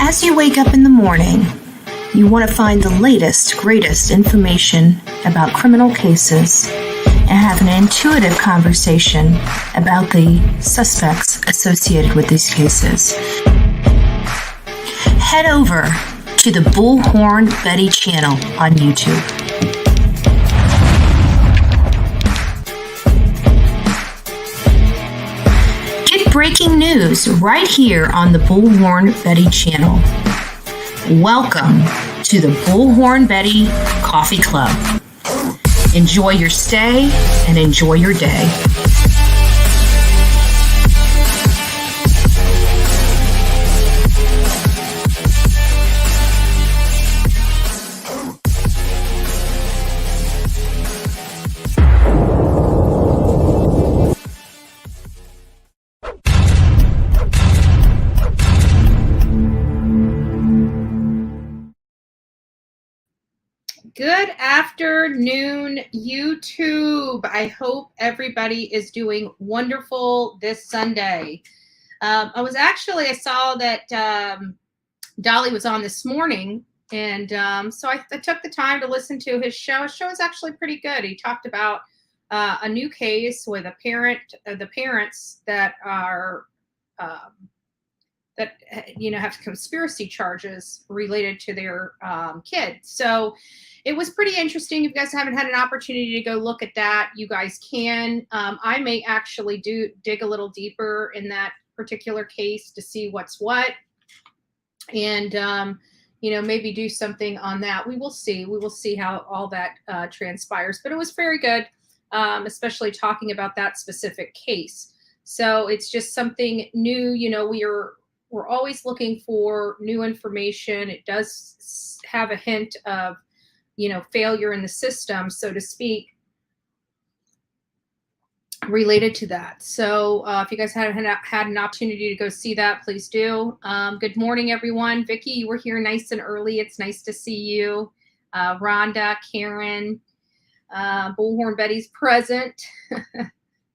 As you wake up in the morning, you want to find the latest, greatest information about criminal cases and have an intuitive conversation about the suspects associated with these cases. Head over to the Bullhorn Betty channel on YouTube. Breaking news right here on the Bullhorn Betty channel. Welcome to the Bullhorn Betty Coffee Club. Enjoy your stay and enjoy your day. Good afternoon, YouTube. I hope everybody is doing wonderful this Sunday. I saw that Dolly was on this morning, and so I took the time to listen to his show. His show is actually pretty good. He talked about a new case with the parents that are that have conspiracy charges related to their kid. So it was pretty interesting. If you guys haven't had an opportunity to go look at that, you guys can. I may actually dig a little deeper in that particular case to see what's what, and maybe do something on that. We will see. We will see how all that transpires. But it was very good, especially talking about that specific case. So it's just something new. We're always looking for new information. It does have a hint of, failure in the system, so to speak, related to that. So if you guys haven't had an opportunity to go see that, please do. Good morning, everyone. Vicki, you were here nice and early. It's nice to see you. Rhonda, Karen, Bullhorn Betty's present.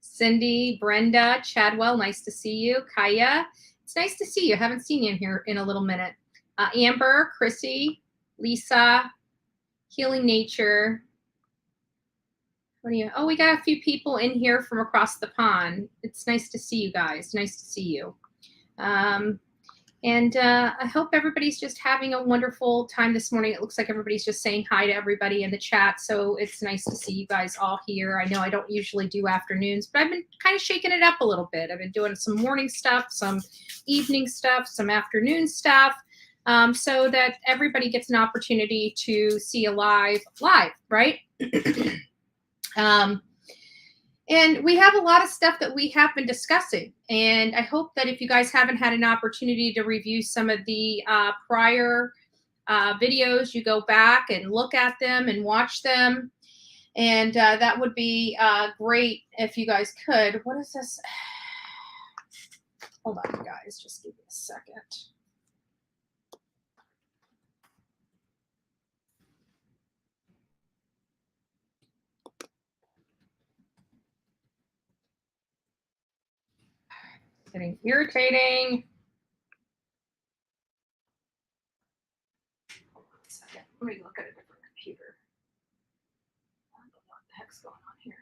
Cindy, Brenda, Chadwell, nice to see you. Kaya, it's nice to see you. Haven't seen you in here in a little minute. Amber, Chrissy, Lisa, Healing Nature. Oh, we got a few people in here from across the pond. It's nice to see you guys. Nice to see you. And I hope everybody's just having a wonderful time this morning. It looks like everybody's just saying hi to everybody in the chat. So it's nice to see you guys all here. I know I don't usually do afternoons, but I've been kind of shaking it up a little bit. I've been doing some morning stuff, some evening stuff, some afternoon stuff, so that everybody gets an opportunity to see a live, right? And we have a lot of stuff that we have been discussing. And I hope that if you guys haven't had an opportunity to review some of the prior videos, you go back and look at them and watch them. And that would be great if you guys could. What is this? Hold on, guys. Just give me a second. Getting irritating. Hold on a second. Let me look at a different computer. I don't know what the heck's going on here.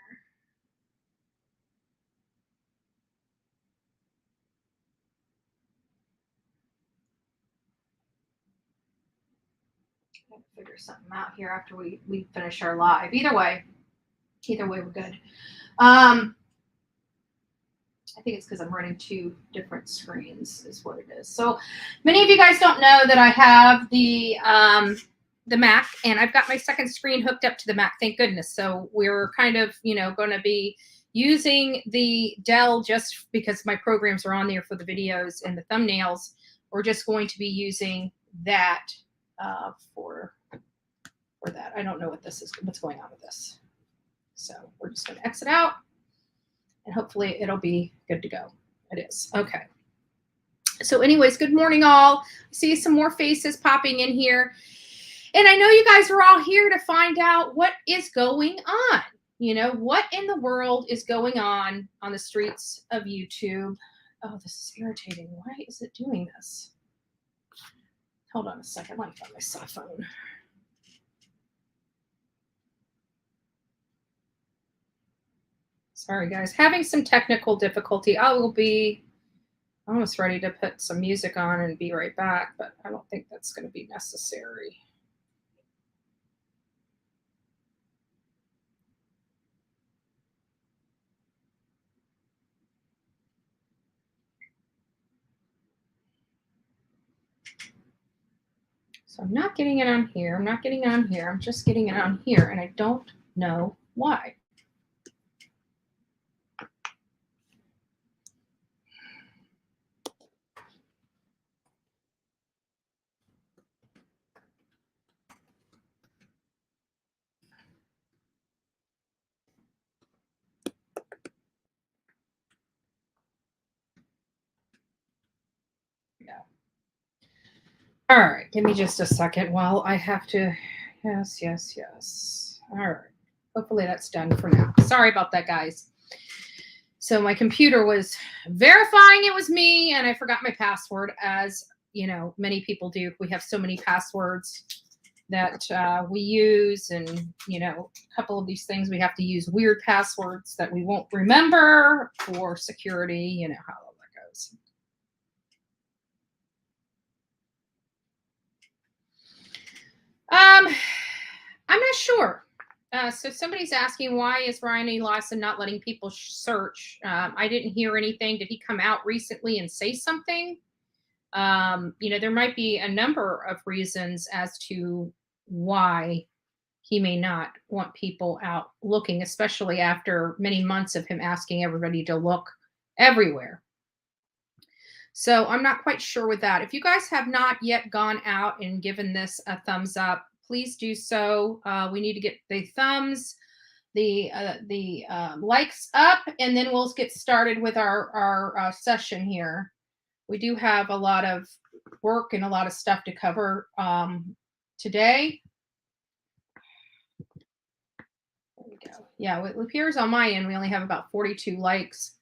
I have to figure something out here after we finish our live. Either way, we're good. I think it's because I'm running two different screens is what it is. So many of you guys don't know that I have the Mac, and I've got my second screen hooked up to the Mac. Thank goodness. So we're kind of, going to be using the Dell just because my programs are on there for the videos and the thumbnails. We're just going to be using that for that. I don't know what's going on with this. So we're just going to exit out. And hopefully it'll be good to go. It is. Okay. So anyways, good morning, all. I see some more faces popping in here. And I know you guys are all here to find out what is going on. What in the world is going on the streets of YouTube? Oh, this is irritating. Why is it doing this? Hold on a second. Let me find my cell phone. Sorry, guys. Having some technical difficulty. I will be almost ready to put some music on and be right back, but I don't think that's going to be necessary. So I'm not getting it on here. I'm not getting it on here. I'm just getting it on here, and I don't know why. All right, give me just a second while I have to, yes. All right, hopefully that's done for now. Sorry about that, guys. So my computer was verifying it was me, and I forgot my password, as many people do. We have so many passwords that we use, and a couple of these things we have to use weird passwords that we won't remember for security. You know how all that goes. I'm not sure. So somebody's asking, why is Ryan E. Lawson not letting people search? I didn't hear anything. Did he come out recently and say something? There might be a number of reasons as to why he may not want people out looking, especially after many months of him asking everybody to look everywhere. So I'm not quite sure with that. If you guys have not yet gone out and given this a thumbs up, please do so. We need to get the thumbs, the likes up, and then we'll get started with our session here. We do have a lot of work and a lot of stuff to cover today. There we go. Yeah, it appears on my end we only have about 42 likes.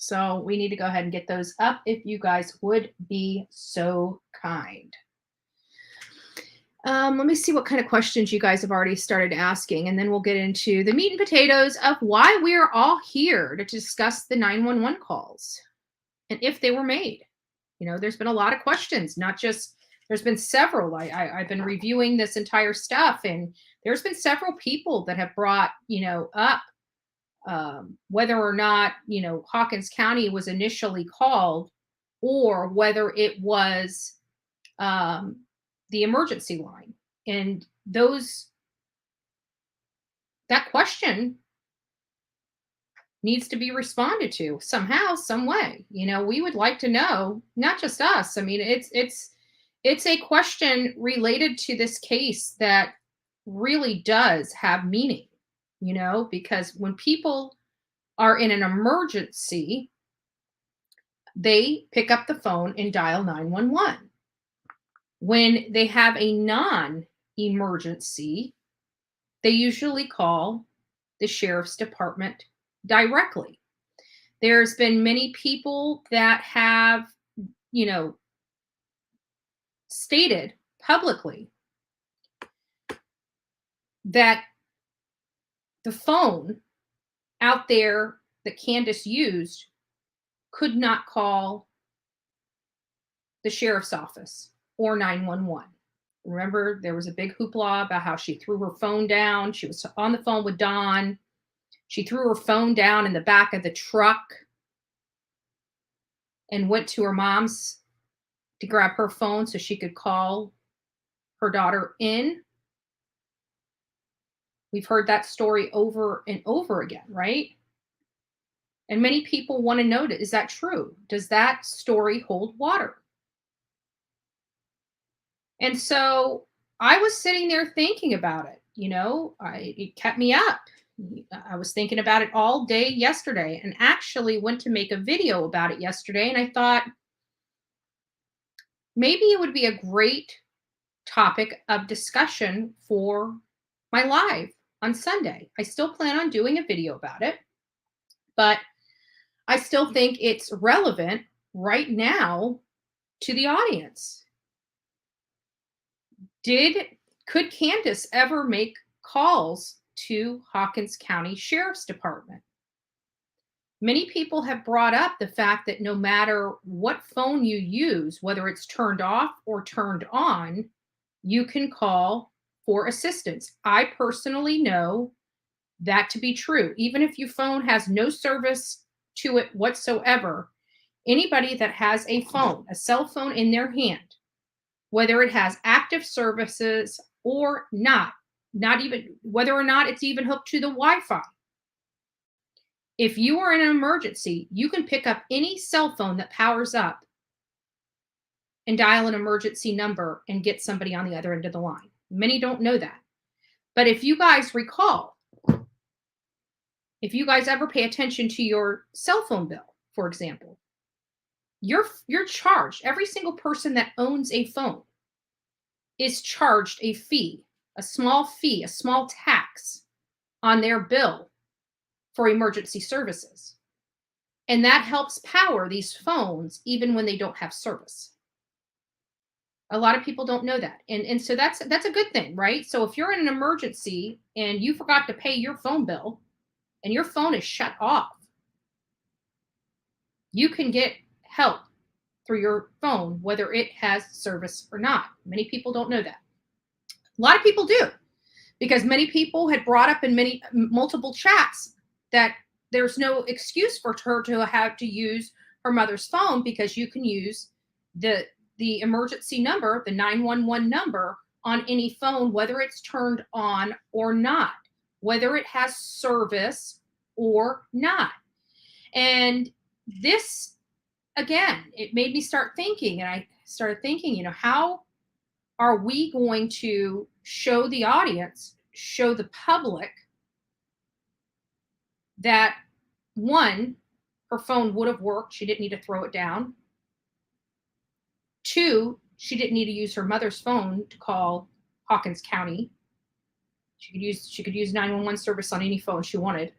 So we need to go ahead and get those up if you guys would be so kind. Let me see what kind of questions you guys have already started asking, and then we'll get into the meat and potatoes of why we are all here to discuss the 911 calls and if they were made. There's been a lot of questions, there's been several. I've been reviewing this entire stuff, and there's been several people that have brought, up whether or not, Hawkins County was initially called, or whether it was the emergency line. And that question needs to be responded to somehow, some way. We would like to know, not just us. I mean, it's a question related to this case that really does have meaning, because when people are in an emergency, they pick up the phone and dial 911. When they have a non-emergency, they usually call the sheriff's department directly. There's been many people that have, stated publicly that the phone out there that Candus used could not call the sheriff's office or 911. Remember, there was a big hoopla about how she threw her phone down. She was on the phone with Don. She threw her phone down in the back of the truck and went to her mom's to grab her phone so she could call her daughter in. We've heard that story over and over again, right? And many people want to know, is that true? Does that story hold water? And so I was sitting there thinking about it. It kept me up. I was thinking about it all day yesterday, and actually went to make a video about it yesterday. And I thought maybe it would be a great topic of discussion for my live on Sunday. I still plan on doing a video about it, but I still think it's relevant right now to the audience. Could Candus ever make calls to Hawkins County Sheriff's Department? Many people have brought up the fact that no matter what phone you use, whether it's turned off or turned on, you can call for assistance. I personally know that to be true. Even if your phone has no service to it whatsoever, anybody that has a phone, a cell phone in their hand, whether it has active services or not even whether or not it's even hooked to the Wi-Fi, if you are in an emergency, you can pick up any cell phone that powers up and dial an emergency number and get somebody on the other end of the line. Many don't know that. But if you guys recall, if you guys ever pay attention to your cell phone bill, for example, you're charged. Every single person that owns a phone is charged a fee, a small tax on their bill for emergency services. And that helps power these phones even when they don't have service. A lot of people don't know that. And so that's a good thing, right? So if you're in an emergency and you forgot to pay your phone bill and your phone is shut off, you can get help through your phone, whether it has service or not. Many people don't know that. A lot of people do, because many people had brought up in multiple chats that there's no excuse for her to have to use her mother's phone, because you can use the emergency number, the 911 number, on any phone, whether it's turned on or not, whether it has service or not. And this, again, it made me start thinking, and I started thinking, how are we going to show the audience, show the public that, one, her phone would have worked, she didn't need to throw it down. Two, she didn't need to use her mother's phone to call Hawkins County. She could use 911 service on any phone she wanted.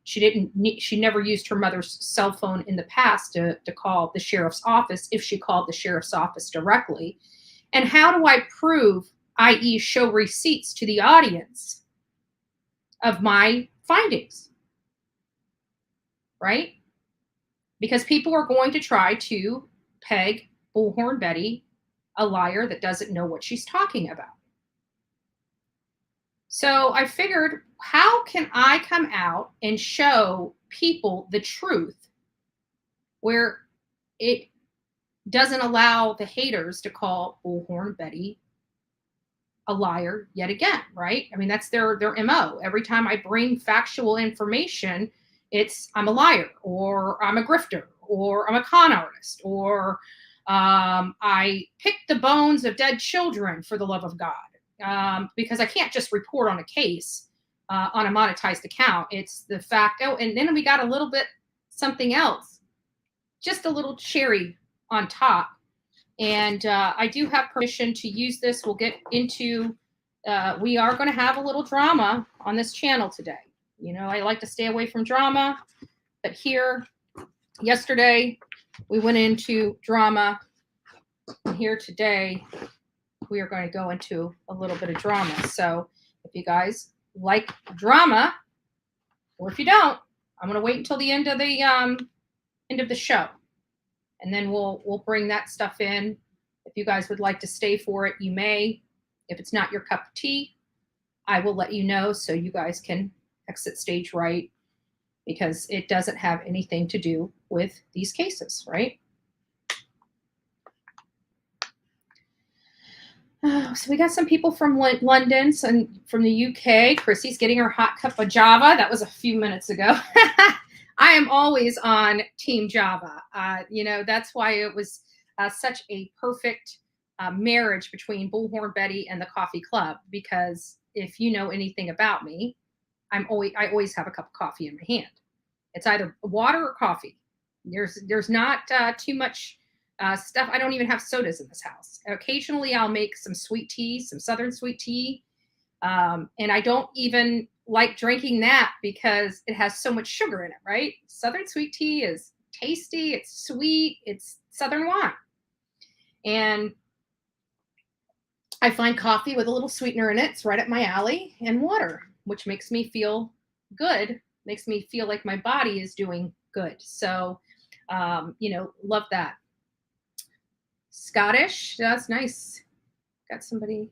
She never used her mother's cell phone in the past to call the sheriff's office if she called the sheriff's office directly. And how do I prove, i.e. show receipts to the audience of my findings? Right? Because people are going to try to peg Bullhorn Betty a liar that doesn't know what she's talking about. So I figured, how can I come out and show people the truth where it doesn't allow the haters to call Bullhorn Betty a liar yet again, right? I mean, that's their MO. Every time I bring factual information, it's I'm a liar, or I'm a grifter, or I'm a con artist, or I picked the bones of dead children for the love of God, because I can't just report on a case on a monetized account. It's the fact, and then we got a little bit something else, just a little cherry on top. And I do have permission to use this. We'll get into, we are going to have a little drama on this channel today. I like to stay away from drama, but here, yesterday, we went into drama. And here today, we are going to go into a little bit of drama. So if you guys like drama, or if you don't, I'm going to wait until the end of the show. And then we'll bring that stuff in. If you guys would like to stay for it, you may. If it's not your cup of tea, I will let you know so you guys can exit stage right, because it doesn't have anything to do with these cases, right? So we got some people from London, some from the UK. Chrissy's getting her hot cup of Java. That was a few minutes ago. I am always on Team Java. That's why it was such a perfect marriage between Bullhorn Betty and the coffee club, because if you know anything about me, I always have a cup of coffee in my hand. It's either water or coffee. There's not too much stuff. I don't even have sodas in this house. Occasionally I'll make some sweet tea, some Southern sweet tea. And I don't even like drinking that because it has so much sugar in it, right? Southern sweet tea is tasty. It's sweet. It's Southern wine. And I find coffee with a little sweetener in it. It's right up my alley, and water, which makes me feel good, makes me feel like my body is doing good. So, love that. Scottish, that's nice. Got somebody.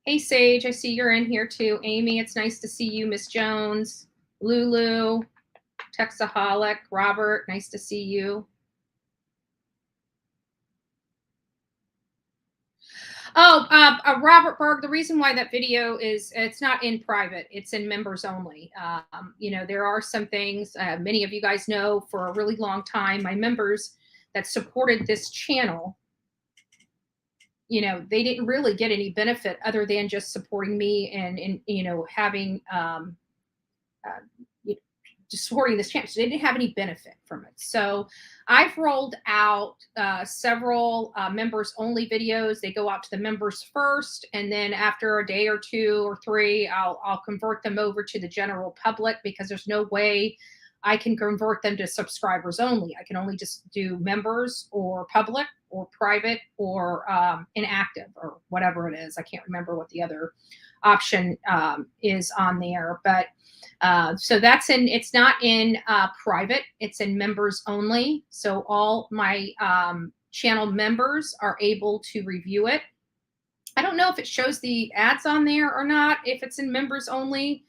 Hey, Sage, I see you're in here too. Amy, it's nice to see you. Miss Jones, Lulu, Texaholic, Robert, nice to see you. Oh, Robert Berg, the reason why that video it's not in private, it's in members only. There are some things, many of you guys know, for a really long time, my members that supported this channel, they didn't really get any benefit other than just supporting me and having, just supporting this channel. So they didn't have any benefit from it. So I've rolled out several members only videos. They go out to the members first, and then after a day or two or three, I'll convert them over to the general public, because there's no way I can convert them to subscribers only. I can only just do members or public or private or inactive or whatever it is. I can't remember what the other option is on there, but so that's it's not in private, it's in members only. So all my channel members are able to review it. I don't know if it shows the ads on there or not, if it's in members only.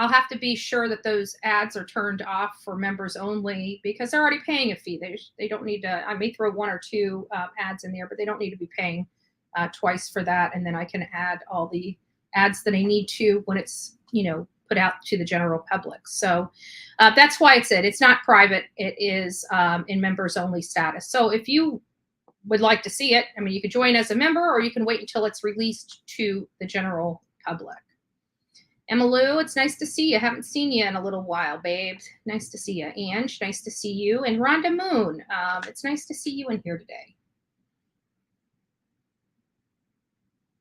I'll have to be sure that those ads are turned off for members only because they're already paying a fee. They don't need to, I may throw 1 or 2 ads in there, but they don't need to be paying twice for that. And then I can add all the ads that I need to when it's, put out to the general public. So that's why it's not private. It is in members only status. So if you would like to see it, I mean, you could join as a member or you can wait until it's released to the general public. Emma Lou, it's nice to see you. Haven't seen you in a little while, babes. Nice to see you. Ange, nice to see you. And Rhonda Moon, it's nice to see you in here today.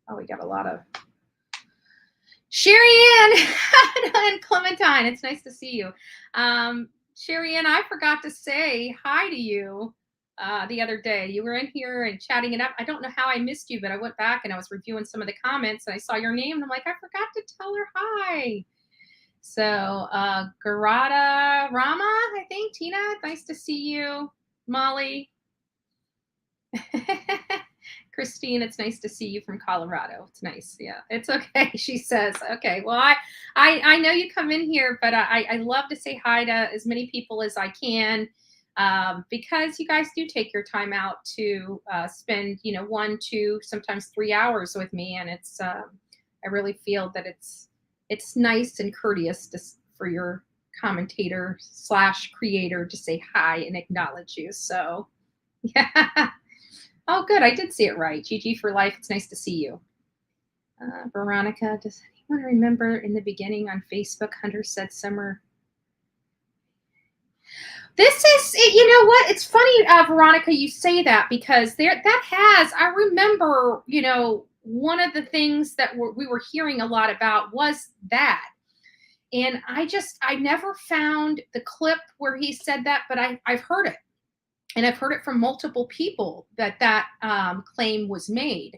Oh, we got a lot of Sherry Ann and Clementine. It's nice to see you. Sherry Ann, I forgot to say hi to you the other day. You were in here and chatting it up. I don't know how I missed you, but I went back and I was reviewing some of the comments and I saw your name and I'm like, I forgot to tell her hi. So Garada Rama, I think. Tina, nice to see you. Molly. Christine, it's nice to see you from Colorado. It's nice. Yeah, it's okay. She says, okay, well, I know you come in here, but I love to say hi to as many people as I can because you guys do take your time out to spend, 1, 2, sometimes 3 hours with me. And it's, I really feel that it's nice and courteous for your commentator / creator to say hi and acknowledge you. So, yeah. Oh, good. I did see it right. GG for life. It's nice to see you. Veronica, does anyone remember in the beginning on Facebook, Hunter said summer? This is, you know what? It's funny, Veronica, you say that because I remember, one of the things that we were hearing a lot about was that. And I never found the clip where he said that, but I've heard it. And I've heard it from multiple people that claim was made,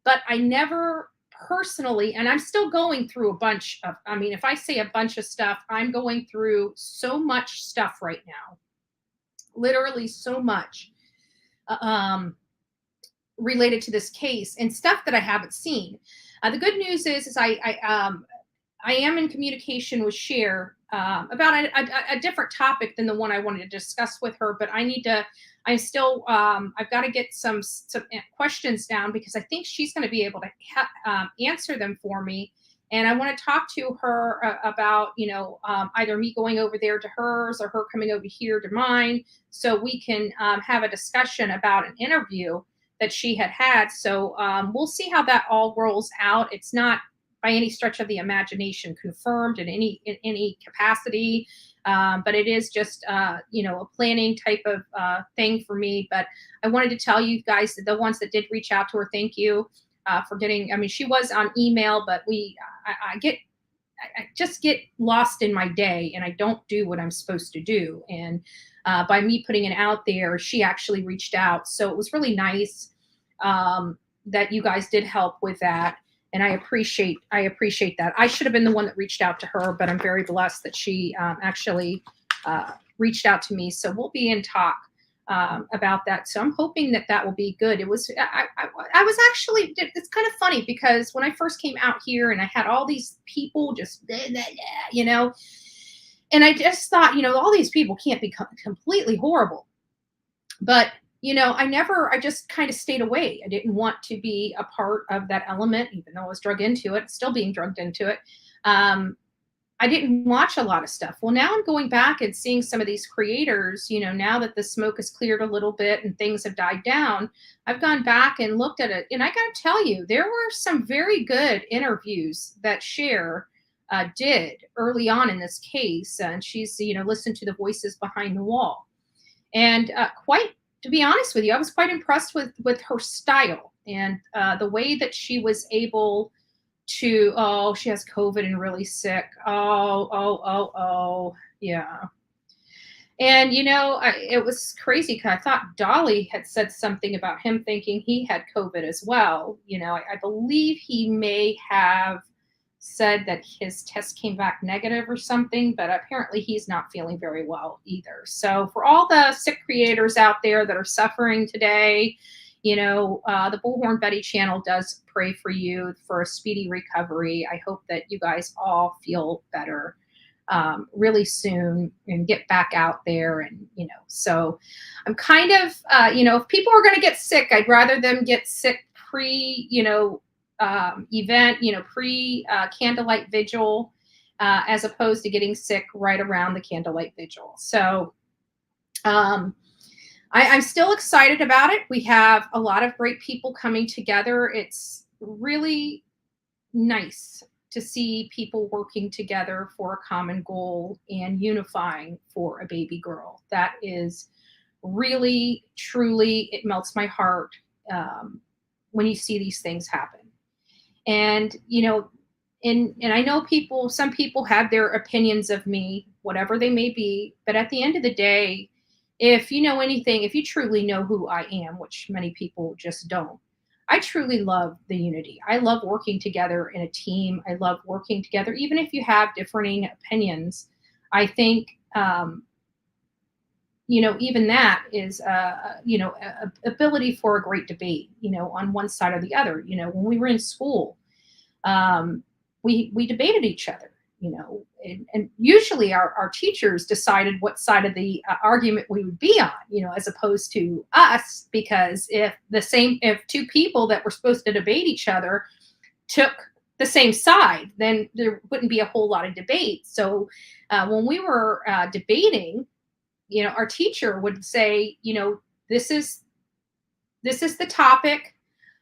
but I never personally, and I'm still going through a bunch of, if I say a bunch of stuff, I'm going through so much stuff right now, literally so much related to this case and stuff that I haven't seen. The good news is I am in communication with Cher about a different topic than the one I wanted to discuss with her, but I've got to get some questions down because I think she's going to be able to answer them for me. And I want to talk to her about, either me going over there to hers or her coming over here to mine so we can have a discussion about an interview that she had. So we'll see how that all rolls out. It's not by any stretch of the imagination confirmed in any capacity. But it is just, a planning type of thing for me. But I wanted to tell you guys that the ones that did reach out to her, thank you for getting, she was on email, but I just get lost in my day and I don't do what I'm supposed to do. And by me putting it out there, she actually reached out. So it was really nice that you guys did help with that. And I appreciate that. I should have been the one that reached out to her, but I'm very blessed that she actually reached out to me. So we'll be in talk about that. So I'm hoping that will be good. I was actually, it's kind of funny because when I first came out here and I had all these people just, and I just thought, all these people can't be completely horrible. But I just kind of stayed away. I didn't want to be a part of that element, even though I was drugged into it, still being drugged into it. I didn't watch a lot of stuff. Well, now I'm going back and seeing some of these creators, now that the smoke has cleared a little bit and things have died down, I've gone back and looked at it. And I got to tell you, there were some very good interviews that Cher did early on in this case. And she's, listened to the voices behind the wall. And to be honest with you, I was quite impressed with her style and the way that she was able to, oh, she has COVID and really sick. Oh, yeah. And, it was crazy because I thought Dolly had said something about him thinking he had COVID as well. I believe he may have said that his test came back negative or something, but apparently he's not feeling very well either. So for all the sick creators out there that are suffering today, the Bullhorn Betty channel does pray for you for a speedy recovery. I hope that you guys all feel better really soon and get back out there. And, so I'm kind of, if people are going to get sick, I'd rather them get sick pre, event, pre candlelight vigil, as opposed to getting sick right around the candlelight vigil. So I'm still excited about it. We have a lot of great people coming together. It's really nice to see people working together for a common goal and unifying for a baby girl. That is really, truly, it melts my heart when you see these things happen. And, and I know some people have their opinions of me, whatever they may be, but at the end of the day, if you know anything, if you truly know who I am, which many people just don't, I truly love the unity. I love working together in a team. I love working together, even if you have differing opinions. I think, even that is, ability for a great debate, on one side or the other. When we were in school, we debated each other, and usually our teachers decided what side of the argument we would be on, as opposed to us, because if two people that were supposed to debate each other took the same side, then there wouldn't be a whole lot of debate. So when we were debating, our teacher would say, this is the topic.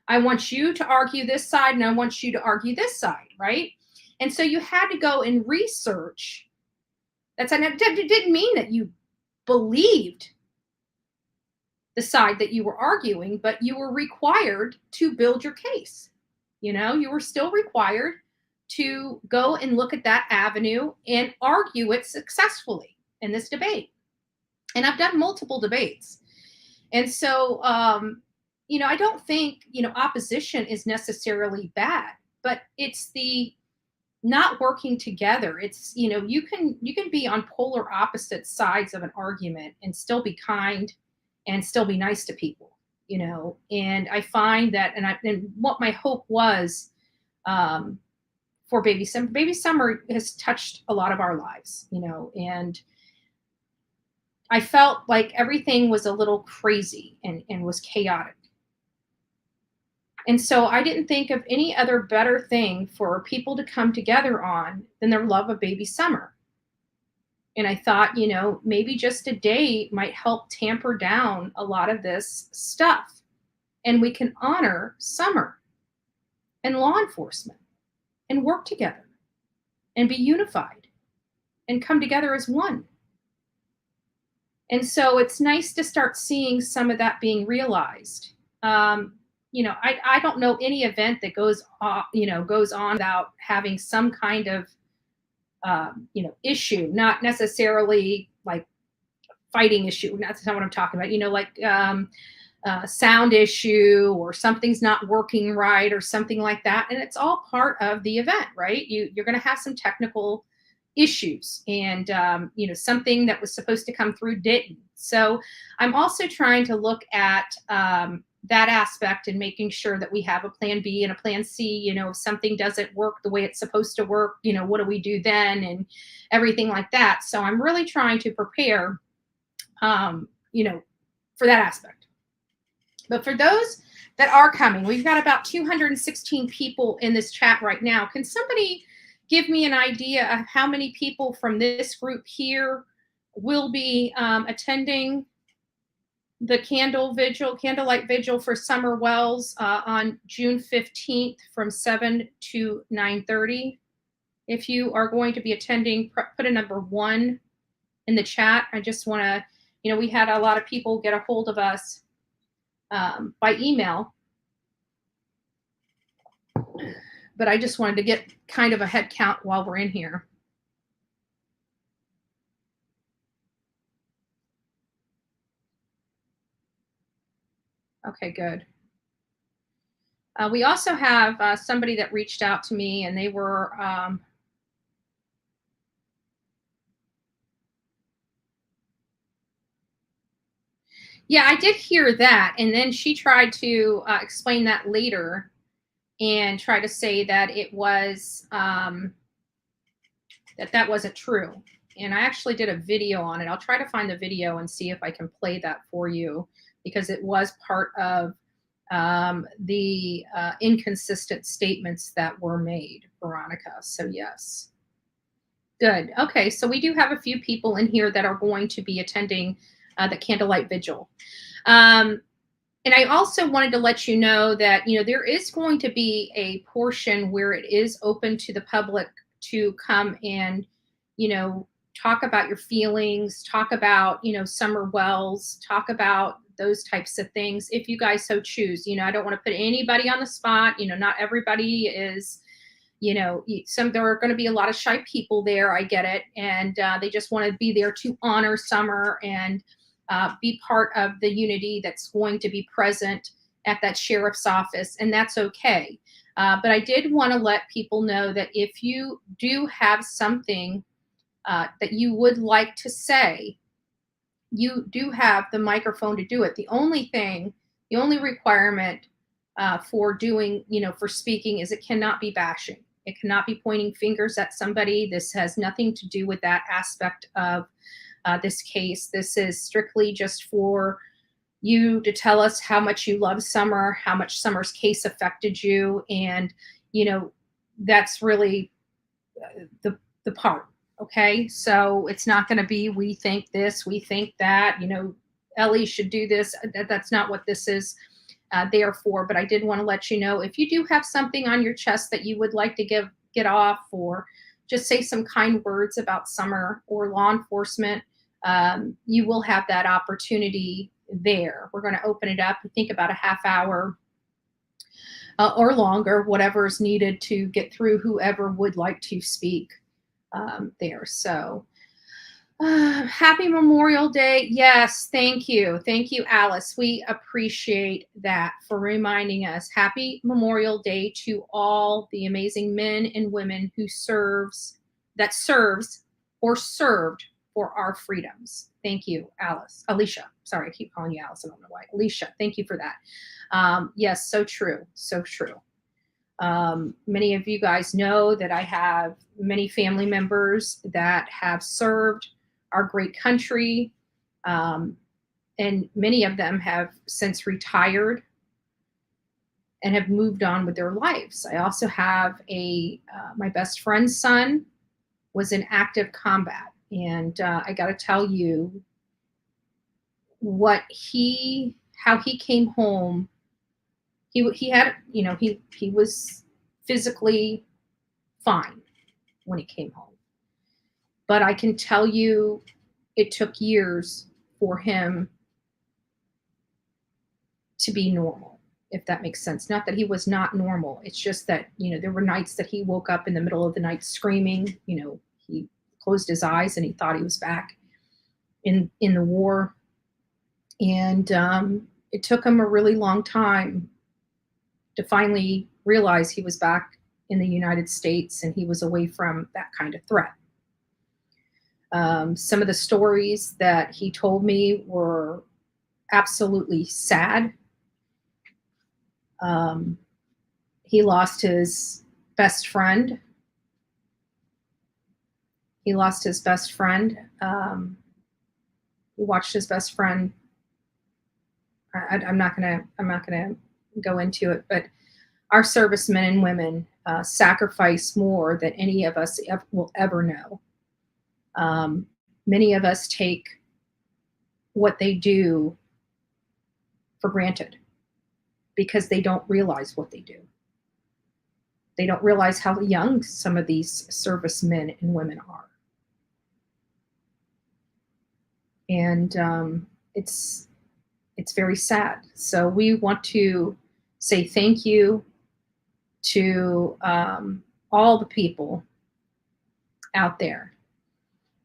I want you to argue this side, and I want you to argue this side, right? And so you had to go and research. It didn't mean that you believed the side that you were arguing, but you were required to build your case. You were still required to go and look at that avenue and argue it successfully in this debate. And I've done multiple debates. And so, I don't think, opposition is necessarily bad, but it's the not working together. It's, you can be on polar opposite sides of an argument and still be kind and still be nice to people, and I find that, and what my hope was, for Baby Summer has touched a lot of our lives, and I felt like everything was a little crazy and was chaotic. And so I didn't think of any other better thing for people to come together on than their love of Baby Summer. And I thought, maybe just a day might help tamper down a lot of this stuff. And we can honor Summer and law enforcement and work together and be unified and come together as one. And so it's nice to start seeing some of that being realized. I don't know any event that goes on without having some kind of, issue, not necessarily like fighting issue. That's not what I'm talking about. Like sound issue or something's not working right or something like that. And it's all part of the event, right? You're going to have some technical issues and, something that was supposed to come through didn't. So I'm also trying to look at that aspect and making sure that we have a plan B and a plan C. If something doesn't work the way it's supposed to work, what do we do then, and everything like that. So I'm really trying to prepare, for that aspect. But for those that are coming, we've got about 216 people in this chat right now. Can somebody give me an idea of how many people from this group here will be attending the candlelight vigil for Summer Wells on June 15th from 7 to 9:30. If you are going to be attending, put a number 1 in the chat. I just want to, we had a lot of people get a hold of us by email. but I just wanted to get kind of a head count while we're in here. Okay, good. We also have somebody that reached out to me, and they were yeah, I did hear that. And then she tried to explain that later and try to say that it was that wasn't true. And I actually did a video on it. I'll try to find the video and see if I can play that for you, because it was part of the inconsistent statements that were made, Veronica. So yes. Good. Okay, so we do have a few people in here that are going to be attending the candlelight vigil. And I also wanted to let you know that, there is going to be a portion where it is open to the public to come and, talk about your feelings, talk about, summer wells, talk about those types of things if you guys so choose. I don't want to put anybody on the spot. Not everybody is, there are going to be a lot of shy people there. I get it. And they just want to be there to honor summer and be part of the unity that's going to be present at that sheriff's office, and that's okay. But I did want to let people know that if you do have something that you would like to say, you do have the microphone to do it. The only requirement for doing, for speaking is it cannot be bashing. It cannot be pointing fingers at somebody. This has nothing to do with that aspect of this case. This is strictly just for you to tell us how much you love summer, how much summer's case affected you. And, that's really the part. Okay. So it's not going to be, we think this, we think that, Ellie should do this. That's not what this is there for. But I did want to let you know, if you do have something on your chest that you would like to get off, or just say some kind words about summer or law enforcement, you will have that opportunity there. We're going to open it up, I think about a half hour or longer, whatever is needed to get through whoever would like to speak there. So happy Memorial Day. Yes, thank you. Thank you, Alice. We appreciate that for reminding us. Happy Memorial Day to all the amazing men and women who serves or served for our freedoms. Thank you, Alicia. Sorry, I keep calling you Alice. I don't know why. Alicia, thank you for that. Yes, so true. So true. Many of you guys know that I have many family members that have served our great country, and many of them have since retired and have moved on with their lives. I also have my best friend's son was in active combat, and I got to tell you how he came home. He had, he was physically fine when he came home. But I can tell you it took years for him to be normal, if that makes sense. Not that he was not normal. It's just that, there were nights that he woke up in the middle of the night screaming. He closed his eyes and he thought he was back in the war. And it took him a really long time to finally realize he was back in the United States and he was away from that kind of threat. Some of the stories that he told me were absolutely sad. He lost his best friend. He watched his best friend. I'm not gonna go into it, but our servicemen and women sacrifice more than any of us will ever know. Many of us take what they do for granted because they don't realize what they do. They don't realize how young some of these servicemen and women are. And it's very sad. So we want to say thank you to all the people out there.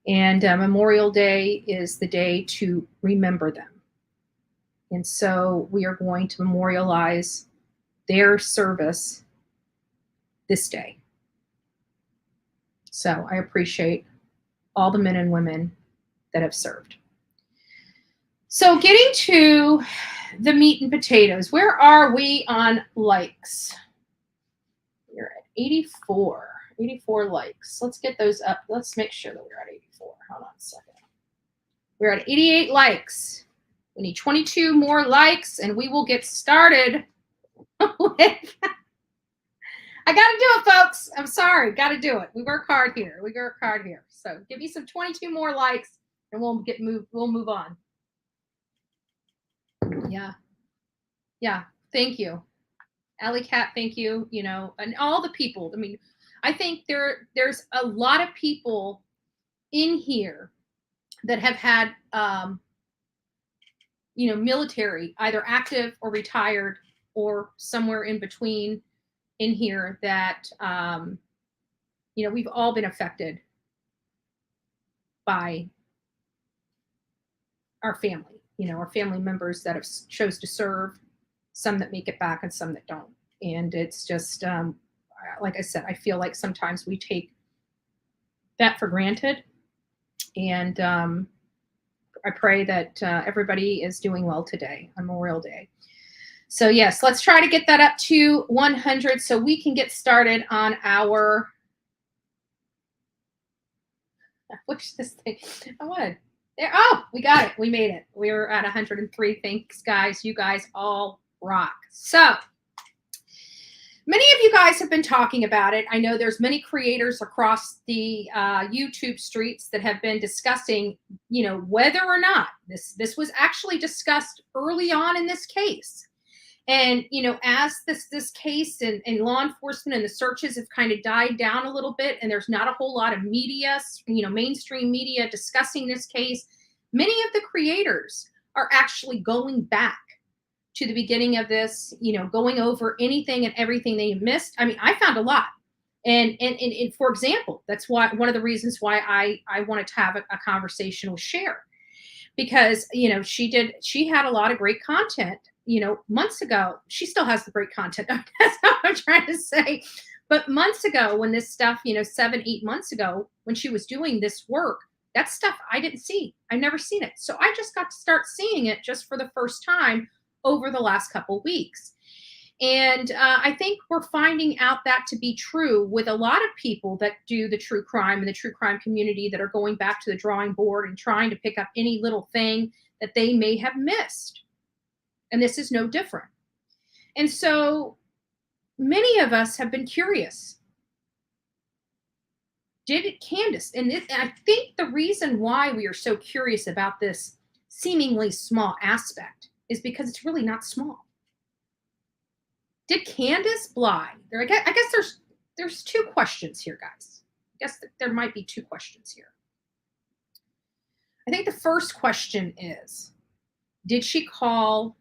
And Memorial Day is the day to remember them. And so we are going to memorialize their service this day. So I appreciate all the men and women that have served. So getting to the meat and potatoes, where are we on likes? We're at 84 likes. Let's get those up. Let's make sure that we're at 84. Hold on a second. We're at 88 likes. We need 22 more likes and we will get started with I got to do it, folks. I'm sorry. Got to do it. We work hard here. So give me some 22 more likes and we'll move on. Yeah. Thank you. Alley Cat, thank you. And all the people. I mean, I think there's a lot of people in here that have had, military, either active or retired or somewhere in between in here that, we've all been affected by our family, our family members that have chose to serve, some that make it back and some that don't. And it's just, like I said, I feel like sometimes we take that for granted. And I pray that everybody is doing well today on Memorial Day. So yes, let's try to get that up to 100 so we can get started on our, what's this thing? I wanted there. Oh, we got it. We made it. We were at 103. Thanks, guys. You guys all rock. So many of you guys have been talking about it. I know there's many creators across the YouTube streets that have been discussing, whether or not this was actually discussed early on in this case. And, as this case and law enforcement and the searches have kind of died down a little bit, and there's not a whole lot of media, mainstream media discussing this case, many of the creators are actually going back to the beginning of this, going over anything and everything they missed. I mean, I found a lot. And for example, that's why one of the reasons why I wanted to have a conversation with Cher, because, she had a lot of great content, months ago. She still has the great content. That's what I'm trying to say. But months ago, when this stuff, 7-8 months ago, when she was doing this work, that stuff I didn't see. I've never seen it. So I just got to start seeing it just for the first time over the last couple of weeks. And I think we're finding out that to be true with a lot of people that do the true crime and the true crime community that are going back to the drawing board and trying to pick up any little thing that they may have missed. And this is no different. And so many of us have been curious. Did Candus, and I think the reason why we are so curious about this seemingly small aspect is because it's really not small. Did Candus Bly? I guess there's two questions here, guys. I guess there might be two questions here. I think the first question is, did she call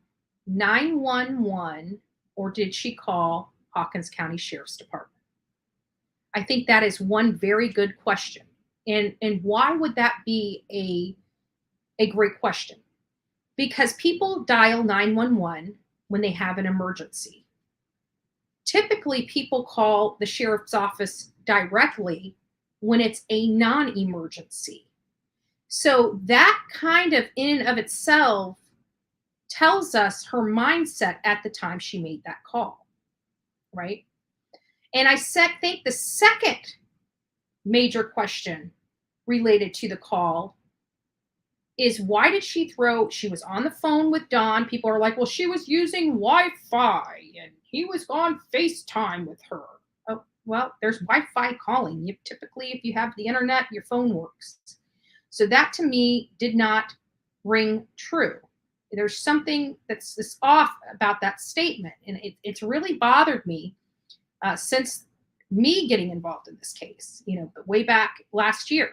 911 or did she call Hawkins County Sheriff's Department? I think that is one very good question. And why would that be a great question? Because people dial 911 when they have an emergency. Typically, people call the sheriff's office directly when it's a non-emergency. So that kind of in and of itself tells us her mindset at the time she made that call, right? And I think the second major question related to the call is, why did she was on the phone with Don. People are like, well, she was using Wi-Fi and he was on FaceTime with her. Oh, well, there's Wi-Fi calling. Typically, if you have the internet, your phone works. So that to me did not ring true. There's something that's off about that statement. And it's really bothered me since me getting involved in this case, but way back last year,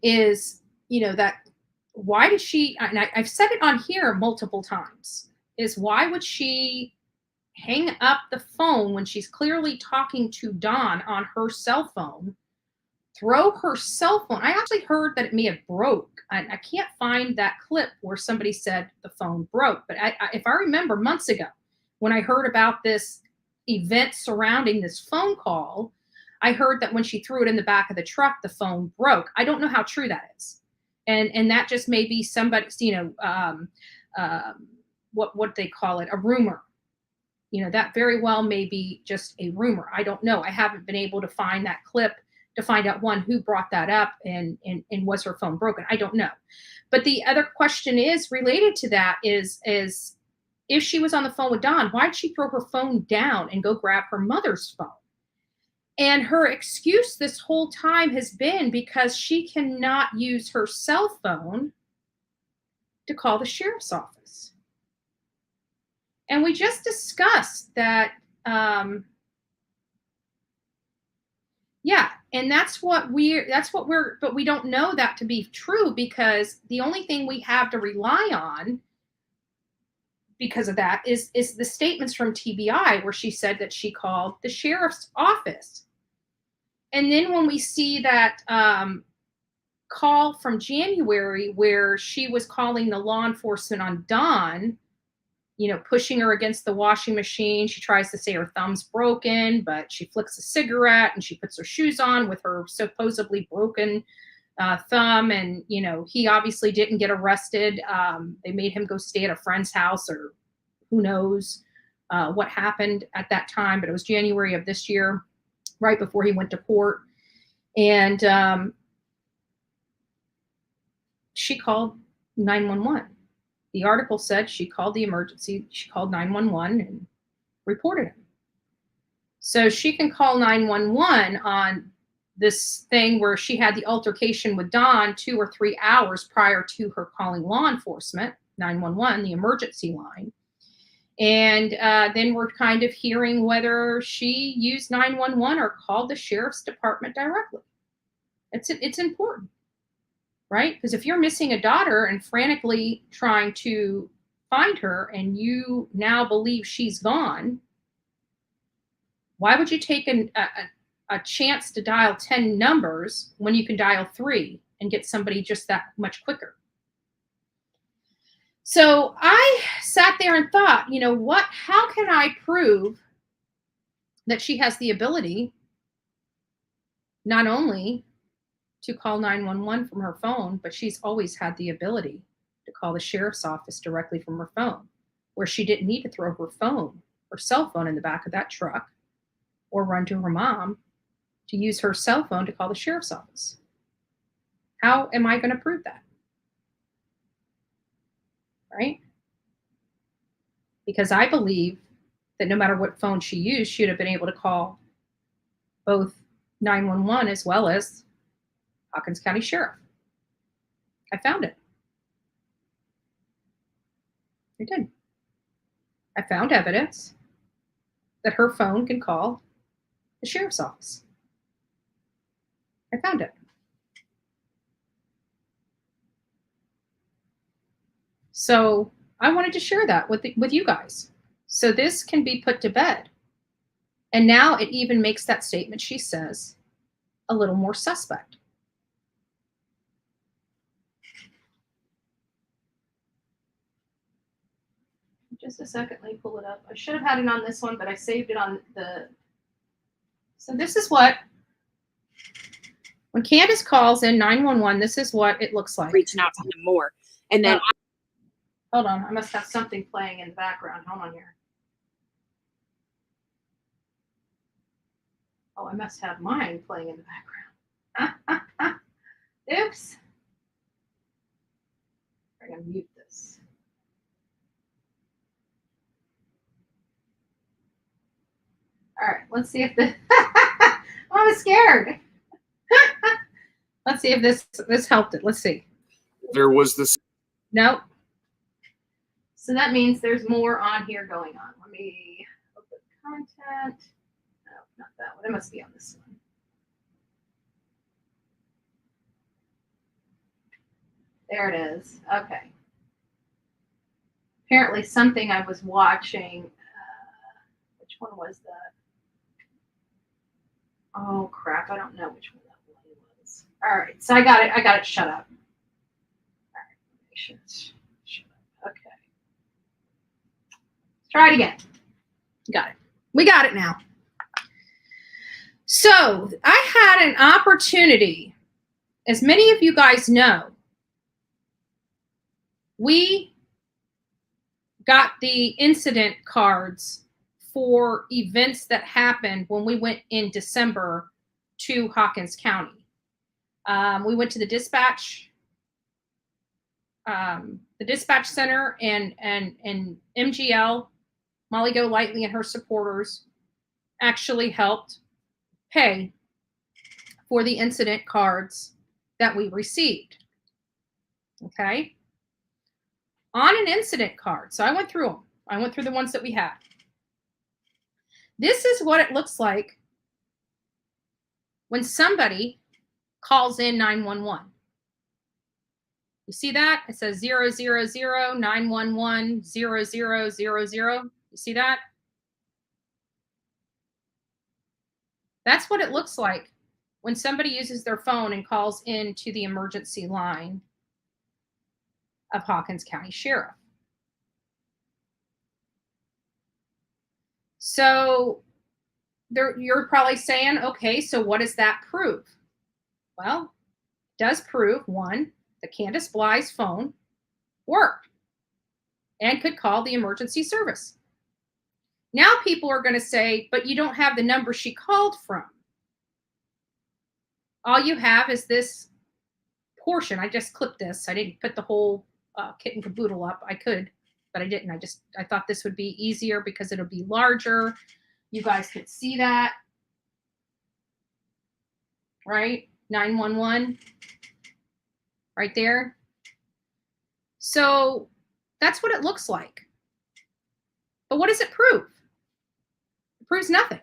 is, that why did she, and I've said it on here multiple times, is why would she hang up the phone when she's clearly talking to Dawn on her cell phone, throw her cell phone. I actually heard that it may have broke. I can't find that clip where somebody said the phone broke. But if I remember months ago, when I heard about this event surrounding this phone call, I heard that when she threw it in the back of the truck, the phone broke. I don't know how true that is. And that just may be somebody's, what they call it, a rumor. That very well may be just a rumor. I don't know. I haven't been able to find that clip to find out, one, who brought that up and was her phone broken. I don't know. But the other question is related to that is if she was on the phone with Dawn, why'd she throw her phone down and go grab her mother's phone? And her excuse this whole time has been because she cannot use her cell phone to call the sheriff's office. And we just discussed that, and but we don't know that to be true, because the only thing we have to rely on because of that is the statements from TBI, where she said that she called the sheriff's office. And then when we see that call from January where she was calling the law enforcement on Dawn, pushing her against the washing machine. She tries to say her thumb's broken, but she flicks a cigarette and she puts her shoes on with her supposedly broken thumb. And, he obviously didn't get arrested. They made him go stay at a friend's house, or who knows what happened at that time. But it was January of this year, right before he went to court. And she called 911. The article said she called the emergency. She called 911 and reported him. So she can call 911 on this thing where she had the altercation with Dawn 2 or 3 hours prior to her calling law enforcement, 911, the emergency line. And then we're kind of hearing whether she used 911 or called the sheriff's department directly. It's important, right? Because if you're missing a daughter and frantically trying to find her, and you now believe she's gone, why would you take a chance to dial 10 numbers when you can dial 3 and get somebody just that much quicker? So I sat there and thought, how can I prove that she has the ability not only to call 911 from her phone, but she's always had the ability to call the sheriff's office directly from her phone, where she didn't need to throw her cell phone in the back of that truck or run to her mom to use her cell phone to call the sheriff's office. How am I going to prove that? Right? Because I believe that no matter what phone she used, she would have been able to call both 911 as well as Hawkins County Sheriff. I found it. I did. I found evidence that her phone can call the sheriff's office. I found it. So I wanted to share that with you guys, so this can be put to bed. And now it even makes that statement she says a little more suspect. Just a second, let me pull it up. I should have had it on this one, but I saved it on the... So this is what, when Candus calls in 911, this is what it looks like. Reaching out to him more. And then... Hold on, I must have something playing in the background. Hold on here. Oh, I must have mine playing in the background. Oops. I'm going to mute this. All right, let's see if this... I'm scared. Let's see if this helped it. Let's see. There was this... Nope. So that means there's more on here going on. Let me open content. No, not that one. It must be on this one. There it is. Okay. Apparently something I was watching one was that? Oh crap! I don't know which one that one was. All right, so I got it. I got it. Shut up. All right, make sure it's shut up. Okay. Let's try it again. Got it. We got it now. So I had an opportunity, as many of you guys know, we got the incident cards for events that happened when we went in December to Hawkins County. We went to the dispatch center, and MGL, Molly Golightly, and her supporters actually helped pay for the incident cards that we received. Okay. On an incident card. So I went through them. I went through the ones that we had. This is what it looks like when somebody calls in 911. You see that? It says 000 911 0000. You see that? That's what it looks like when somebody uses their phone and calls into the emergency line of Hawkins County Sheriff. So you're probably saying, okay, so what does that prove? Well, it does prove, one, that Candace Bly's phone worked and could call the emergency service. Now people are going to say, but you don't have the number she called from. All you have is this portion. I just clipped this. I didn't put the whole kit and caboodle up. I could, but I didn't. I thought this would be easier because it'll be larger. You guys could see that, right? 911 right there. So that's what it looks like. But what does it prove? It proves nothing,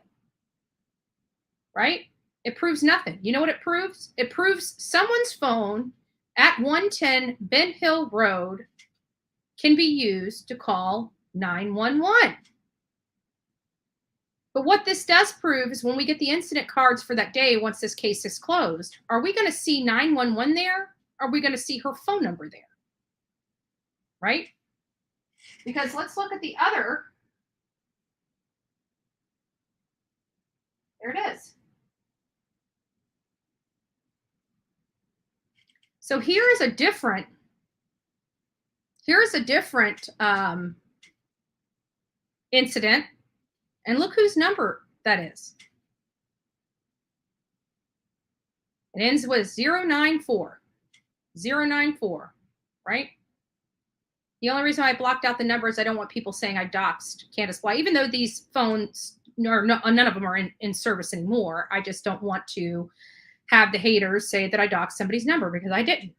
right? It proves nothing. You know what it proves? It proves someone's phone at 110 Ben Hill Road can be used to call 911. But what this does prove is when we get the incident cards for that day, once this case is closed, are we going to see 911 there? Or are we going to see her phone number there? Right? Because let's look at the other. There it is. So here is a different incident, and look whose number that is. It ends with 094, 094, right? The only reason I blocked out the number is I don't want people saying I doxed Candace Bly, even though these phones, none of them are in service anymore. I just don't want to have the haters say that I doxed somebody's number, because I didn't.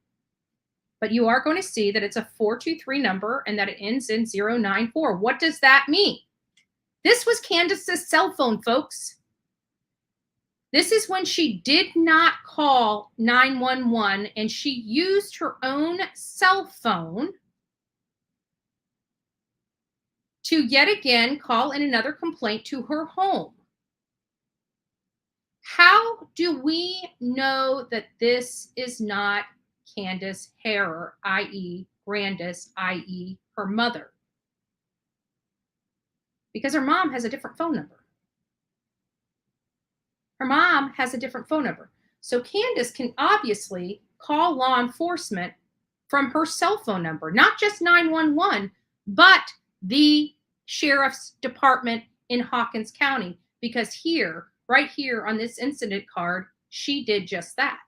But you are going to see that it's a 423 number and that it ends in 094. What does that mean? This was Candace's cell phone, folks. This is when she did not call 911 and she used her own cell phone to yet again call in another complaint to her home. How do we know that this is not Candace Harer, i.e. Grandis, i.e. her mother? Because her mom has a different phone number. Her mom has a different phone number. So Candace can obviously call law enforcement from her cell phone number, not just 911, but the sheriff's department in Hawkins County, because here, right here on this incident card, she did just that.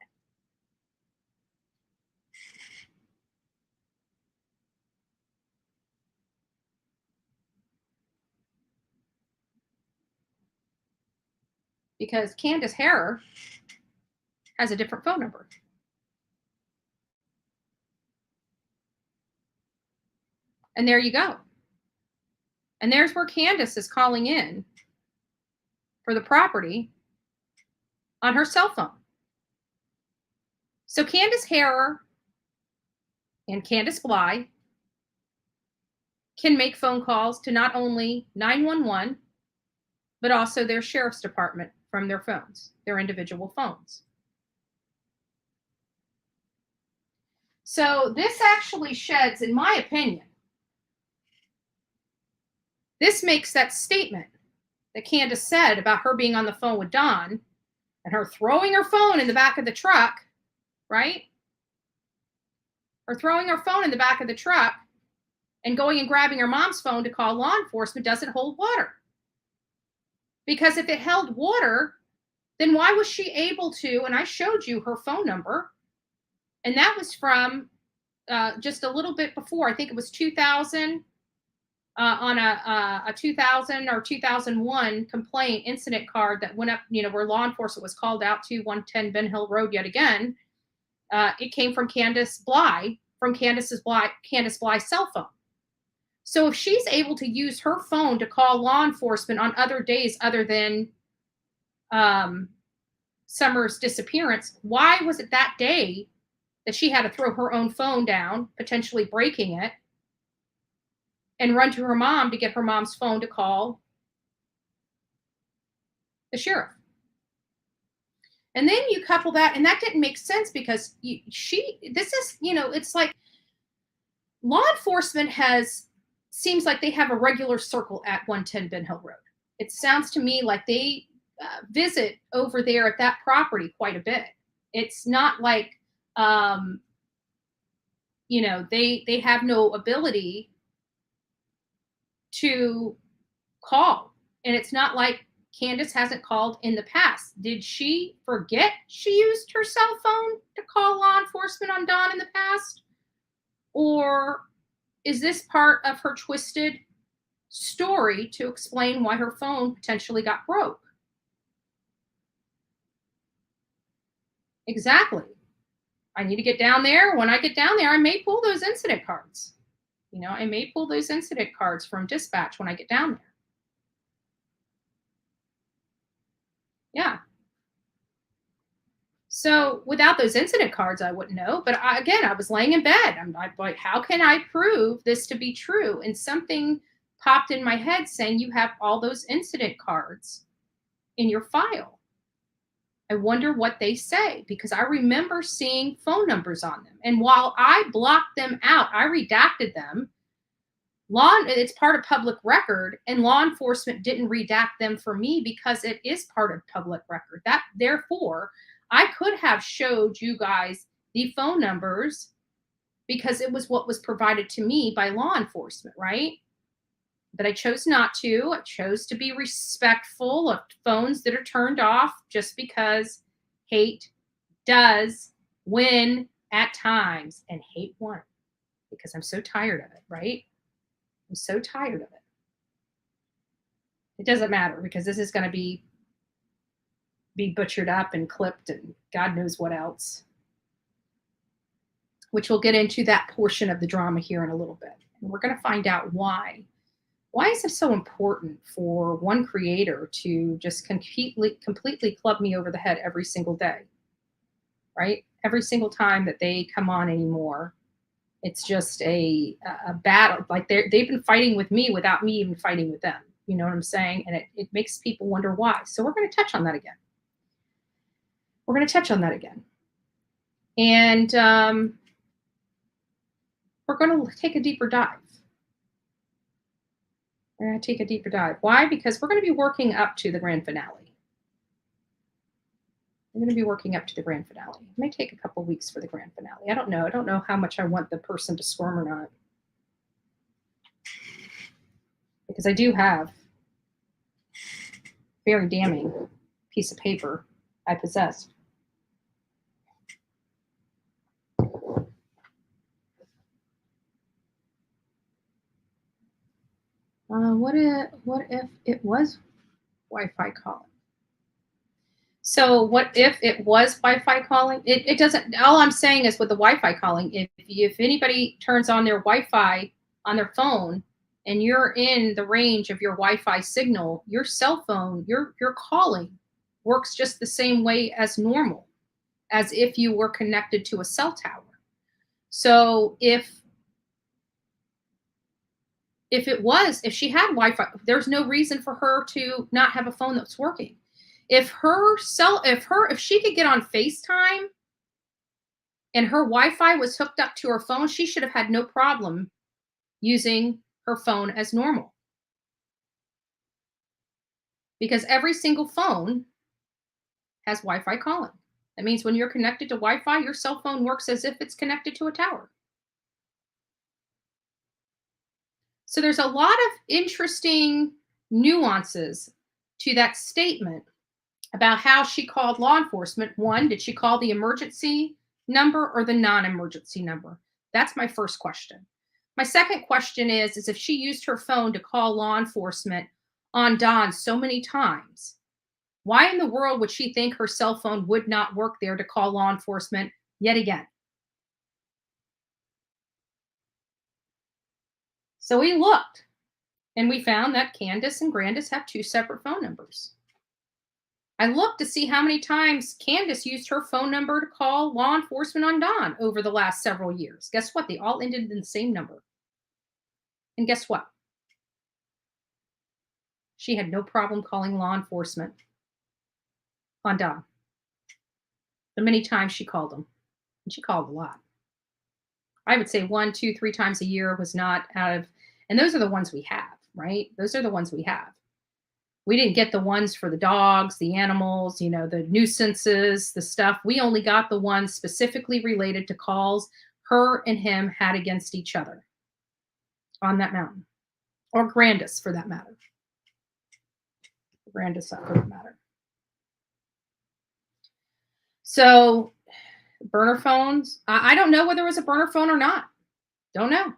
Because Candace Harer has a different phone number. And there you go. And there's where Candace is calling in for the property on her cell phone. So Candace Harer and Candace Bly can make phone calls to not only 911, but also their sheriff's department from their phones, their individual phones. So this actually sheds, in my opinion, this makes that statement that Candus said about her being on the phone with Don and her throwing her phone in the back of the truck, right? Her throwing her phone in the back of the truck and going and grabbing her mom's phone to call law enforcement doesn't hold water. Because if it held water, then why was she able to, and I showed you her phone number, and that was from just a little bit before, I think it was 2000, on a 2000 or 2001 complaint incident card that went up, where law enforcement was called out to 110 Ben Hill Road yet again. It came from Candace Bly, from Candace Bly's cell phone. So if she's able to use her phone to call law enforcement on other days other than Summer's disappearance, why was it that day that she had to throw her own phone down, potentially breaking it, and run to her mom to get her mom's phone to call the sheriff? And then you couple that, and that didn't make sense because it's like law enforcement seems like they have a regular circle at 110 Ben Hill Road. It sounds to me like they visit over there at that property quite a bit. It's not like, they have no ability to call. And it's not like Candus hasn't called in the past. Did she forget she used her cell phone to call law enforcement on Don in the past? Or is this part of her twisted story to explain why her phone potentially got broke? Exactly. I need to get down there. When I get down there, I may pull those incident cards. I may pull those incident cards from dispatch when I get down there. Yeah. So without those incident cards, I wouldn't know. But I was laying in bed. I'm like, how can I prove this to be true? And something popped in my head saying you have all those incident cards in your file. I wonder what they say, because I remember seeing phone numbers on them. And while I blocked them out, I redacted them. It's part of public record, and law enforcement didn't redact them for me because it is part of public record. Therefore, I could have showed you guys the phone numbers because it was what was provided to me by law enforcement, right? But I chose not to. I chose to be respectful of phones that are turned off just because hate does win at times, and hate won because I'm so tired of it, right? I'm so tired of it. It doesn't matter because this is going to be butchered up and clipped and God knows what else, which we'll get into that portion of the drama here in a little bit. And we're going to find out why. Why is it so important for one creator to just completely club me over the head every single day, right? Every single time that they come on anymore, it's just a battle. Like they've been fighting with me without me even fighting with them. You know what I'm saying? And it makes people wonder why. So we're going to touch on that again. And we're going to take a deeper dive. Why? Because we're going to be working up to the grand finale. It may take a couple weeks for the grand finale. I don't know. I don't know how much I want the person to squirm or not. Because I do have a very damning piece of paper I possess. What if it was Wi-Fi calling? So what if it was Wi-Fi calling? It doesn't. All I'm saying is with the Wi-Fi calling, if anybody turns on their Wi-Fi on their phone and you're in the range of your Wi-Fi signal, your cell phone, your calling works just the same way as normal, as if you were connected to a cell tower. So if if she had Wi-Fi, there's no reason for her to not have a phone that's working. If she could get on FaceTime and her Wi-Fi was hooked up to her phone, she should have had no problem using her phone as normal. Because every single phone has Wi-Fi calling. That means when you're connected to Wi-Fi, your cell phone works as if it's connected to a tower. So there's a lot of interesting nuances to that statement about how she called law enforcement. One, did she call the emergency number or the non-emergency number? That's my first question. My second question is if she used her phone to call law enforcement on Don so many times, why in the world would she think her cell phone would not work there to call law enforcement yet again? So we looked and we found that Candus and Grandis have 2 separate phone numbers. I looked to see how many times Candus used her phone number to call law enforcement on Don over the last several years. Guess what? They all ended in the same number. And guess what? She had no problem calling law enforcement on Don. The many times she called them. And she called a lot. I would say 1, 2, 3 times a year was not out of, and those are the ones we have, right? Those are the ones we have. We didn't get the ones for the dogs, the animals, the nuisances, the stuff. We only got the ones specifically related to calls her and him had against each other on that mountain, or Grandis for that matter. Grandis for that matter. So burner phones, I don't know whether it was a burner phone or not. Don't know.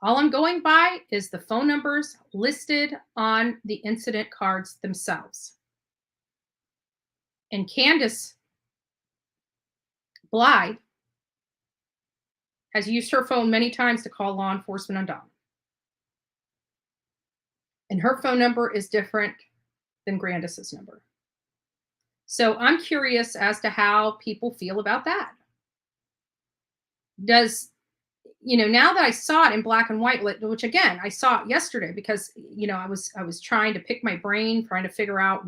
All I'm going by is the phone numbers listed on the incident cards themselves. And Candace Blythe has used her phone many times to call law enforcement on Don. And her phone number is different than Grandis's number. So I'm curious as to how people feel about that. Does, now that I saw it in black and white, which again, I saw it yesterday because, I was trying to pick my brain, trying to figure out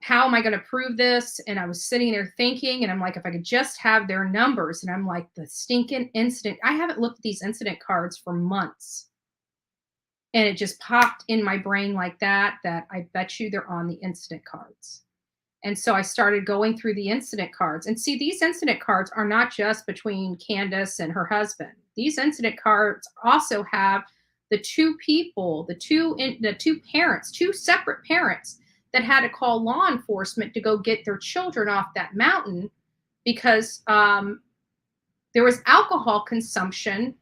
how am I going to prove this? And I was sitting there thinking, and I'm like, if I could just have their numbers, and I'm like, the stinking incident. I haven't looked at these incident cards for months. And it just popped in my brain like that I bet you they're on the incident cards. And so I started going through the incident cards. And see, these incident cards are not just between Candace and her husband. These incident cards also have the 2 people, the two parents, 2 separate parents that had to call law enforcement to go get their children off that mountain because there was alcohol consumption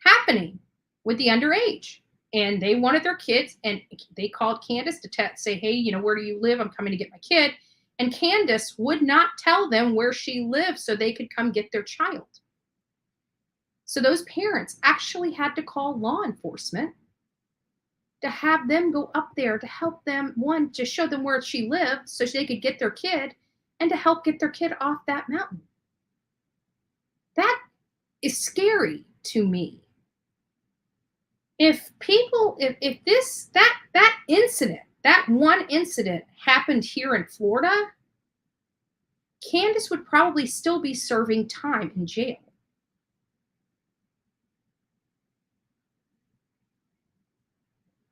happening with the underage. And they wanted their kids, and they called Candace to say, hey, where do you live? I'm coming to get my kid. And Candace would not tell them where she lived so they could come get their child. So those parents actually had to call law enforcement to have them go up there to help them, one, to show them where she lived so they could get their kid, and to help get their kid off that mountain. That is scary to me. If that incident, that one incident happened here in Florida, Candace would probably still be serving time in jail.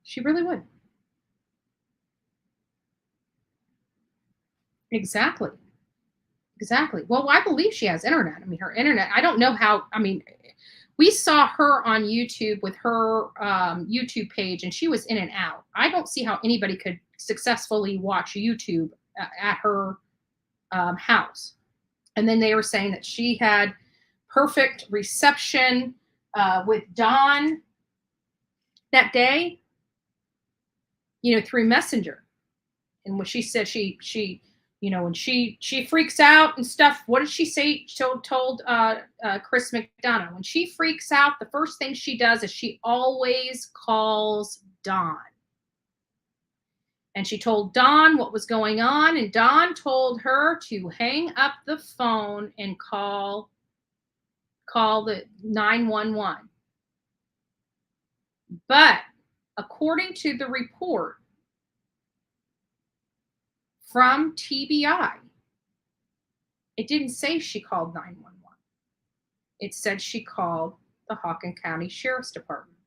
She really would. Exactly. Well, I believe she has internet. Her internet, I don't know how, we saw her on YouTube with her YouTube page, and she was in and out. I don't see how anybody could successfully watch YouTube at her house. And then they were saying that she had perfect reception with Don that day, through Messenger. And when she said she when she freaks out and stuff, what did she say? She told Chris McDonough, when she freaks out, the first thing she does is she always calls Don. And she told Don what was going on, and Don told her to hang up the phone and call the 911. But according to the report from TBI, it didn't say she called 911. It said she called the Hawken County Sheriff's Department.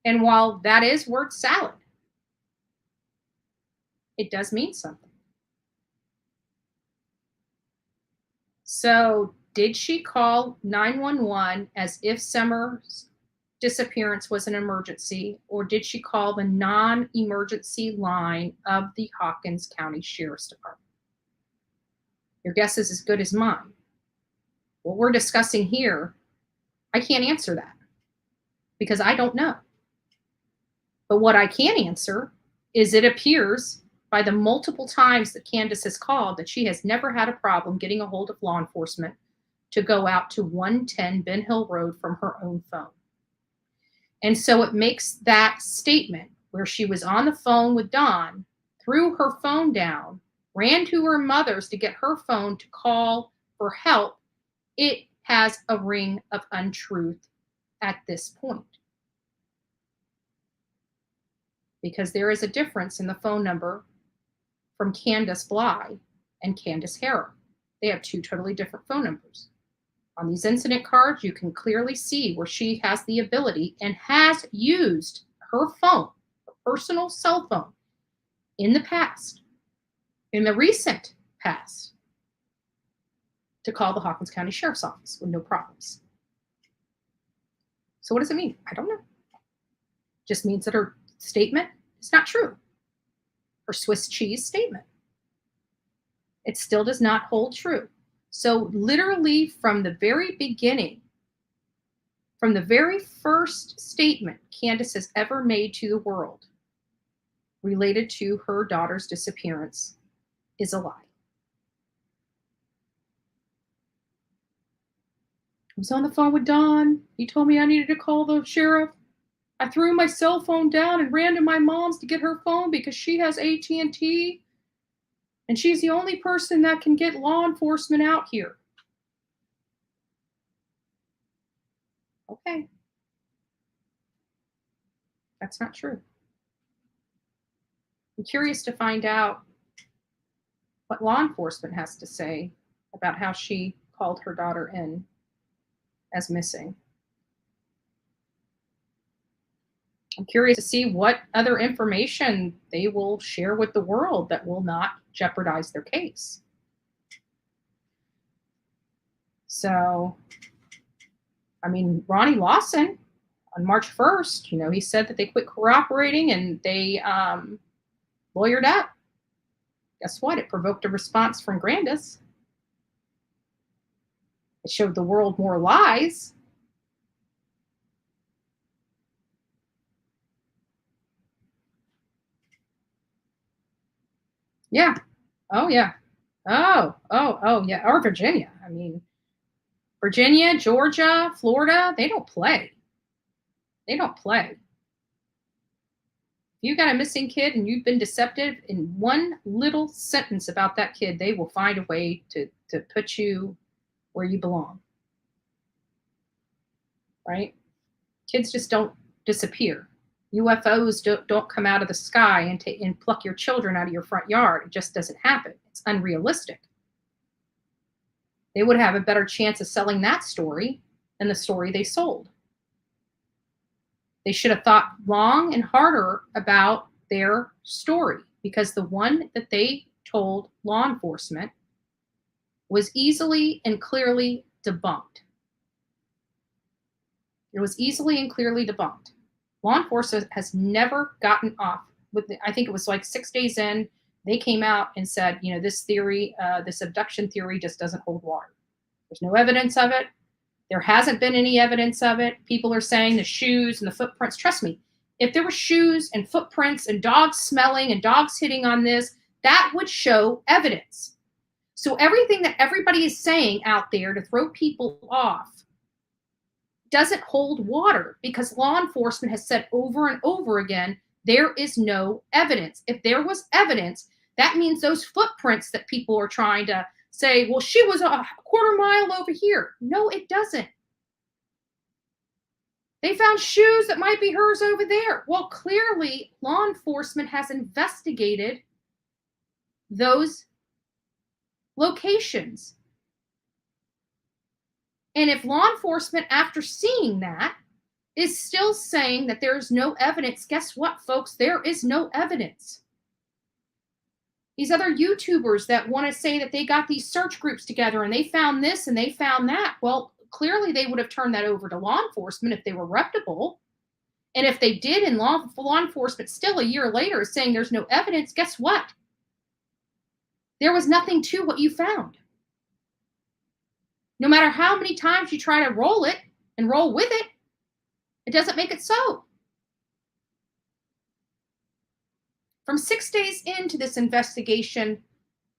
And while that is word salad, it does mean something. So, did she call 911 as if Summer's disappearance was an emergency, or did she call the non-emergency line of the Hawkins County Sheriff's Department? Your guess is as good as mine. What we're discussing here, I can't answer that because I don't know. But what I can answer is it appears by the multiple times that Candus has called that she has never had a problem getting a hold of law enforcement to go out to 110 Ben Hill Road from her own phone. And so it makes that statement where she was on the phone with Don, threw her phone down, ran to her mother's to get her phone to call for help. It has a ring of untruth at this point. Because there is a difference in the phone number from Candace Bly and Candace Harer. They have two totally different phone numbers. On these incident cards, you can clearly see where she has the ability and has used her phone, her personal cell phone, in the past, in the recent past, to call the Hawkins County Sheriff's Office with no problems. So what does it mean? I don't know. Just means that her statement is not true. Her Swiss cheese statement. It still does not hold true. So literally from the very beginning, from the very first statement Candus has ever made to the world related to her daughter's disappearance is a lie. I was on the phone with Don. He told me I needed to call the sheriff. I threw my cell phone down and ran to my mom's to get her phone because she has AT&T. And she's the only person that can get law enforcement out here. Okay. That's not true. I'm curious to find out what law enforcement has to say about how she called her daughter in as missing. I'm curious to see what other information they will share with the world that will not jeopardize their case. So, I mean, Ronnie Lawson on March 1st, he said that they quit cooperating and they lawyered up. Guess what? It provoked a response from Grandis. It showed the world more lies. Yeah. Oh, yeah. Oh, yeah. Or Virginia. I mean, Virginia, Georgia, Florida, they don't play. They don't play. If you got a missing kid and you've been deceptive in one little sentence about that kid, they will find a way to put you where you belong. Right? Kids just don't disappear. UFOs don't come out of the sky and pluck your children out of your front yard. It just doesn't happen. It's unrealistic. They would have a better chance of selling that story than the story they sold. They should have thought long and harder about their story, because the one that they told law enforcement was easily and clearly debunked. It was easily and clearly debunked. Law enforcement has never gotten off with, I think it was like 6 days in, they came out and said, this theory, this abduction theory just doesn't hold water. There's no evidence of it. There hasn't been any evidence of it. People are saying the shoes and the footprints. Trust me, if there were shoes and footprints and dogs smelling and dogs hitting on this, that would show evidence. So everything that everybody is saying out there to throw people off doesn't hold water, because law enforcement has said over and over again, there is no evidence. If there was evidence, that means those footprints that people are trying to say, well, she was a quarter mile over here. No, it doesn't. They found shoes that might be hers over there. Well, clearly, law enforcement has investigated those locations. And if law enforcement, after seeing that, is still saying that there is no evidence, guess what, folks? There is no evidence. These other YouTubers that want to say that they got these search groups together and they found this and they found that, well, clearly they would have turned that over to law enforcement if they were reputable. And if they did, and law enforcement still a year later is saying there's no evidence, guess what? There was nothing to what you found. No matter how many times you try to roll it and roll with it, it doesn't make it so. From 6 days into this investigation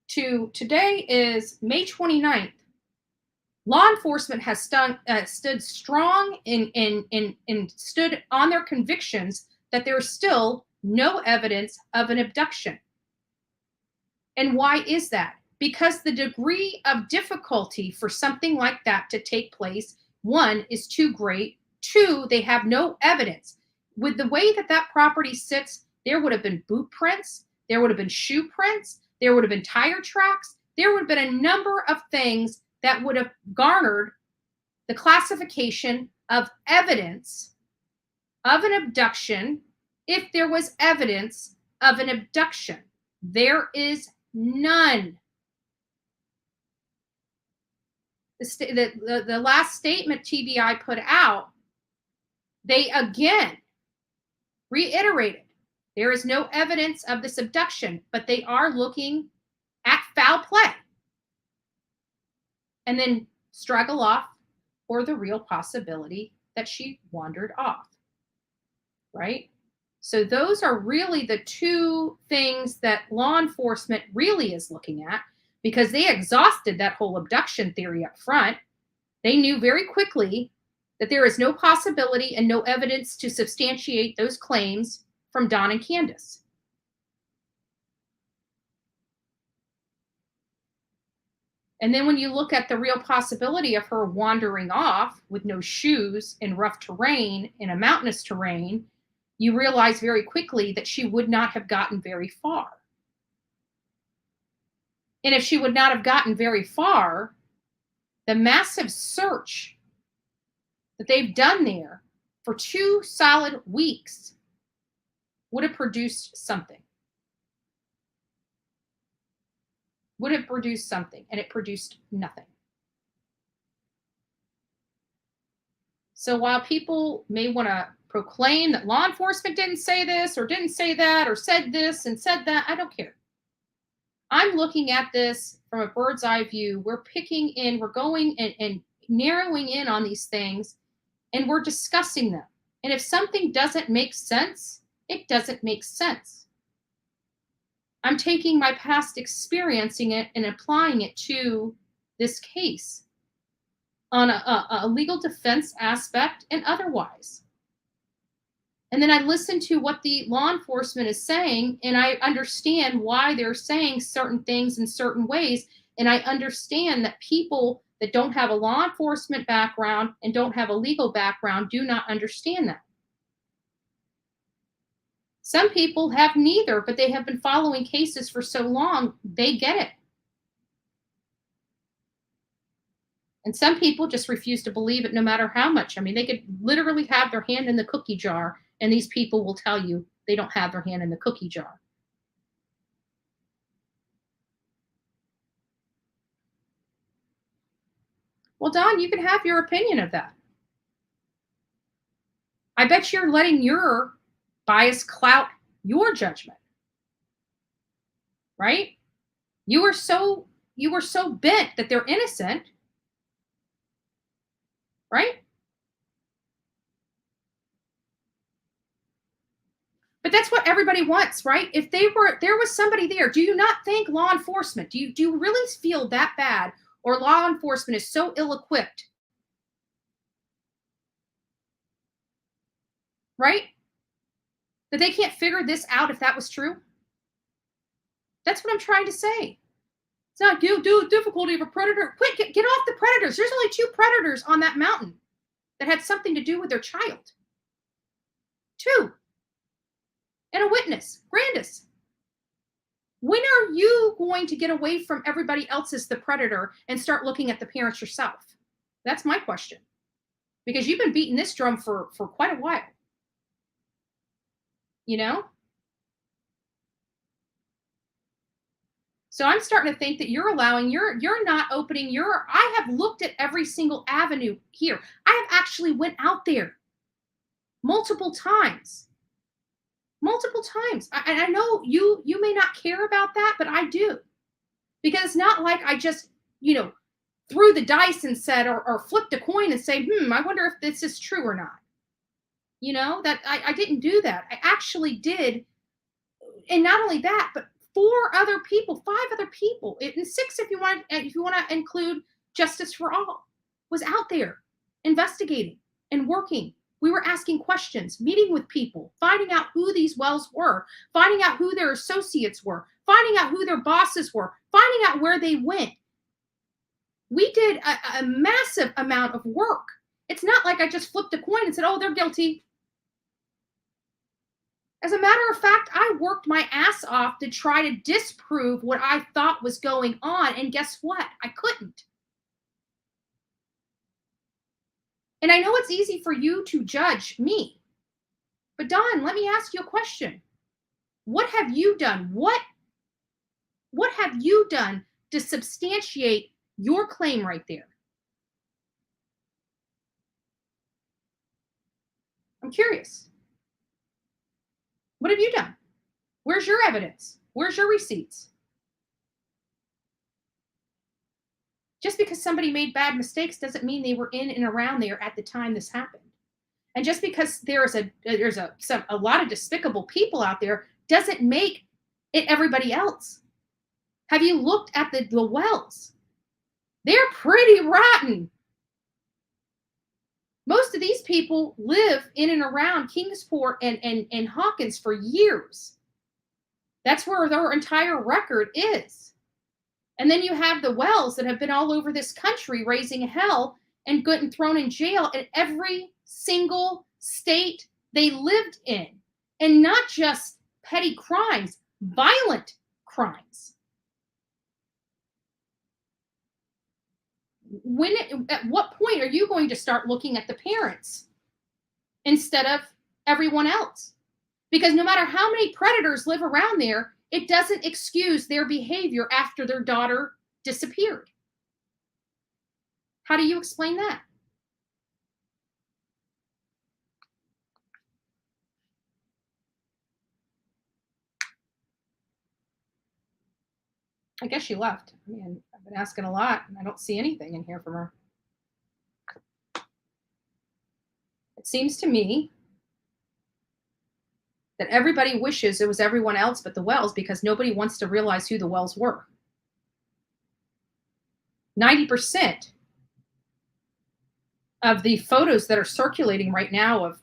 to today is May 29th, law enforcement has stood strong and stood on their convictions that there is still no evidence of an abduction. And why is that? Because the degree of difficulty for something like that to take place, one, is too great. Two, they have no evidence. With the way that that property sits, there would have been boot prints, there would have been shoe prints, there would have been tire tracks, there would have been a number of things that would have garnered the classification of evidence of an abduction if there was evidence of an abduction. There is none. The last statement TBI put out, they again reiterated there is no evidence of this abduction, but they are looking at foul play. And then straggle off for the real possibility that she wandered off, right? So those are really the two things that law enforcement really is looking at, because they exhausted that whole abduction theory up front. They knew very quickly that there is no possibility and no evidence to substantiate those claims from Don and Candus. And then when you look at the real possibility of her wandering off with no shoes in rough terrain, in a mountainous terrain, you realize very quickly that she would not have gotten very far. And if she would not have gotten very far, the massive search that they've done there for 2 solid weeks would have produced something. Would have produced something, and it produced nothing. So while people may want to proclaim that law enforcement didn't say this or didn't say that or said this and said that, I don't care. I'm looking at this from a bird's eye view. We're picking in, we're going and narrowing in on these things, and we're discussing them. And if something doesn't make sense, it doesn't make sense. I'm taking my past experiencing it and applying it to this case on a legal defense aspect and otherwise. And then I listen to what the law enforcement is saying, and I understand why they're saying certain things in certain ways. And I understand that people that don't have a law enforcement background and don't have a legal background do not understand that. Some people have neither, but they have been following cases for so long, they get it. And some people just refuse to believe it no matter how much. I mean, they could literally have their hand in the cookie jar, and these people will tell you they don't have their hand in the cookie jar. Well, Don, you can have your opinion of that. I bet you're letting your bias clout your judgment, right? You were so bent that they're innocent, right? But that's what everybody wants, right? If there was somebody there, do you not think law enforcement, do you really feel that bad, or law enforcement is so ill-equipped, right? That they can't figure this out if that was true? That's what I'm trying to say. It's not difficulty of a predator. Quick, get off the predators. There's only 2 predators on that mountain that had something to do with their child. 2. And a witness, Grandis. When are you going to get away from everybody else as the predator and start looking at the parents yourself? That's my question. Because you've been beating this drum for quite a while. You know? So I'm starting to think that you're not opening I have looked at every single avenue here. I have actually went out there multiple times. And I know you may not care about that, but I do. Because it's not like I just, threw the dice and said, or flipped a coin and say, I wonder if this is true or not. That I didn't do that. I actually did. And not only that, but 5 other people, and 6 if you want to include Justice for All, was out there investigating and working. We were asking questions, meeting with people, finding out who these Wells were, finding out who their associates were, finding out who their bosses were, finding out where they went. We did a massive amount of work. It's not like I just flipped a coin and said, oh, they're guilty. As a matter of fact, I worked my ass off to try to disprove what I thought was going on. And guess what? I couldn't. And I know it's easy for you to judge me. But Dawn, let me ask you a question. What have you done? What have you done to substantiate your claim right there? I'm curious. What have you done? Where's your evidence? Where's your receipts? Just because somebody made bad mistakes doesn't mean they were in and around there at the time this happened. And just because there's a lot of despicable people out there doesn't make it everybody else. Have you looked at the Wells? They're pretty rotten. Most of these people live in and around Kingsport and Hawkins for years. That's where their entire record is. And then you have the Wells that have been all over this country raising hell and getting thrown in jail in every single state they lived in. And not just petty crimes, violent crimes. At what point are you going to start looking at the parents instead of everyone else? Because no matter how many predators live around there, it doesn't excuse their behavior after their daughter disappeared. How do you explain that? I guess she left. I mean, I've been asking a lot, and I don't see anything in here from her. It seems to me that everybody wishes it was everyone else but the Wells because nobody wants to realize who the Wells were. 90% of the photos that are circulating right now of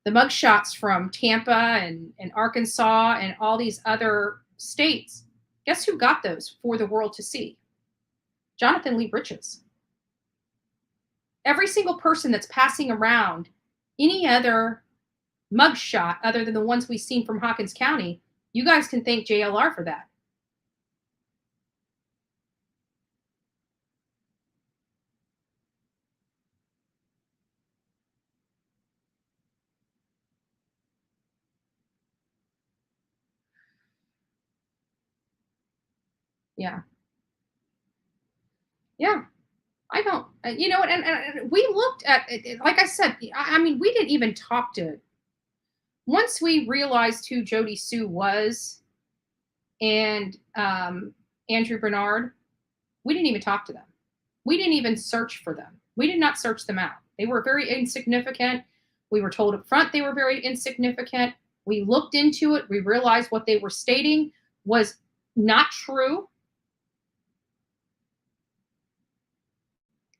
the mugshots from Tampa and Arkansas and all these other states, guess who got those for the world to see? Jonathan Lee Riches. Every single person that's passing around any other mugshot other than the ones we've seen from Hawkins County, you guys can thank JLR for that. Yeah. Yeah. I don't, you know, and we looked at it, like I said, I mean, we didn't even talk to, once we realized who Jody Sue was and Andrew Bernard, we didn't even talk to them. We didn't even search for them. We did not search them out. They were very insignificant. We were told up front they were very insignificant. We looked into it. We realized what they were stating was not true.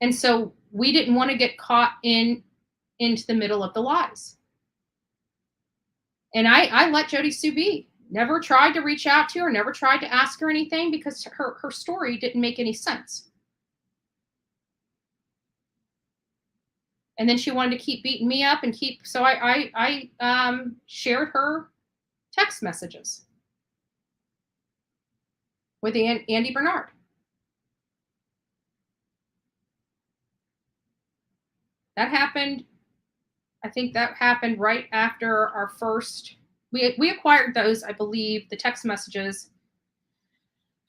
And so we didn't want to get caught into the middle of the lies. And I let Jody Sue be. Never tried to reach out to her, never tried to ask her anything because her story didn't make any sense. And then she wanted to keep beating me up and so I shared her text messages with Andy Bernard. That happened, I think that happened right after our first, we acquired those, I believe, the text messages.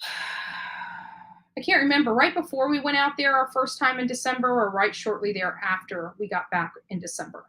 I can't remember, right before we went out there our first time in December or right shortly thereafter we got back in December.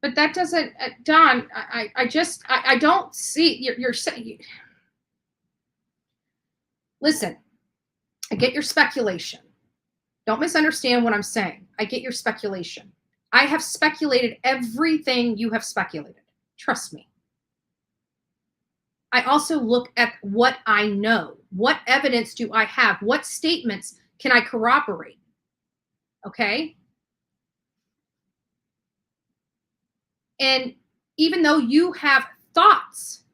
But that doesn't, Don, I don't see, you're saying, listen, I get your speculation. Don't misunderstand what I'm saying. I get your speculation. I have speculated everything you have speculated. Trust me. I also look at what I know. What evidence do I have? What statements can I corroborate? Okay? And even though you have thoughts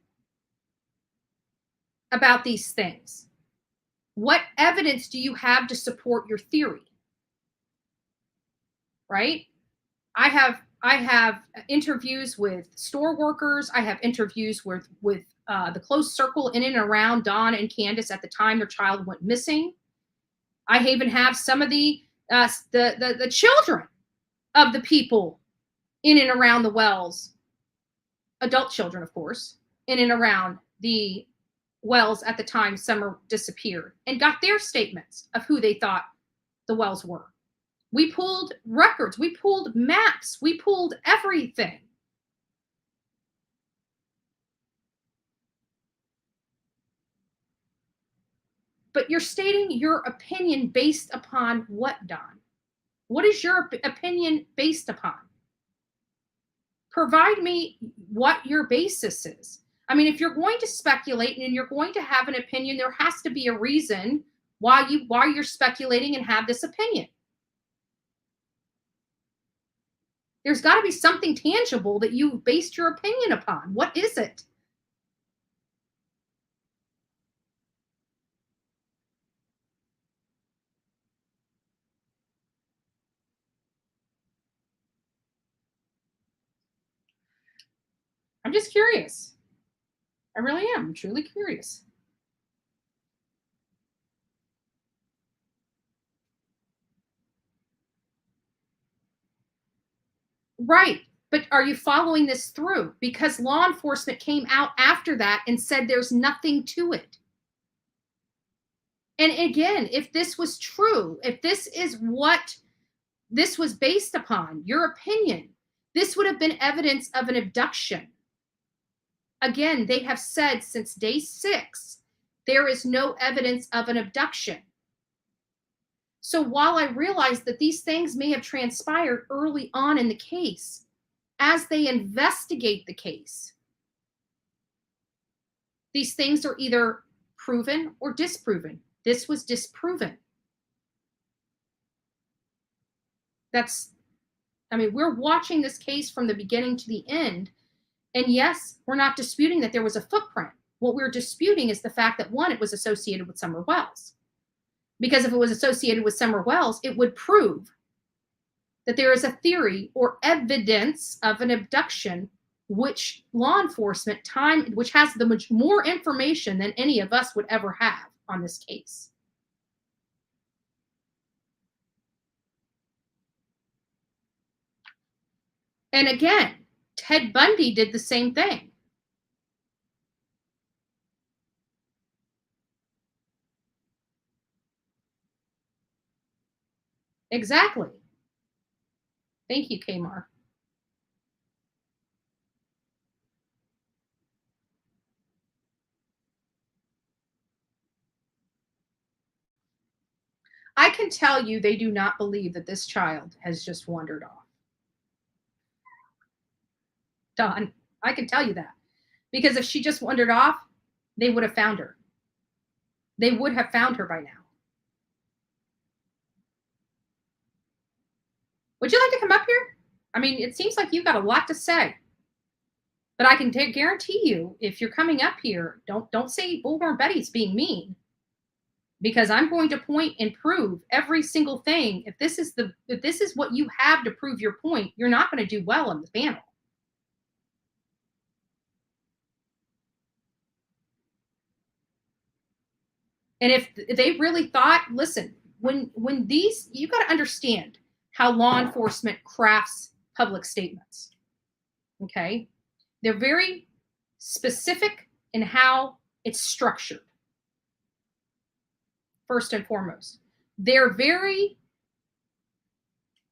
about these things, what evidence do you have to support your theory? Right? I have interviews with store workers. I have interviews with the close circle in and around Dawn and Candus at the time their child went missing. I even have some of the children of the people in and around the wells, adult children, of course, in and around the wells at the time Summer disappeared, and got their statements of who they thought the wells were. We pulled records, we pulled maps, we pulled everything. But you're stating your opinion based upon what, Don? What is your opinion based upon? Provide me what your basis is. I mean, if you're going to speculate and you're going to have an opinion, there has to be a reason why you're speculating and have this opinion. There's got to be something tangible that you based your opinion upon. What is it? I'm just curious. I really am. I'm truly curious. Right. But are you following this through? Because law enforcement came out after that and said there's nothing to it. And again, if this was true, if this is what this was based upon, your opinion, this would have been evidence of an abduction. Again, they have said since day 6, there is no evidence of an abduction. So while I realize that these things may have transpired early on in the case, as they investigate the case, these things are either proven or disproven. This was disproven. We're watching this case from the beginning to the end. And yes, we're not disputing that there was a footprint. What we're disputing is the fact that, one, it was associated with Summer Wells. Because if it was associated with Summer Wells, it would prove that there is a theory or evidence of an abduction, which law enforcement which has more information than any of us would ever have on this case. And again, Ted Bundy did the same thing. Exactly. Thank you, Kmar. I can tell you they do not believe that this child has just wandered off. Don, I can tell you that. Because if she just wandered off, they would have found her. They would have found her by now. Would you like to come up here? I mean, it seems like you've got a lot to say. But I can guarantee you, if you're coming up here, don't say Bullhorn Betty's being mean, because I'm going to point and prove every single thing. If this is what you have to prove your point, you're not going to do well on the panel. And if they really thought, listen, when these, you got to understand how law enforcement crafts public statements. Okay? They're very specific in how it's structured. First and foremost, they're very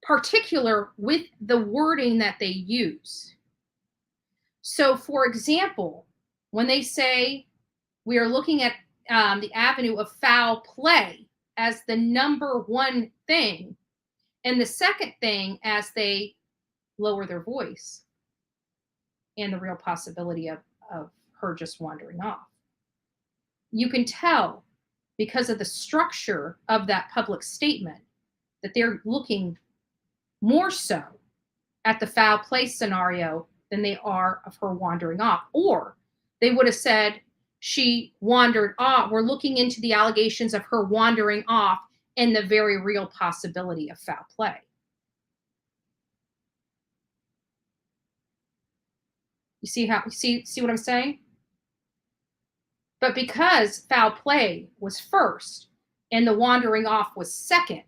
particular with the wording that they use. So, for example, when they say we are looking at the avenue of foul play as the number one thing, and the second thing as they lower their voice, and the real possibility of her just wandering off. You can tell, because of the structure of that public statement, that they're looking more so at the foul play scenario than they are of her wandering off. Or they would have said she wandered off. We're looking into the allegations of her wandering off and the very real possibility of foul play. You see how, see what I'm saying? But because foul play was first and the wandering off was second,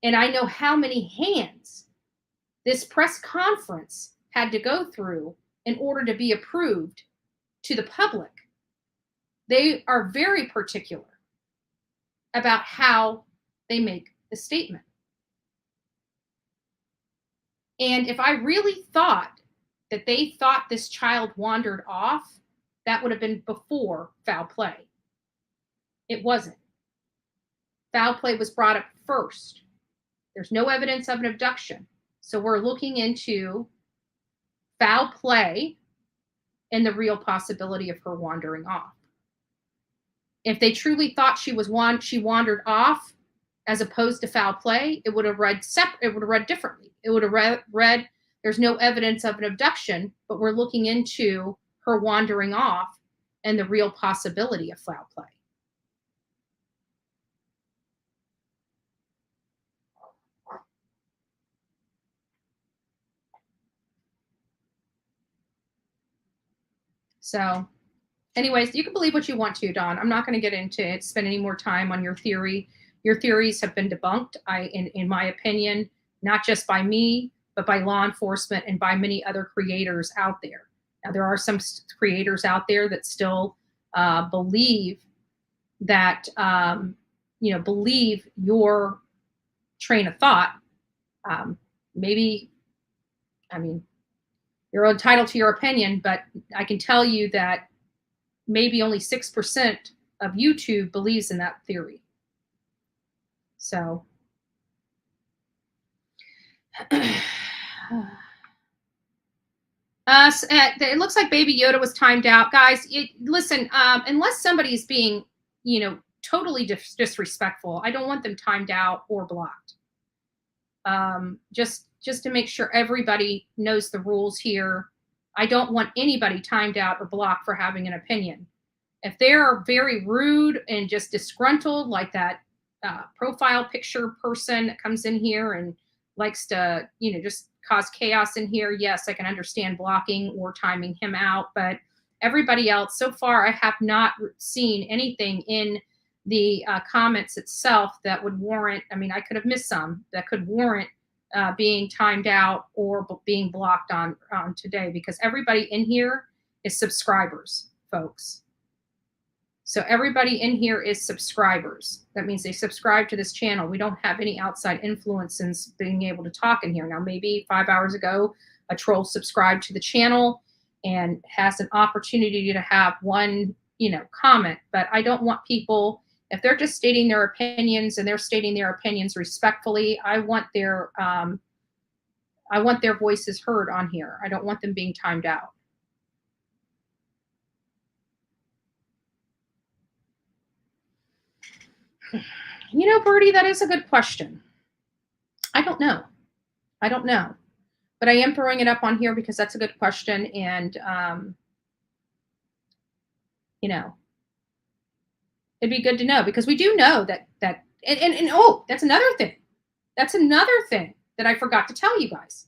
and I know how many hands this press conference had to go through in order to be approved to the public, they are very particular about how they make the statement. And if I really thought that they thought this child wandered off, that would have been before foul play. It wasn't. Foul play was brought up first. There's no evidence of an abduction. So we're looking into foul play and the real possibility of her wandering off. If they truly thought she wandered off as opposed to foul play, it would have read differently. It would have read there's no evidence of an abduction, but we're looking into her wandering off and the real possibility of foul play. So, anyways, you can believe what you want to, Dawn. I'm not going to get into it, spend any more time on your theory. Your theories have been debunked, in my opinion, not just by me, but by law enforcement and by many other creators out there. Now, there are some creators out there that still believe that, believe your train of thought. Maybe, I mean, you're entitled to your opinion, but I can tell you that maybe only 6% of YouTube believes in that theory. So, it looks like Baby Yoda was timed out. Guys, listen, unless somebody's being, totally disrespectful, I don't want them timed out or blocked. Just to make sure everybody knows the rules here. I don't want anybody timed out or blocked for having an opinion. If they're very rude and just disgruntled, like that profile picture person that comes in here and likes to, just cause chaos in here, yes, I can understand blocking or timing him out. But everybody else, so far, I have not seen anything in the comments itself that would warrant, I could have missed some, that could warrant being timed out or being blocked on today, because everybody in here is subscribers, folks. So everybody in here is subscribers. That means they subscribe to this channel. We don't have any outside influences being able to talk in here. Now, maybe 5 hours ago, a troll subscribed to the channel and has an opportunity to have one, comment. But I don't want people, if they're just stating their opinions and they're stating their opinions respectfully, I want their voices heard on here. I don't want them being timed out. Birdie, that is a good question. I don't know. I don't know. But I am throwing it up on here because that's a good question. And, you know, it'd be good to know, because we do know that oh, that's another thing. That's another thing that I forgot to tell you guys.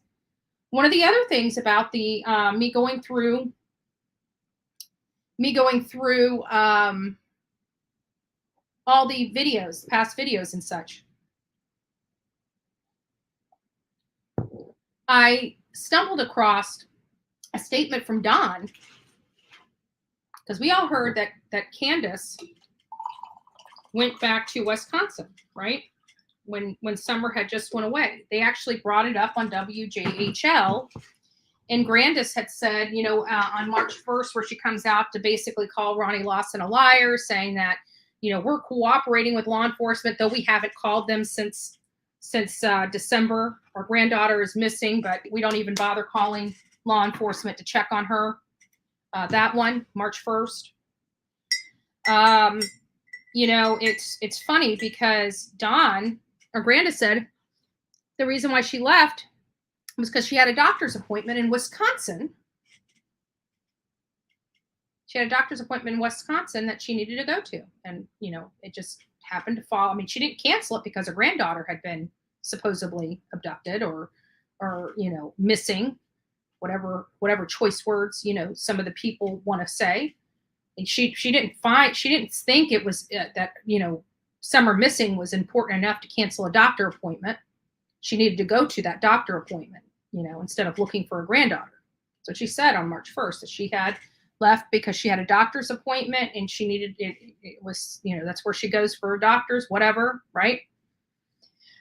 One of the other things about the me going through all the videos, past videos and such, I stumbled across a statement from Don, because we all heard that Candus went back to Wisconsin, right? When Summer had just went away. They actually brought it up on WJHL, and Grandis had said, you know, on March 1st, where she comes out to basically call Ronnie Lawson a liar, saying that, you know, we're cooperating with law enforcement, though we haven't called them since December. Our granddaughter is missing, but we don't even bother calling law enforcement to check on her. That one, March 1st. You know, it's funny because Dawn, or Grandis, said the reason why she left was because she had a doctor's appointment in Wisconsin. She had a doctor's appointment in Wisconsin that she needed to go to. And, you know, it just happened to fall. I mean, she didn't cancel it because her granddaughter had been supposedly abducted or you know, missing, whatever choice words, you know, some of the people want to say. And she didn't think it was that, you know, Summer missing was important enough to cancel a doctor appointment. She needed to go to that doctor appointment, you know, instead of looking for a granddaughter. So she said on March 1st that she had left because she had a doctor's appointment and she needed it. It was, you know, that's where she goes for her doctors, whatever, right?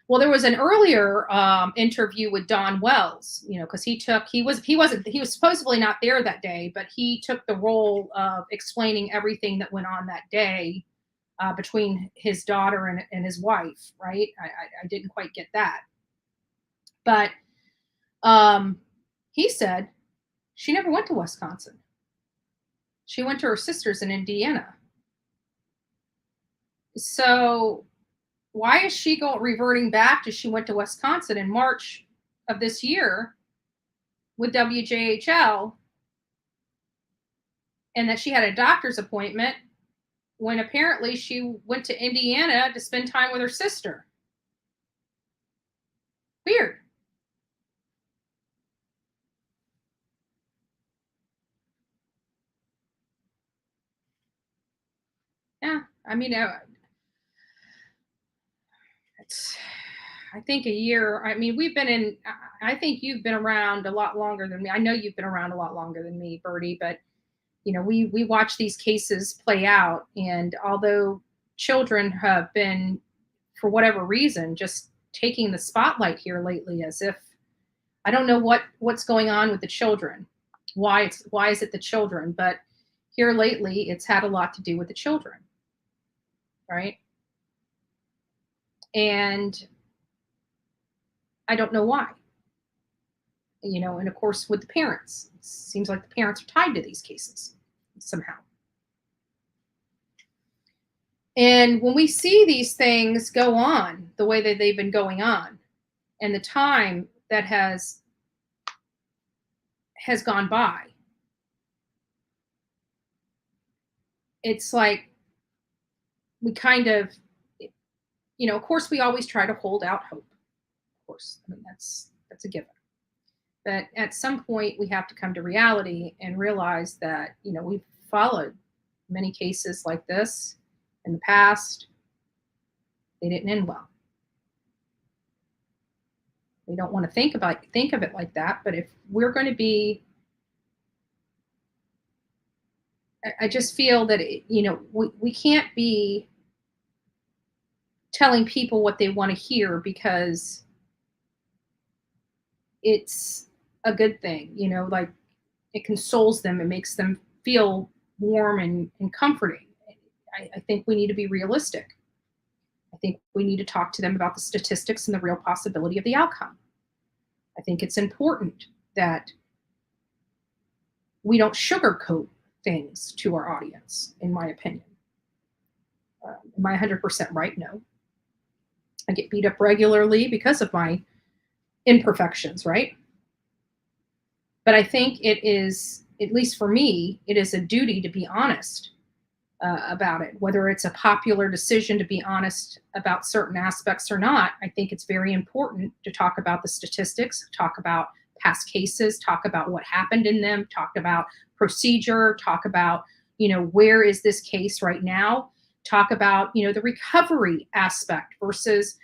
Well, there was an earlier interview with Don Wells, you know, because he was supposedly not there that day, but he took the role of explaining everything that went on that day between his daughter and his wife, right? I didn't quite get that. But he said she never went to Wisconsin. She went to her sister's in Indiana. So why is she reverting back to she went to Wisconsin in March of this year with WJHL, and that she had a doctor's appointment when apparently she went to Indiana to spend time with her sister? Weird. Yeah, I mean, I think a year. I mean, I think you've been around a lot longer than me. I know you've been around a lot longer than me, Bertie, but you know, we watch these cases play out, and although children have been, for whatever reason, just taking the spotlight here lately, as if I don't know what's going on with the children. Why is it the children? But here lately, it's had a lot to do with the children, right? And I don't know why. You know, and of course with the parents, it seems like the parents are tied to these cases somehow. And when we see these things go on the way that they've been going on, and the time that has gone by, it's like we kind of, you know, of course we always try to hold out hope. Of course, I mean, that's a given. But at some point we have to come to reality and realize that, you know, we've followed many cases like this in the past. They didn't end well. We don't want to think of it like that, but if we're going to be, I just feel that, you know, we can't be telling people what they want to hear because it's a good thing, you know, like it consoles them, it makes them feel warm and comforting. I think we need to be realistic. I think we need to talk to them about the statistics and the real possibility of the outcome. I think it's important that we don't sugarcoat things to our audience, in my opinion. Am I 100% right? No. I get beat up regularly because of my imperfections, right? But I think it is, at least for me, it is a duty to be honest about it, whether it's a popular decision to be honest about certain aspects or not. I think it's very important to talk about the statistics, talk about past cases, talk about what happened in them, talk about procedure, talk about, where is this case right now, talk about, the recovery aspect versus,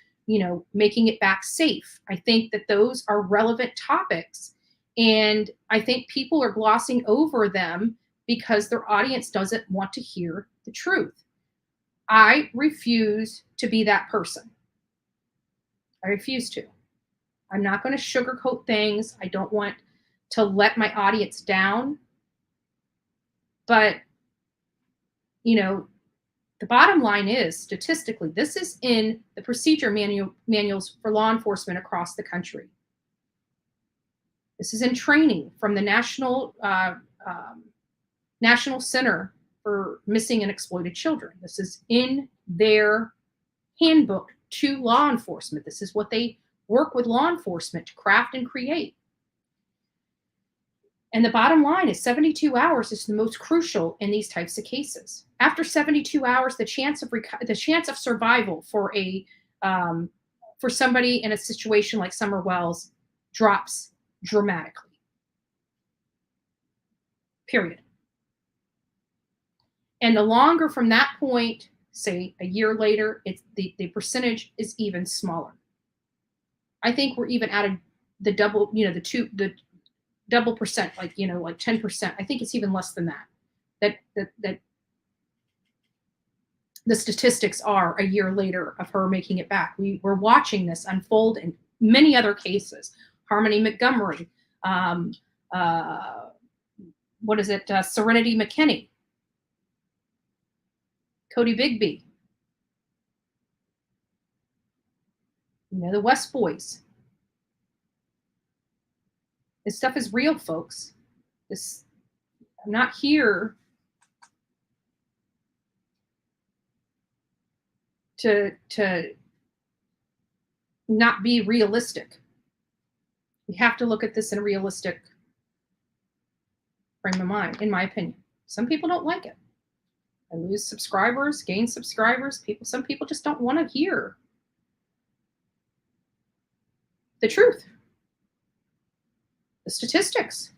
making it back safe. I think that those are relevant topics. And I think people are glossing over them because their audience doesn't want to hear the truth. I refuse to be that person. I refuse to. I'm not going to sugarcoat things. I don't want to let my audience down. But, the bottom line is, statistically, this is in the procedure manuals for law enforcement across the country. This is in training from the National Center for Missing and Exploited Children. This is in their handbook to law enforcement. This is what they work with law enforcement to craft and create. And the bottom line is 72 hours is the most crucial in these types of cases. After 72 hours, the chance of survival for somebody in a situation like Summer Wells drops dramatically. Period. And the longer from that point, say a year later, the percentage is even smaller. I think we're even at the double, the double percent, like 10%. I think it's even less than that. That the statistics are a year later of her making it back. We're watching this unfold in many other cases. Harmony Montgomery, Serenity McKinney, Cody Bigby, the West Boys. This stuff is real, folks. I'm not here to not be realistic. We have to look at this in a realistic frame of mind, in my opinion. Some people don't like it. I lose subscribers, gain subscribers. Some people just don't want to hear the truth, the statistics.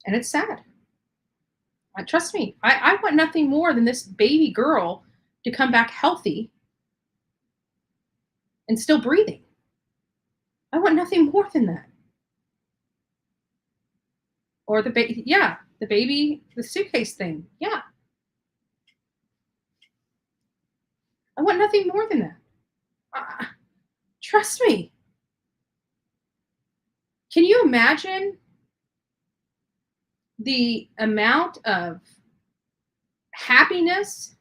And it's sad. Trust me, I want nothing more than this baby girl to come back healthy and still breathing. I want nothing more than that. Or the baby, the suitcase thing. Yeah. I want nothing more than that. Trust me. Can you imagine the amount of happiness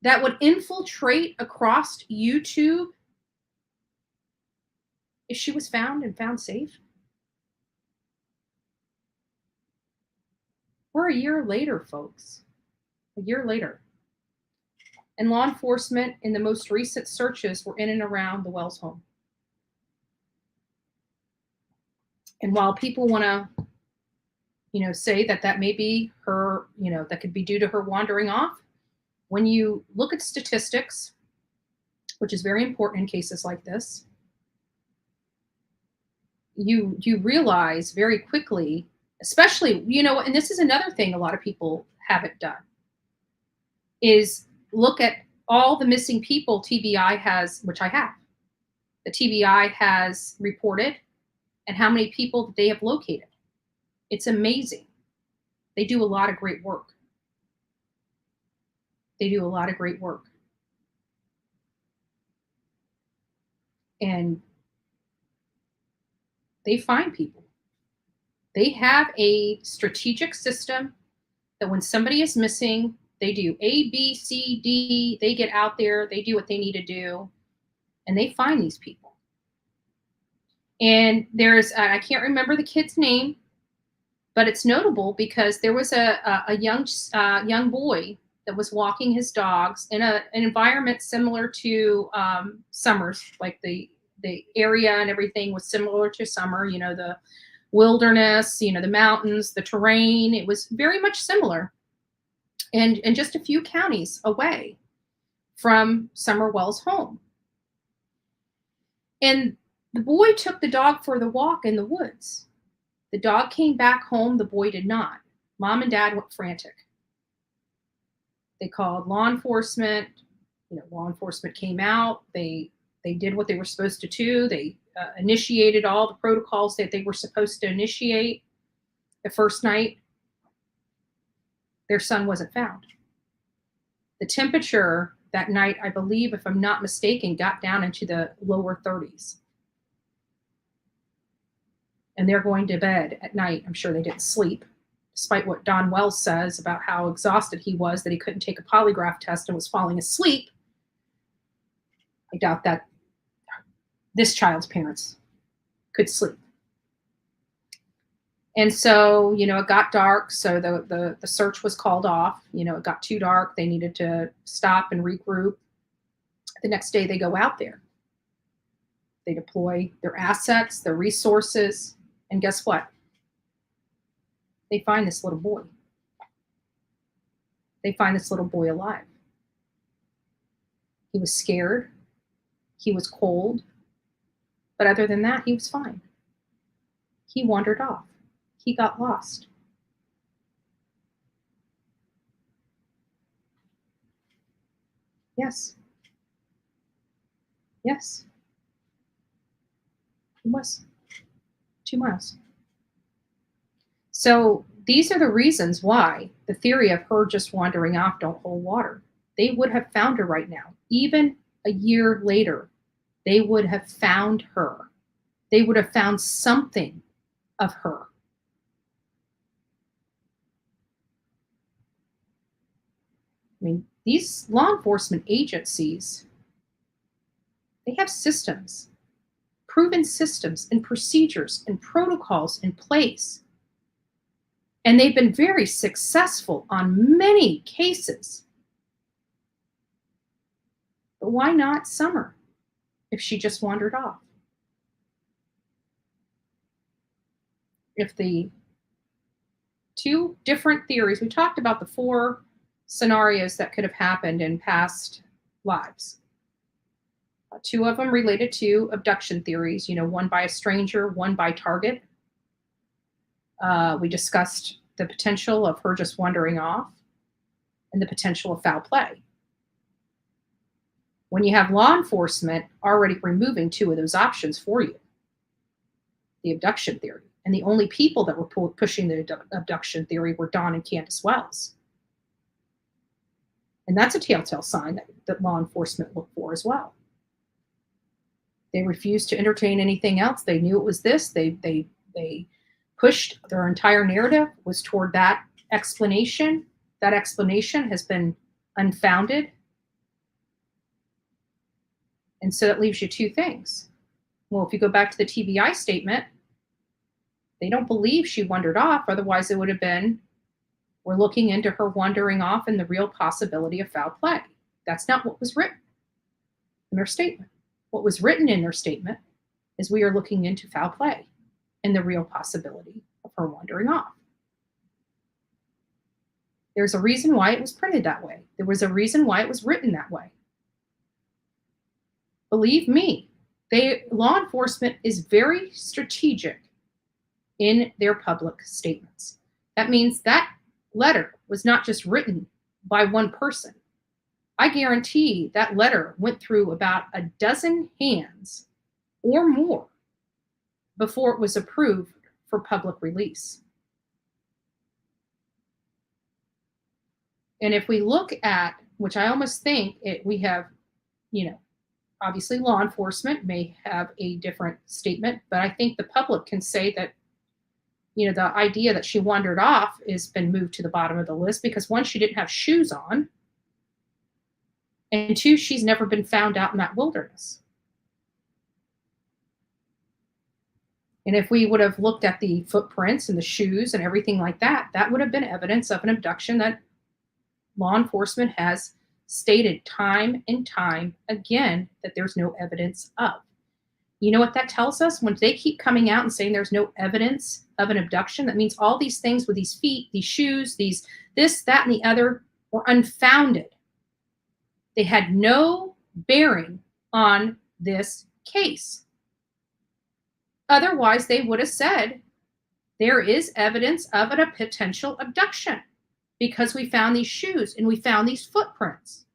that would infiltrate across YouTube if she was found safe? We're a year later, folks. A year later. And law enforcement in the most recent searches were in and around the Wells home. And while people want to, say that may be her, that could be due to her wandering off, when you look at statistics, which is very important in cases like this, you realize very quickly, especially, and this is another thing a lot of people haven't done, is look at all the missing people TBI has, which I have, the TBI has reported, and how many people that they have located. It's amazing. They do a lot of great work. And they find people. They have a strategic system that when somebody is missing, they do A, B, C, D. They get out there, they do what they need to do, and they find these people. And there's, I can't remember the kid's name, but it's notable because there was a young boy that was walking his dogs in an environment similar to Summer's, like the area and everything was similar to Summer, the wilderness, the mountains, the terrain. It was very much similar. And just a few counties away from Summer Wells' home. And the boy took the dog for the walk in the woods. The dog came back home. The boy did not. Mom and Dad went frantic. They called law enforcement. Law enforcement came out. They did what they were supposed to do. They initiated all the protocols that they were supposed to initiate. The first night, their son wasn't found. The temperature that night, I believe, if I'm not mistaken, got down into the lower 30s. And they're going to bed at night. I'm sure they didn't sleep, despite what Don Wells says about how exhausted he was, that he couldn't take a polygraph test and was falling asleep. I doubt that this child's parents could sleep. And so, it got dark, so the search was called off. It got too dark. They needed to stop and regroup. The next day, they go out there. They deploy their assets, their resources, and guess what? They find this little boy. They find this little boy alive. He was scared. He was cold. But other than that, he was fine. He wandered off. He got lost. Yes. Yes. It was 2 miles. So these are the reasons why the theory of her just wandering off don't hold water. They would have found her right now. Even a year later, they would have found her. They would have found something of her. I mean, these law enforcement agencies, they have systems, proven systems and procedures and protocols in place. And they've been very successful on many cases. But why not Summer if she just wandered off? If the two different theories, we talked about the 4 scenarios that could have happened in past lives. 2 of them related to abduction theories, one by a stranger, one by target. We discussed the potential of her just wandering off and the potential of foul play. When you have law enforcement already removing 2 of those options for you, the abduction theory, and the only people that were pushing the abduction theory were Don and Candus Wells. And that's a telltale sign that law enforcement look for as well. They refused to entertain anything else. They knew it was this. They pushed their entire narrative was toward that explanation. That explanation has been unfounded. And so that leaves you 2 things. Well, if you go back to the TBI statement, they don't believe she wandered off. Otherwise, it would have been, we're looking into her wandering off and the real possibility of foul play. That's not what was written in their statement. What was written in their statement is we are looking into foul play and the real possibility of her wandering off. There's a reason why it was printed that way. There was a reason why it was written that way. Believe me, law enforcement is very strategic in their public statements. That means that letter was not just written by one person. I guarantee that letter went through about a dozen hands or more before it was approved for public release. And if we look at, which I almost think we have, obviously law enforcement may have a different statement, but I think the public can say that, the idea that she wandered off has been moved to the bottom of the list because 1, she didn't have shoes on, and 2, she's never been found out in that wilderness. And if we would have looked at the footprints and the shoes and everything like that, that would have been evidence of an abduction that law enforcement has stated time and time again that there's no evidence of. You know what that tells us? When they keep coming out and saying there's no evidence of an abduction, that means all these things with these feet, these shoes, these this, that, and the other were unfounded. They had no bearing on this case. Otherwise, they would have said there is evidence of a potential abduction because we found these shoes and we found these footprints.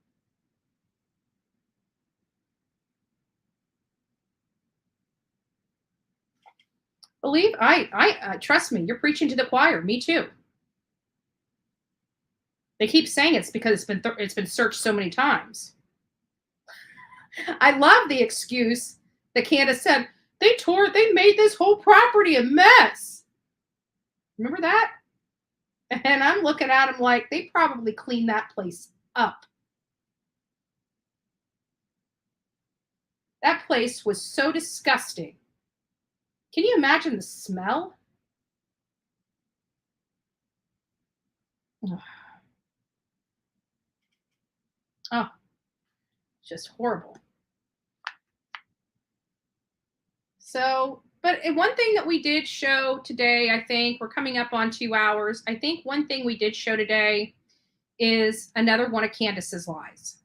Believe I trust me, you're preaching to the choir. Me too. They keep saying it's because it's been searched so many times. I love the excuse that Candus said they made this whole property a mess. Remember that? And I'm looking at them like they probably cleaned that place up. That place was so disgusting. Can you imagine the smell? Oh, just horrible. So, but one thing that we did show today, I think we're coming up on 2 hours. I think one thing we did show today is another one of Candus's lies.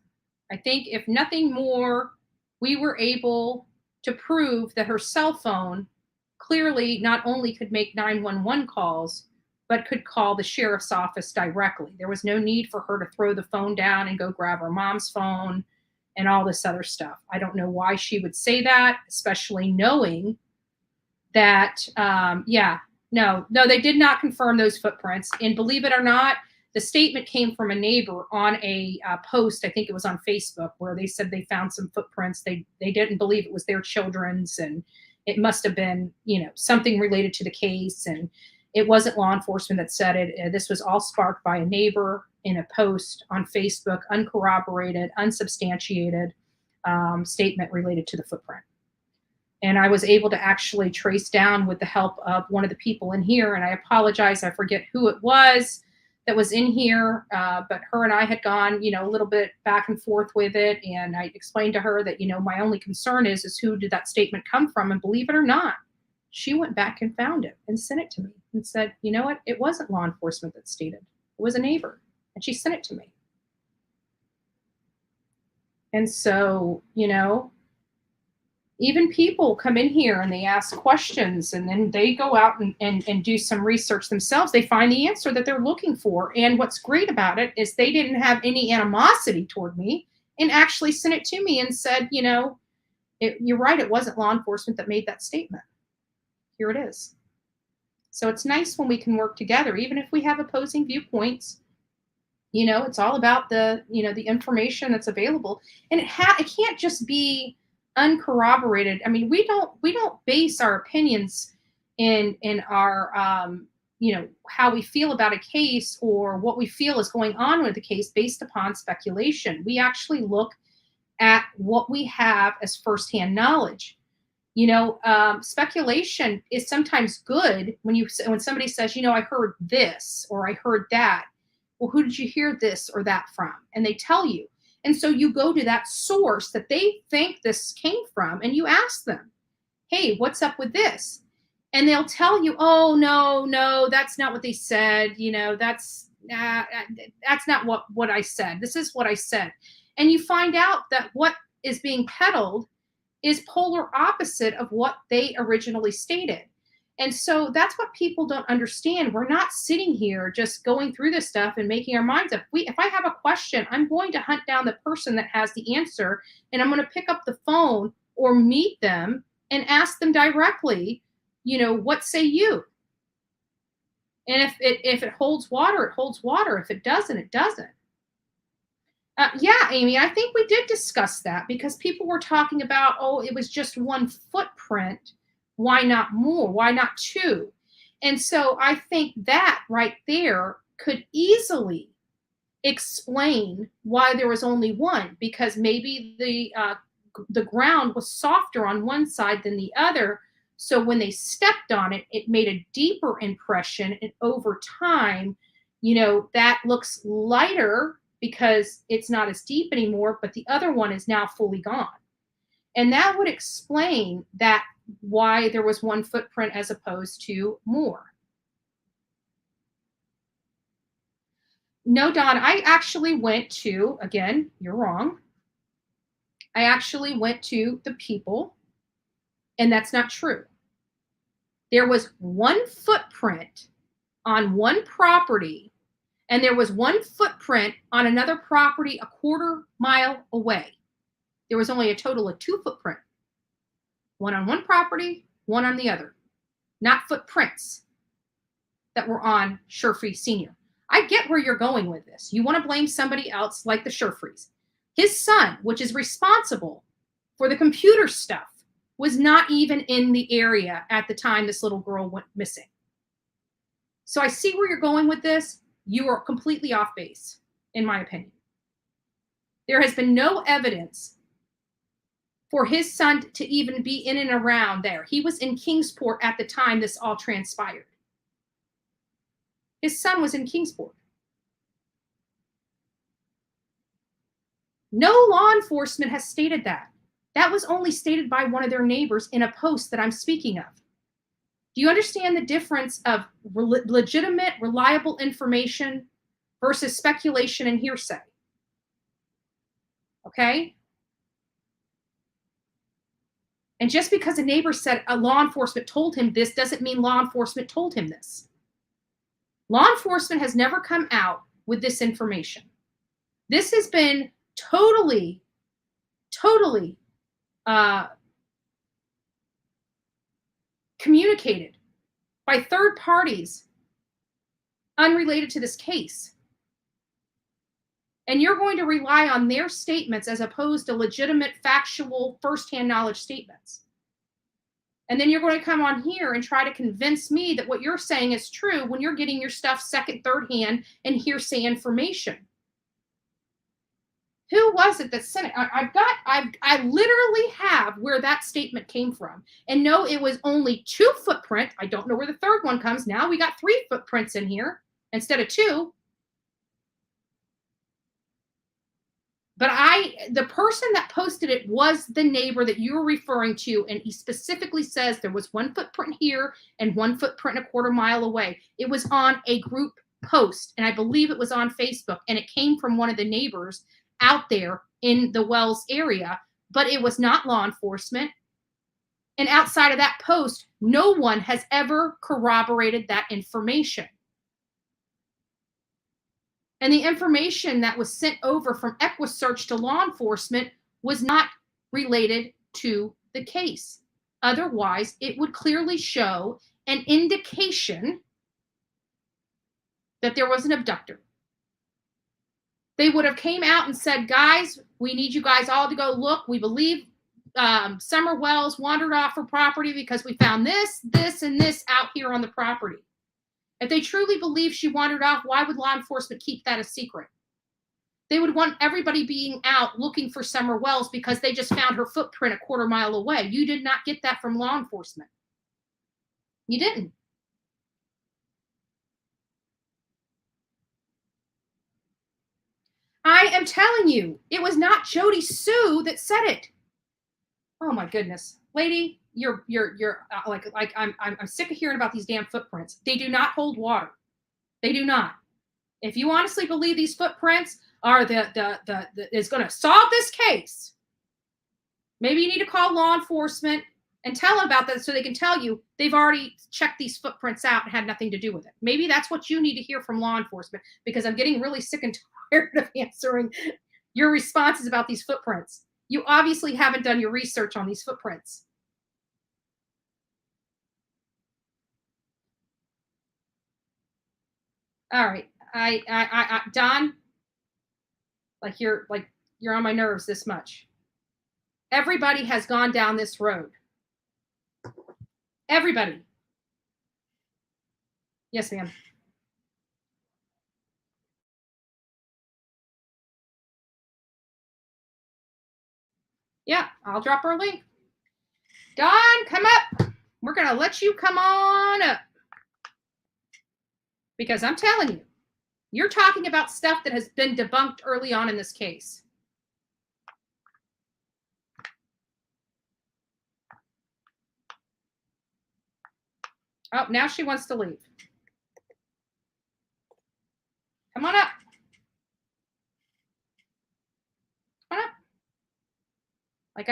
I think if nothing more, we were able to prove that her cell phone clearly not only could make 911 calls, but could call the sheriff's office directly. There was no need for her to throw the phone down and go grab her mom's phone and all this other stuff. I don't know why she would say that, especially knowing that, no, they did not confirm those footprints. And believe it or not, the statement came from a neighbor on a post, I think it was on Facebook, where they said they found some footprints. They didn't believe it was their children's, and it must have been, something related to the case. And it wasn't law enforcement that said it. This was all sparked by a neighbor in a post on Facebook, uncorroborated, unsubstantiated statement related to the footprint. And I was able to actually trace down with the help of one of the people in here. And I apologize, I forget who it was that was in here, but her and I had gone, a little bit back and forth with it. And I explained to her that, my only concern is who did that statement come from? And believe it or not, she went back and found it and sent it to me and said, you know what? It wasn't law enforcement that stated. It was a neighbor. And she sent it to me. And so, even people come in here and they ask questions, and then they go out and do some research themselves. They find the answer that they're looking for. And what's great about it is they didn't have any animosity toward me and actually sent it to me and said, you're right. It wasn't law enforcement that made that statement. Here it is. So it's nice when we can work together, even if we have opposing viewpoints. It's all about the information that's available, and it can't just be uncorroborated. I mean, we don't base our opinions in our how we feel about a case or what we feel is going on with the case based upon speculation. We actually look at what we have as firsthand knowledge. Speculation is sometimes good when somebody says, I heard this or I heard that. Well, who did you hear this or that from? And they tell you. And so you go to that source that they think this came from and you ask them, hey, what's up with this? And they'll tell you, oh, no, that's not what they said. That's not what I said. This is what I said. And you find out that what is being peddled is polar opposite of what they originally stated. And so that's what people don't understand. We're not sitting here just going through this stuff and making our minds up. If I have a question, I'm going to hunt down the person that has the answer, and I'm going to pick up the phone or meet them and ask them directly, what say you? And if it holds water, it holds water. If it doesn't, it doesn't. Yeah, Amy, I think we did discuss that because people were talking about, it was just one footprint. Why not more? Why not two? And so I think that right there could easily explain why there was only one, because maybe the ground was softer on one side than the other. So when they stepped on it, it made a deeper impression. And over time, that looks lighter because it's not as deep anymore, but the other one is now fully gone. And that would explain that why there was one footprint as opposed to more. No, Don, I actually went to, again, you're wrong. I actually went to the people, and that's not true. There was one footprint on one property, and there was one footprint on another property a quarter mile away. There was only a total of 2 footprints. One on one property, one on the other. Not footprints that were on Schulte Sr. I get where you're going with this. You want to blame somebody else like the Schultes. His son, which is responsible for the computer stuff, was not even in the area at the time this little girl went missing. So I see where you're going with this. You are completely off base, in my opinion. There has been no evidence for his son to even be in and around there. He was in Kingsport at the time this all transpired. His son was in Kingsport. No law enforcement has stated that. That was only stated by one of their neighbors in a post that I'm speaking of. Do you understand the difference of legitimate, reliable information versus speculation and hearsay? Okay? And just because a neighbor said a law enforcement told him this doesn't mean law enforcement told him this. Law enforcement has never come out with this information. This has been totally communicated by third parties unrelated to this case. And you're going to rely on their statements as opposed to legitimate, factual, firsthand knowledge statements. And then you're going to come on here and try to convince me that what you're saying is true when you're getting your stuff second, third hand and hearsay information. Who was it that sent it? I literally have where that statement came from. And no, it was only 2 footprints. I don't know where the third one comes. Now we got 3 footprints in here instead of 2. But the person that posted it was the neighbor that you were referring to, and he specifically says there was 1 footprint here and 1 footprint a quarter mile away. It was on a group post, and I believe it was on Facebook, and it came from one of the neighbors out there in the Wells area, but it was not law enforcement. And outside of that post, no one has ever corroborated that information. And the information that was sent over from EquiSearch to law enforcement was not related to the case. Otherwise, it would clearly show an indication that there was an abductor. They would have came out and said, guys, we need you guys all to go look. We believe Summer Wells wandered off her property because we found this, this, and this out here on the property. If they truly believe she wandered off, why would law enforcement keep that a secret? They would want everybody being out looking for Summer Wells because they just found her footprint a quarter mile away. You did not get that from law enforcement. You didn't. I am telling you, it was not Jody Sue that said it. Oh my goodness, lady, you're like I'm sick of hearing about these damn footprints. They do not hold water. They do not. If you honestly believe these footprints are is going to solve this case, maybe you need to call law enforcement and tell them about that so they can tell you they've already checked these footprints out and had nothing to do with it. Maybe that's what you need to hear from law enforcement, because I'm getting really sick and tired of answering your responses about these footprints. You obviously haven't done your research on these footprints. All right. I Don, you're on my nerves this much. Everybody has gone down this road. Everybody. Yes, ma'am. Yeah, I'll drop her a link. Don, come up. We're going to let you come on up. Because I'm telling you, You're talking about stuff that has been debunked early on in this case. Oh, now she wants to leave. Come on up. Come on up. Like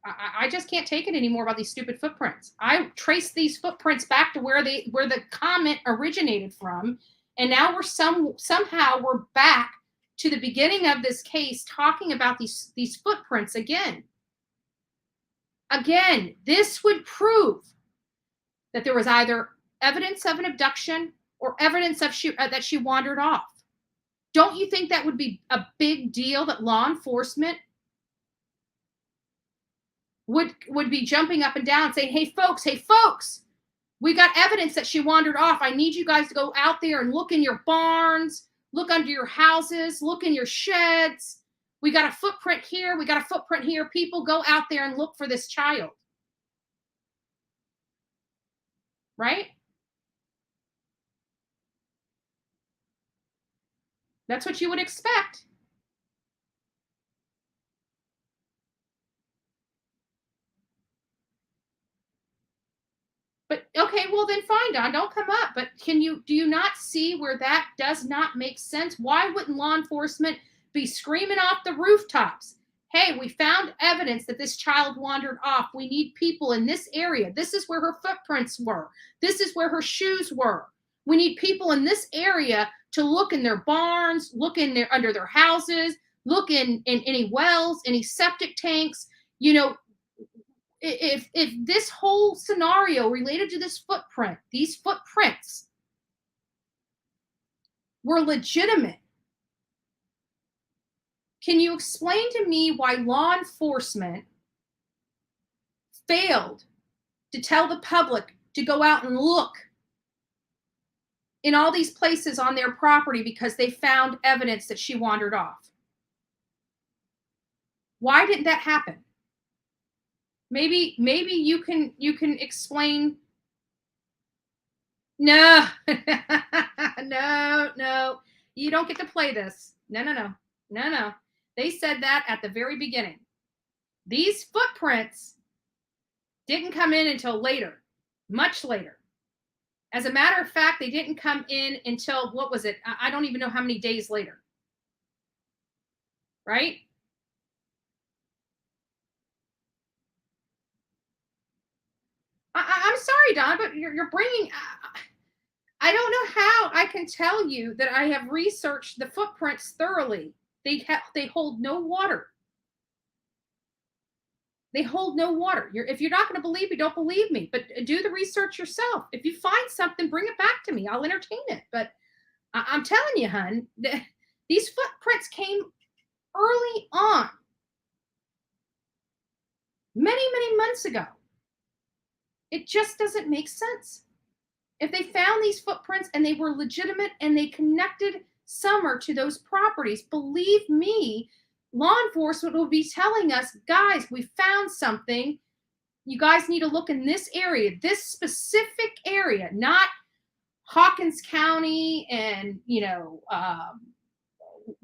I just can't take it anymore about these stupid footprints. I traced these footprints back to where the comment originated from, and now we're somehow we're back to the beginning of this case talking about these footprints again. Again, this would prove that there was either evidence of an abduction or evidence of that she wandered off. Don't you think that would be a big deal that law enforcement would be jumping up and down saying, hey folks, we got evidence that she wandered off. I need you guys to go out there and look in your barns, look under your houses, look in your sheds. We got a footprint here. We got a footprint here. People, go out there and look for this child. Right? That's what you would expect. But okay, well then fine, Don, don't come up. But do you not see where that does not make sense? Why wouldn't law enforcement be screaming off the rooftops? Hey, we found evidence that this child wandered off. We need people in this area. This is where her footprints were. This is where her shoes were. We need people in this area to look in their barns, look in there under their houses, look in any wells, any septic tanks. You know, if this whole scenario related to this footprint, these footprints were legitimate, can you explain to me why law enforcement failed to tell the public to go out and look in all these places on their property because they found evidence that she wandered off? Why didn't that happen? Maybe you can explain. No, no, you don't get to play this. No. They said that at the very beginning. These footprints didn't come in until later, much later. As a matter of fact, they didn't come in until, what was it? I don't even know how many days later. Right? I'm sorry, Don, but you're bringing. I don't know how I can tell you that I have researched the footprints thoroughly. They hold no water. They hold no water. If you're not going to believe me, don't believe me. But do the research yourself. If you find something, bring it back to me. I'll entertain it. But I'm telling you, hun, these footprints came early on, many months ago. It just doesn't make sense. If they found these footprints and they were legitimate and they connected Summer to those properties, believe me, law enforcement will be telling us, guys, we found something. You guys need to look in this area, this specific area, not Hawkins County and,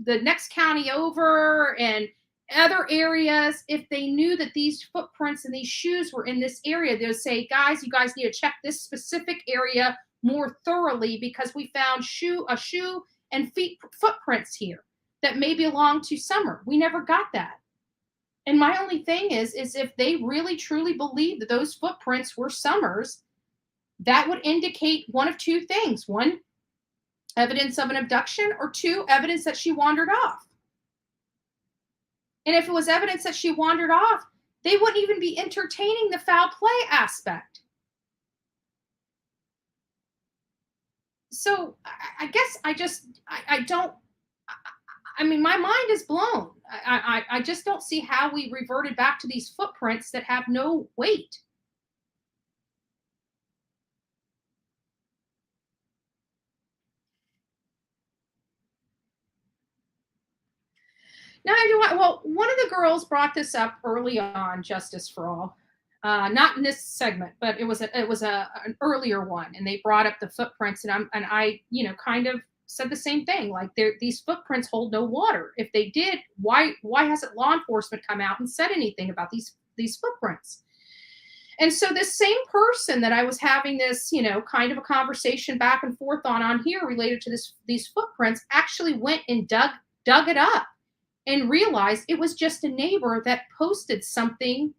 the next county over and other areas. If they knew that these footprints and these shoes were in this area, they would say, guys, you guys need to check this specific area more thoroughly because we found a shoe and feet footprints here that may belong to Summer. We never got that. And my only thing is if they really truly believe that those footprints were Summer's, that would indicate one of two things. One, evidence of an abduction, or two, evidence that she wandered off. And if it was evidence that she wandered off, they wouldn't even be entertaining the foul play aspect. So I guess my mind is blown. I just don't see how we reverted back to these footprints that have no weight. Now well, one of the girls brought this up early on, Justice for All. Not in this segment, but it was an earlier one, and they brought up the footprints, and I kind of said the same thing. Like, these footprints hold no water. If they did, why hasn't law enforcement come out and said anything about these footprints? And so this same person that I was having this, kind of a conversation back and forth on here related to these footprints actually went and dug it up and realized it was just a neighbor that posted something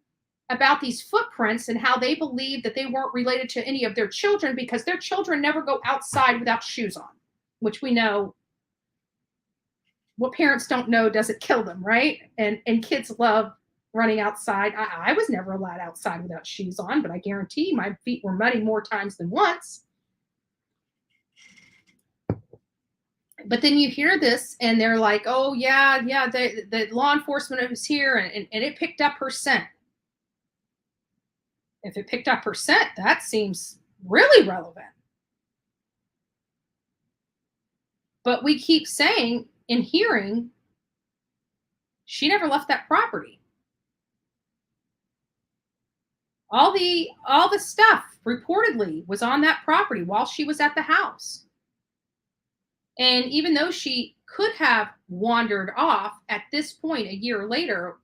about these footprints and how they believed that they weren't related to any of their children because their children never go outside without shoes on, which we know what parents don't know doesn't kill them, right? And kids love running outside. I was never allowed outside without shoes on, but I guarantee my feet were muddy more times than once. But then you hear this and they're like, oh yeah, the law enforcement was here and it picked up her scent. If it picked up her scent, that seems really relevant. But we keep saying and hearing she never left that property. All the stuff reportedly was on that property while she was at the house. And even though she could have wandered off at this point a year later,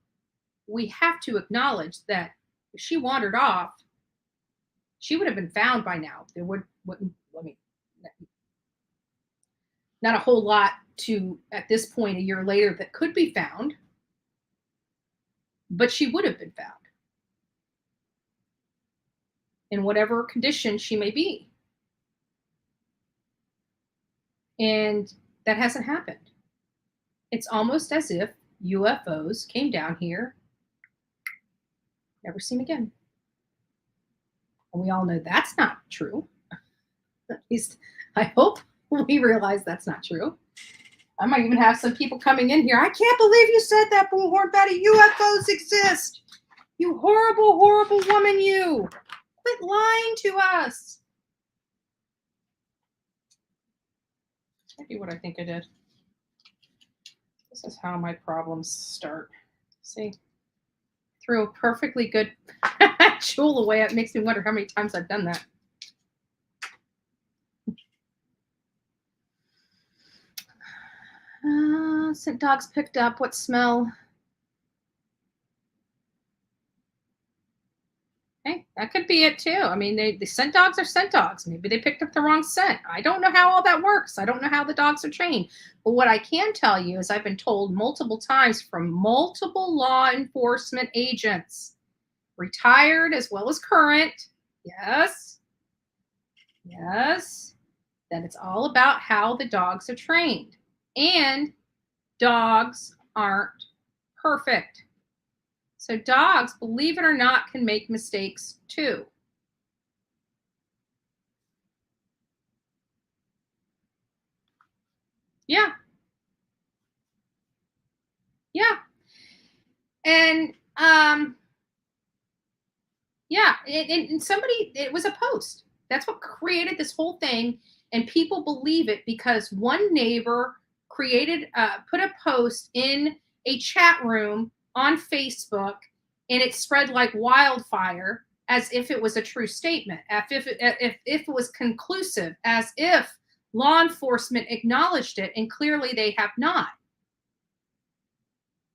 we have to acknowledge that if she wandered off, she would have been found by now. There wouldn't, not a whole lot at this point a year later that could be found, but she would have been found in whatever condition she may be. And that hasn't happened. It's almost as if UFOs came down here, never seen again. And we all know that's not true. At least I hope we realize that's not true. I might even have some people coming in here. I can't believe you said that, Bullhorn Betty. UFOs exist. You horrible, horrible woman, you. Quit lying to us. I'll do what I think I did. This is how my problems start. See? Threw a perfectly good jewel away. It makes me wonder how many times I've done that. Scent dogs picked up. What smell? Hey, that could be it too. I mean, the scent dogs are scent dogs. Maybe they picked up the wrong scent. I don't know how all that works. I don't know how the dogs are trained. But what I can tell you is I've been told multiple times from multiple law enforcement agents, retired as well as current, yes, that it's all about how the dogs are trained. And dogs aren't perfect. So dogs, believe it or not, can make mistakes too. Yeah. And and somebody, it was a post. That's what created this whole thing. And people believe it because one neighbor put a post in a chat room on Facebook, and it spread like wildfire as if it was a true statement, if it was conclusive, as if law enforcement acknowledged it, and clearly they have not.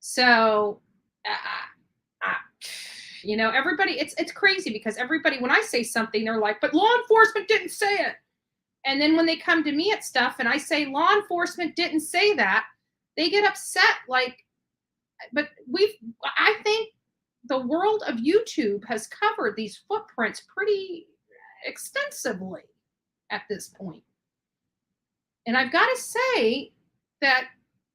So, everybody, it's crazy because everybody, when I say something, they're like, but law enforcement didn't say it. And then when they come to me at stuff and I say law enforcement didn't say that, they get upset. Like, but I think the world of YouTube has covered these footprints pretty extensively at this point. And I've got to say that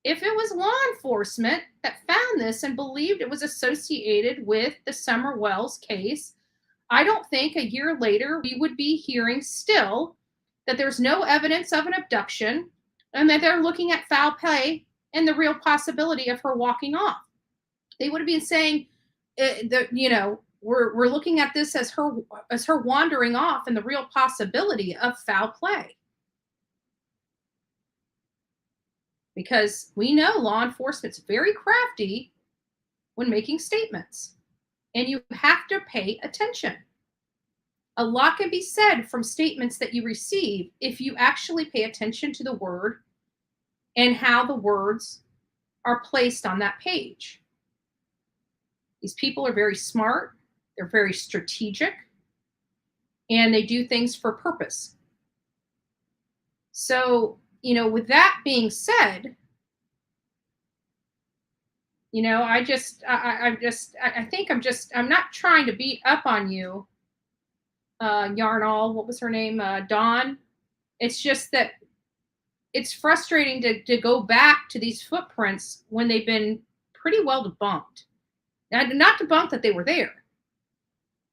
if it was law enforcement that found this and believed it was associated with the Summer Wells case, I don't think a year later we would be hearing still that there's no evidence of an abduction and that they're looking at foul play and the real possibility of her walking off. They would have been saying, we're looking at this as her wandering off and the real possibility of foul play. Because we know law enforcement's very crafty when making statements, and you have to pay attention. A lot can be said from statements that you receive if you actually pay attention to the word and how the words are placed on that page. These people are very smart, they're very strategic, and they do things for purpose. So, with that being said, I think I'm not trying to beat up on you, Yarnall, what was her name? Dawn. It's just that it's frustrating to go back to these footprints when they've been pretty well debunked. Now, not debunked that they were there,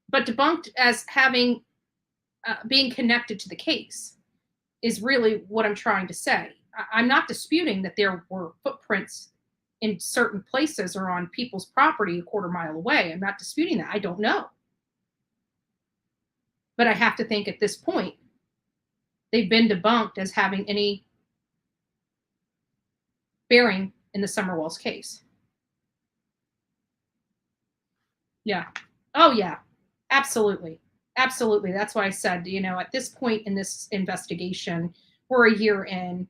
but debunked as having being connected to the case is really what I'm trying to say. I'm not disputing that there were footprints in certain places or on people's property a quarter mile away. I'm not disputing that. I don't know. But I have to think at this point, they've been debunked as having any bearing in the Summerwells case. Yeah. Oh, yeah. Absolutely. Absolutely. That's why I said, at this point in this investigation, we're a year in.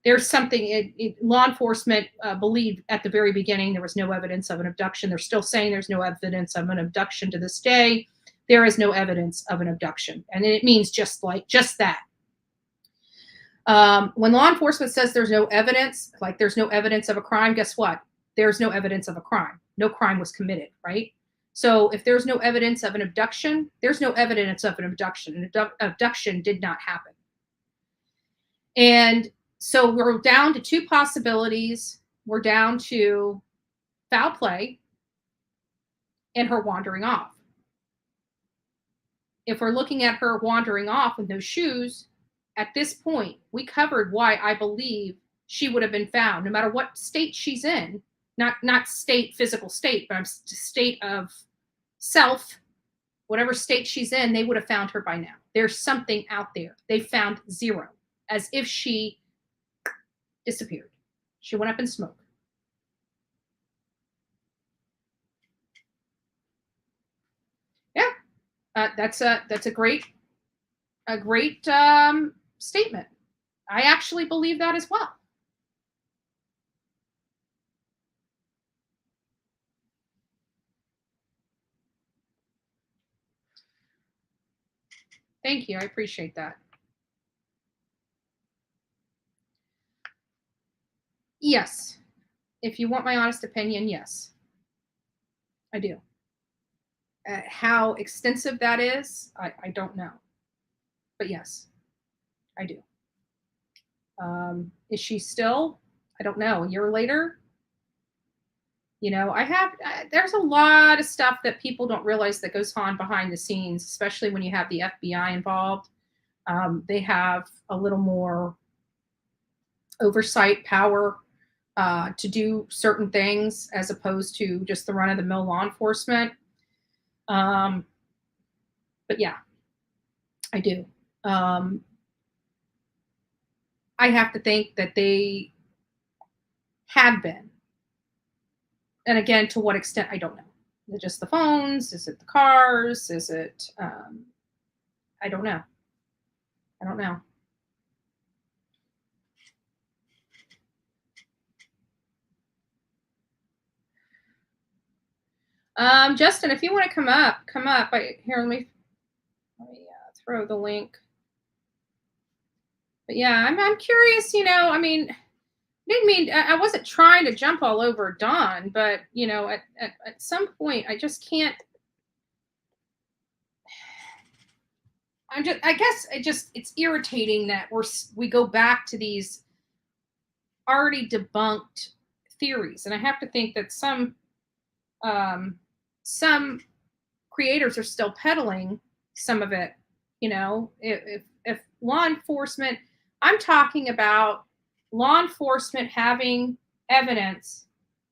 There's something law enforcement believed at the very beginning there was no evidence of an abduction. They're still saying there's no evidence of an abduction to this day. There is no evidence of an abduction. And it means just that. When law enforcement says there's no evidence, like there's no evidence of a crime, guess what? There's no evidence of a crime. No crime was committed, right? So if there's no evidence of an abduction, there's no evidence of an abduction. An abduction did not happen. And so we're down to two possibilities. We're down to foul play and her wandering off. If we're looking at her wandering off with no shoes, at this point, we covered why I believe she would have been found, no matter what state she's in. Not state, physical state, but state of self, whatever state she's in, they would have found her by now. There's something out there. They found zero, as if she disappeared. She went up in smoke. Yeah, that's a great statement. I actually believe that as well. Thank you. I appreciate that. Yes. If you want my honest opinion, yes. I do. How extensive that is, I don't know. But yes, I do. Is she still? I don't know. A year later? There's a lot of stuff that people don't realize that goes on behind the scenes, especially when you have the FBI involved. They have a little more oversight power to do certain things as opposed to just the run-of-the-mill law enforcement. But yeah, I do. I have to think that they have been. And again, to what extent, I don't know. Is it just the phones? Is it the cars? Is it, I don't know. I don't know. Justin, if you want to come up. Here, let me throw the link. But yeah, I'm curious, I wasn't trying to jump all over Dawn, but at some point I just can't. It's irritating that we go back to these already debunked theories, and I have to think that some creators are still peddling some of it. If law enforcement, I'm talking about law enforcement having evidence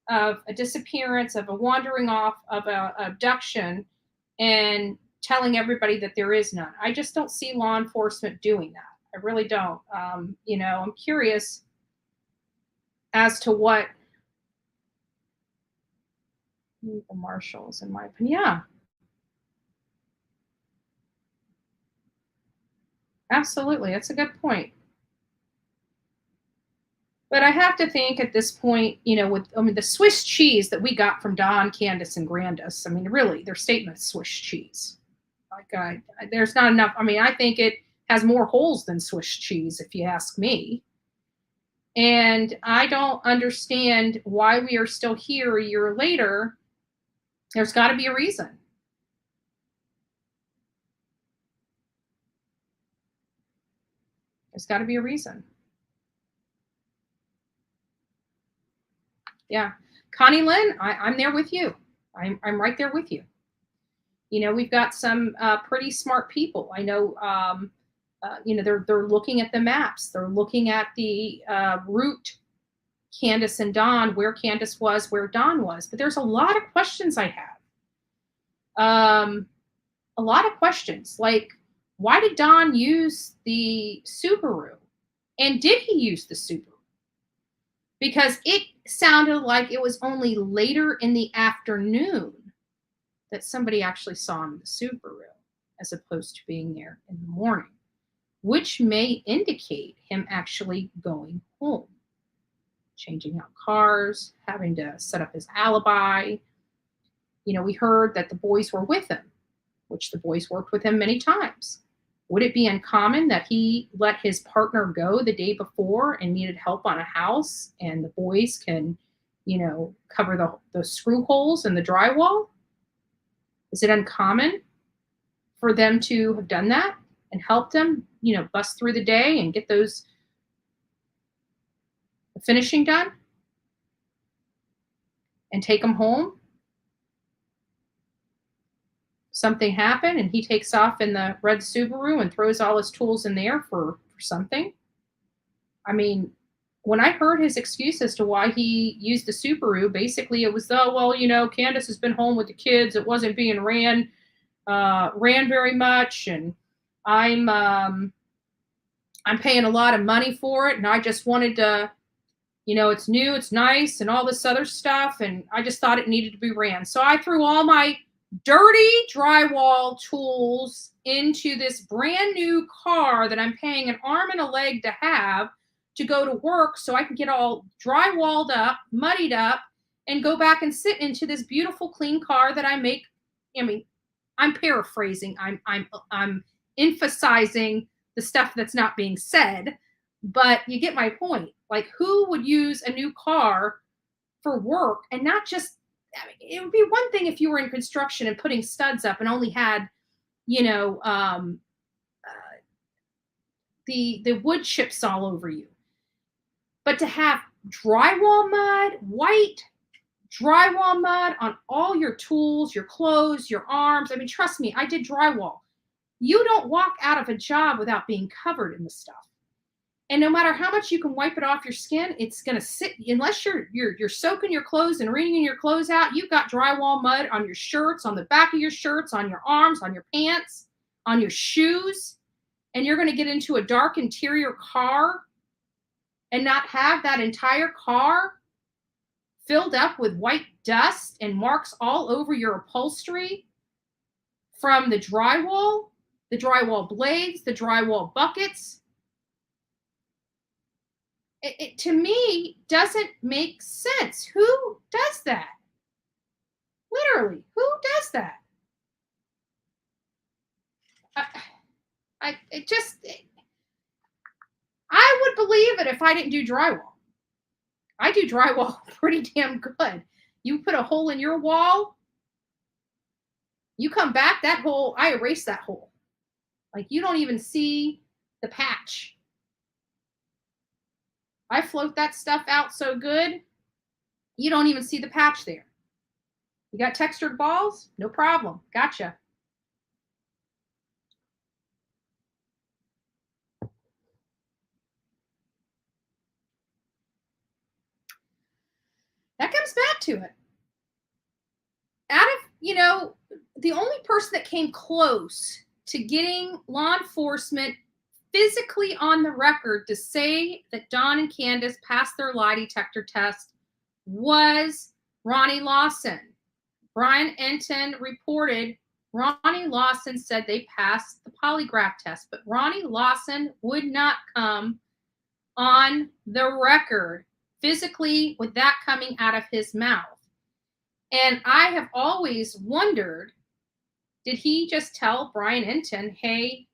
of a disappearance, of a wandering off, of an abduction, and telling everybody that there is none. I just don't see law enforcement doing that. I really don't. I'm curious as to what the marshals, in my opinion. Yeah. Absolutely. That's a good point. But I have to think at this point, the Swiss cheese that we got from Don, Candus, and Grandis, really, their statement is Swiss cheese. Like, there's not enough. I think it has more holes than Swiss cheese, if you ask me. And I don't understand why we are still here a year later. There's got to be a reason. There's got to be a reason. Yeah. Connie Lynn, I'm there with you. I'm right there with you. We've got some pretty smart people. I know, they're looking at the maps. They're looking at the route, Candus and Don, where Candus was, where Don was. But there's a lot of questions I have. A lot of questions. Like, why did Don use the Subaru? And did he use the Subaru? Because it sounded like it was only later in the afternoon that somebody actually saw him in the Subaru, as opposed to being there in the morning, which may indicate him actually going home, changing out cars, having to set up his alibi. We heard that the boys were with him, which the boys worked with him many times. Would it be uncommon that he let his partner go the day before and needed help on a house, and the boys can, cover the screw holes in the drywall? Is it uncommon for them to have done that and helped them, bust through the day and get the finishing done and take them home? Something happened and he takes off in the red Subaru and throws all his tools in there for something. When I heard his excuse as to why he used the Subaru, basically it was, Candus has been home with the kids. It wasn't being ran very much, and I'm paying a lot of money for it, and I just wanted to, it's new, it's nice, and all this other stuff, and I just thought it needed to be ran. So I threw all my dirty drywall tools into this brand new car that I'm paying an arm and a leg to have to go to work, so I can get all drywalled up, muddied up, and go back and sit into this beautiful, clean car that I make. I'm paraphrasing. I'm emphasizing the stuff that's not being said, but you get my point. Like, who would use a new car for work and not just, it would be one thing if you were in construction and putting studs up and only had, the wood chips all over you. But to have drywall mud, white drywall mud on all your tools, your clothes, your arms. Trust me, I did drywall. You don't walk out of a job without being covered in the stuff. And no matter how much you can wipe it off your skin, it's going to sit, unless you're soaking your clothes and wringing your clothes out. You've got drywall mud on your shirts, on the back of your shirts, on your arms, on your pants, on your shoes. And you're going to get into a dark interior car and not have that entire car filled up with white dust and marks all over your upholstery from the drywall blades, the drywall buckets. It to me doesn't make sense. Who does that? Literally, who does that? I would believe it if I didn't do drywall. I do drywall pretty damn good. You put a hole in your wall, you come back, that hole, I erase that hole. Like, you don't even see the patch. I float that stuff out so good, you don't even see the patch there. You got textured balls? No problem. Gotcha. That comes back to it. Out of, the only person that came close to getting law enforcement physically on the record to say that Don and Candus passed their lie detector test was Ronnie Lawson. Brian Enton reported Ronnie Lawson said they passed the polygraph test, but Ronnie Lawson would not come on the record, physically, with that coming out of his mouth. And I have always wondered, did he just tell Brian Enton, hey,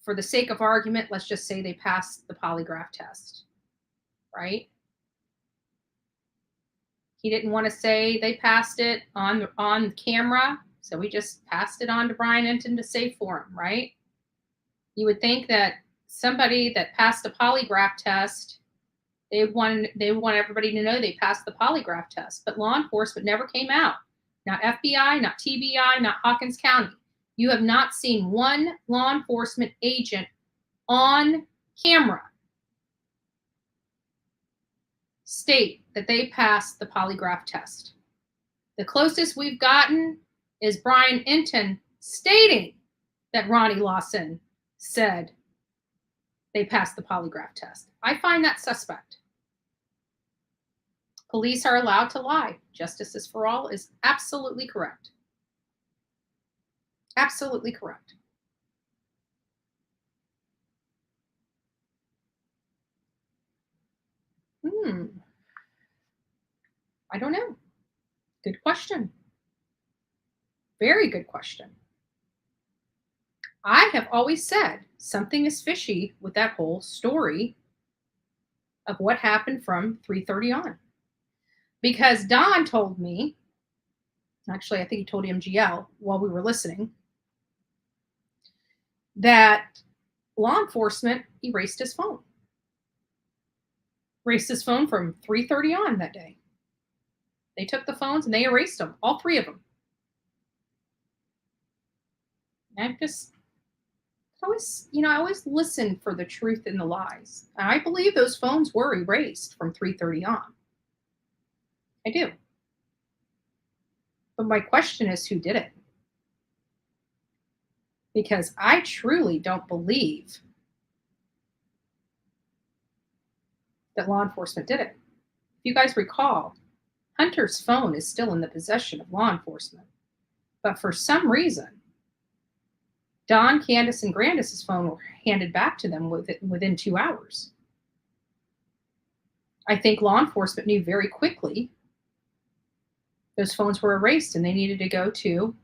for the sake of argument, let's just say they passed the polygraph test, right? He didn't want to say they passed it on camera, so he just passed it on to Brian Enton to say for him, right? You would think that somebody that passed a polygraph test, they want everybody to know they passed the polygraph test, but law enforcement never came out. Not FBI, not TBI, not Hawkins County. You have not seen one law enforcement agent on camera state that they passed the polygraph test. The closest we've gotten is Brian Enton stating that Ronnie Lawson said they passed the polygraph test. I find that suspect. Police are allowed to lie. Justice is for all is absolutely correct. Absolutely correct. I don't know. Good question. Very good question. I have always said something is fishy with that whole story of what happened from 3:30 on. Because Don told me, actually, I think he told MGL while we were listening, that law enforcement erased his phone. Erased his phone from 3:30 on that day. They took the phones and they erased them, all three of them. I always listen for the truth in the lies. And I believe those phones were erased from 3:30 on. I do. But my question is, who did it? Because I truly don't believe that law enforcement did it. If you guys recall, Hunter's phone is still in the possession of law enforcement. But for some reason, Don, Candus, and Grandis's phone were handed back to them within 2 hours. I think law enforcement knew very quickly those phones were erased and they needed to go to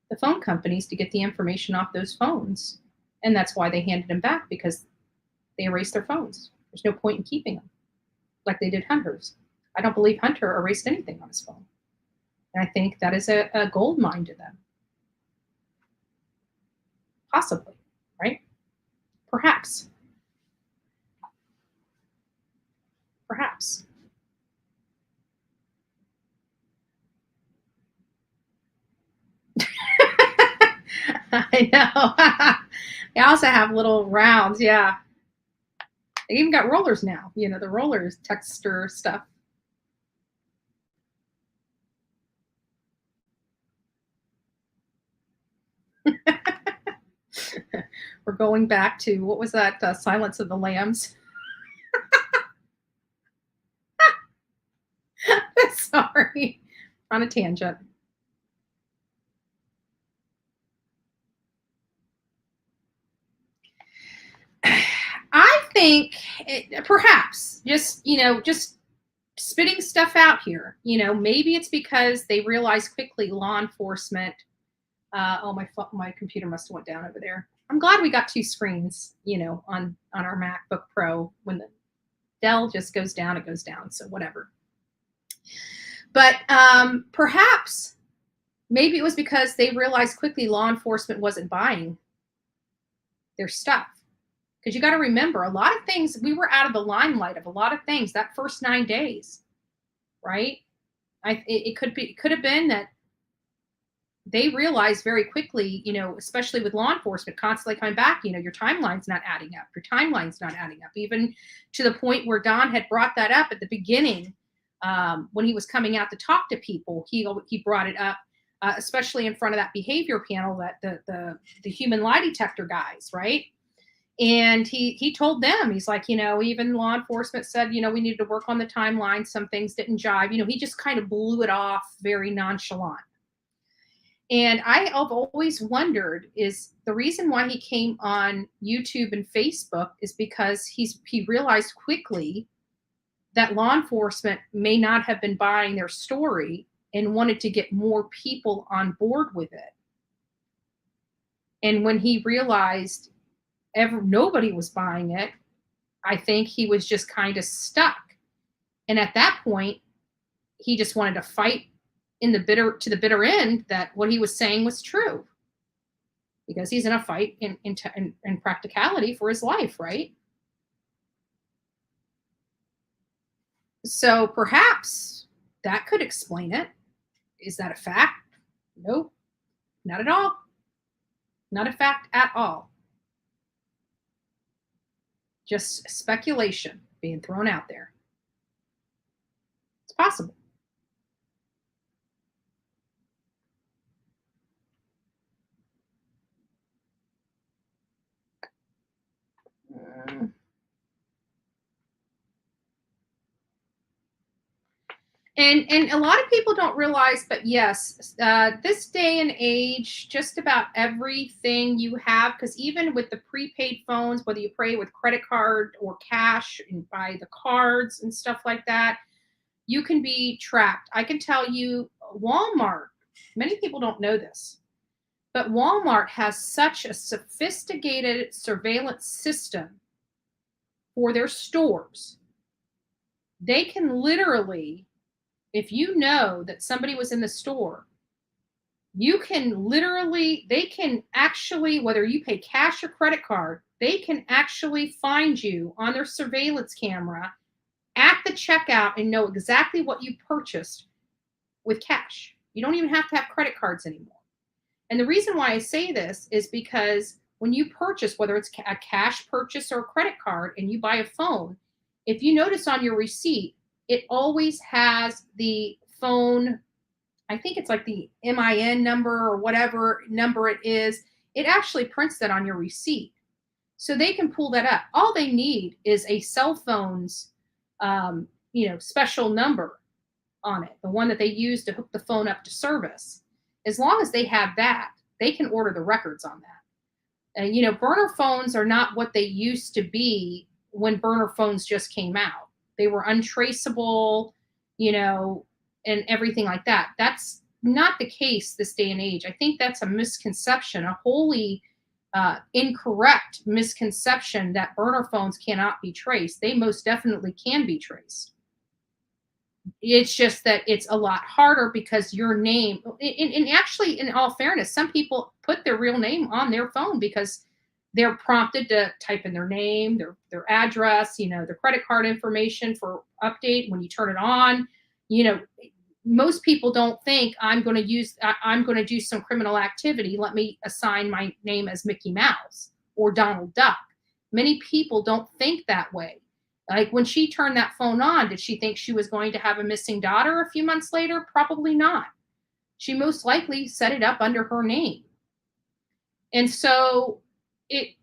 the phone companies to get the information off those phones. And that's why they handed them back, because they erased their phones. There's no point in keeping them like they did Hunter's. I don't believe Hunter erased anything on his phone. And I think that is a gold mine to them. Possibly, right? Perhaps. Perhaps. I know. They also have little rounds, yeah. They even got rollers now, the rollers, texture stuff. We're going back to, what was that, Silence of the Lambs? Sorry, on a tangent. I think perhaps just spitting stuff out here. Maybe it's because they realized quickly law enforcement. My computer must have went down over there. I'm glad we got two screens, on our MacBook Pro. When the Dell just goes down, it goes down. So whatever. But perhaps maybe it was because they realized quickly law enforcement wasn't buying their stuff. Because you got to remember, a lot of things, we were out of the limelight of a lot of things that first 9 days, right? It could have been that they realized very quickly, especially with law enforcement constantly coming back, your timeline's not adding up. Your timeline's not adding up. Even to the point where Don had brought that up at the beginning, when he was coming out to talk to people, he brought it up, especially in front of that behavior panel, that the human lie detector guys, right? And he told them, he's like, even law enforcement said, we needed to work on the timeline. Some things didn't jive. He just kind of blew it off very nonchalant. And I have always wondered, is the reason why he came on YouTube and Facebook is because he realized quickly that law enforcement may not have been buying their story and wanted to get more people on board with it. And when he realized nobody was buying it, I think he was just kind of stuck. And at that point, he just wanted to fight to the bitter end that what he was saying was true, because he's in a fight in practicality for his life, right? So perhaps that could explain it. Is that a fact? Nope, not at all. Not a fact at all. Just speculation being thrown out there. It's possible. And a lot of people don't realize, but yes, this day and age, just about everything you have, because even with the prepaid phones, whether you pay with credit card or cash and buy the cards and stuff like that, you can be tracked. I can tell you, Walmart, many people don't know this, but Walmart has such a sophisticated surveillance system for their stores. They can literally, if you know that somebody was in the store, they can actually, whether you pay cash or credit card, they can actually find you on their surveillance camera at the checkout and know exactly what you purchased with cash. You don't even have to have credit cards anymore. And the reason why I say this is because when you purchase, whether it's a cash purchase or a credit card, and you buy a phone, if you notice on your receipt, it always has the phone, I think it's like the MIN number or whatever number it is. It actually prints that on your receipt. So they can pull that up. All they need is a cell phone's special number on it, the one that they use to hook the phone up to service. As long as they have that, they can order the records on that. And burner phones are not what they used to be when burner phones just came out. They were untraceable, and everything like that. That's not the case this day and age. I think that's a misconception, a wholly incorrect misconception that burner phones cannot be traced. They most definitely can be traced. It's just that it's a lot harder because your name, and actually, in all fairness, some people put their real name on their phone because they're prompted to type in their name, their address, their credit card information for update when you turn it on. Most people don't think I'm going to do some criminal activity. Let me assign my name as Mickey Mouse or Donald Duck. Many people don't think that way. Like when she turned that phone on, did she think she was going to have a missing daughter a few months later? Probably not. She most likely set it up under her name. And so it's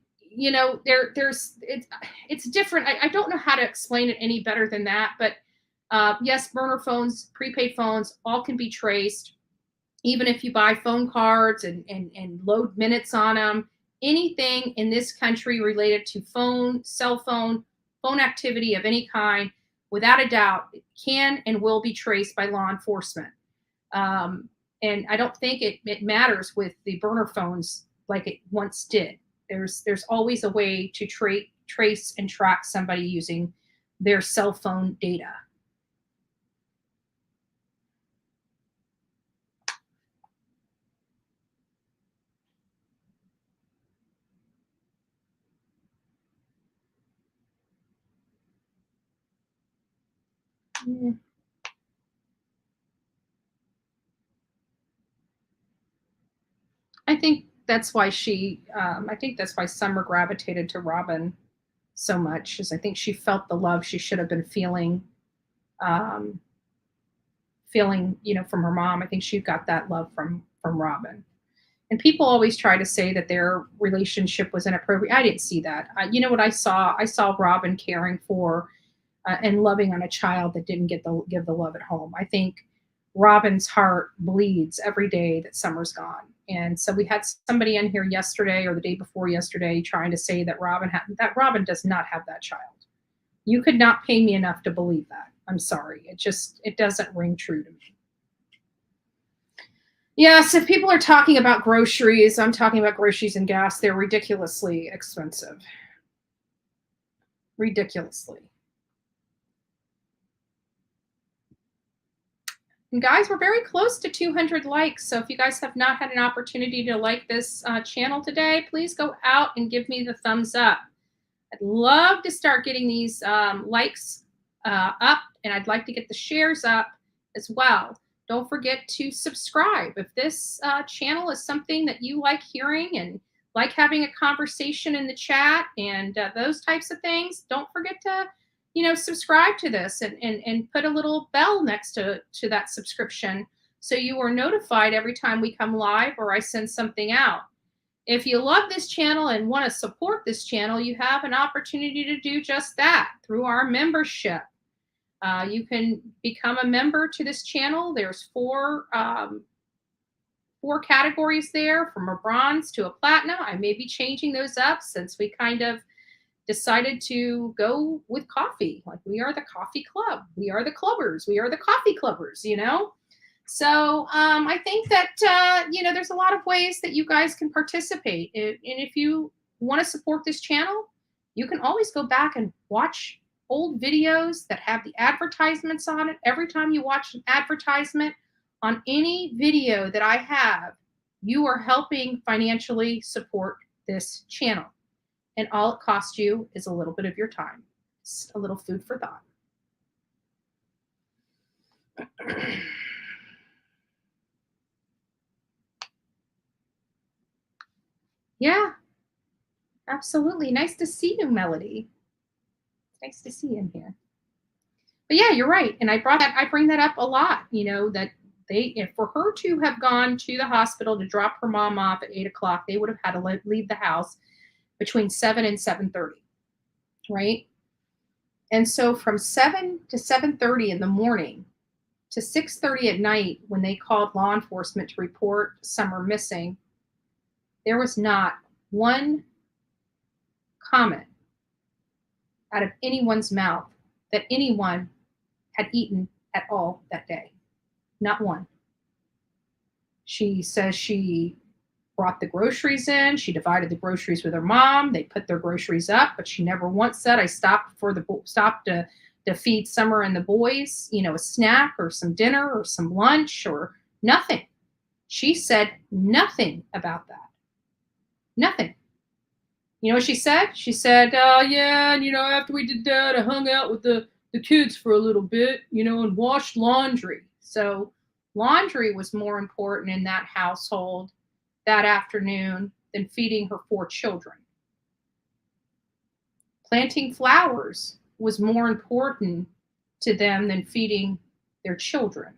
different. I don't know how to explain it any better than that, but yes, burner phones, prepaid phones, all can be traced. Even if you buy phone cards and load minutes on them, anything in this country related to cell phone activity of any kind, without a doubt, can and will be traced by law enforcement. And I don't think it matters with the burner phones like it once did. There's always a way to trace and track somebody using their cell phone data. I think that's why Summer gravitated to Robin so much, is I think she felt the love she should have been feeling, from her mom. I think she got that love from Robin. And people always try to say that their relationship was inappropriate. I didn't see that. What I saw? I saw Robin caring for and loving on a child that didn't give the love at home. I think Robin's heart bleeds every day that Summer's gone. And so we had somebody in here yesterday or the day before yesterday trying to say that Robin does not have that child. You could not pay me enough to believe that. I'm sorry. It doesn't ring true to me. Yes, if people are talking about groceries, I'm talking about groceries and gas. They're ridiculously expensive. Ridiculously. And guys, we're very close to 200 likes. So if you guys have not had an opportunity to like this channel today, please go out and give me the thumbs up. I'd love to start getting these likes up, and I'd like to get the shares up as well. Don't forget to subscribe. If this channel is something that you like hearing and like having a conversation in the chat and those types of things, don't forget to, subscribe to this and put a little bell next to that subscription so you are notified every time we come live or I send something out. If you love this channel and want to support this channel, you have an opportunity to do just that through our membership. You can become a member to this channel. There's four categories there, from a bronze to a platinum. I may be changing those up since we kind of decided to go with coffee. Like, we are the coffee club. We are the clubbers. We are the coffee clubbers, So I think that, there's a lot of ways that you guys can participate. And if you want to support this channel, you can always go back and watch old videos that have the advertisements on it. Every time you watch an advertisement on any video that I have, you are helping financially support this channel. And all it costs you is a little bit of your time. It's a little food for thought. Yeah, absolutely. Nice to see you, Melody. Nice to see you in here. But yeah, you're right. And I bring that up a lot, that for her to have gone to the hospital to drop her mom off at 8:00, they would have had to leave the house between 7 and 7:30, right? And so from 7 to 7:30 in the morning to 6:30 at night, when they called law enforcement to report Summer missing, there was not one comment out of anyone's mouth that anyone had eaten at all that day. Not one. She says she brought the groceries in. She divided the groceries with her mom. They put their groceries up, but she never once said, I stopped to feed Summer and the boys, a snack or some dinner or some lunch or nothing. She said nothing about that. Nothing. You know what she said? She said, yeah, and, after we did that, I hung out with the kids for a little bit, and washed laundry. So laundry was more important in that household that afternoon than feeding her 4 children. Planting flowers was more important to them than feeding their children.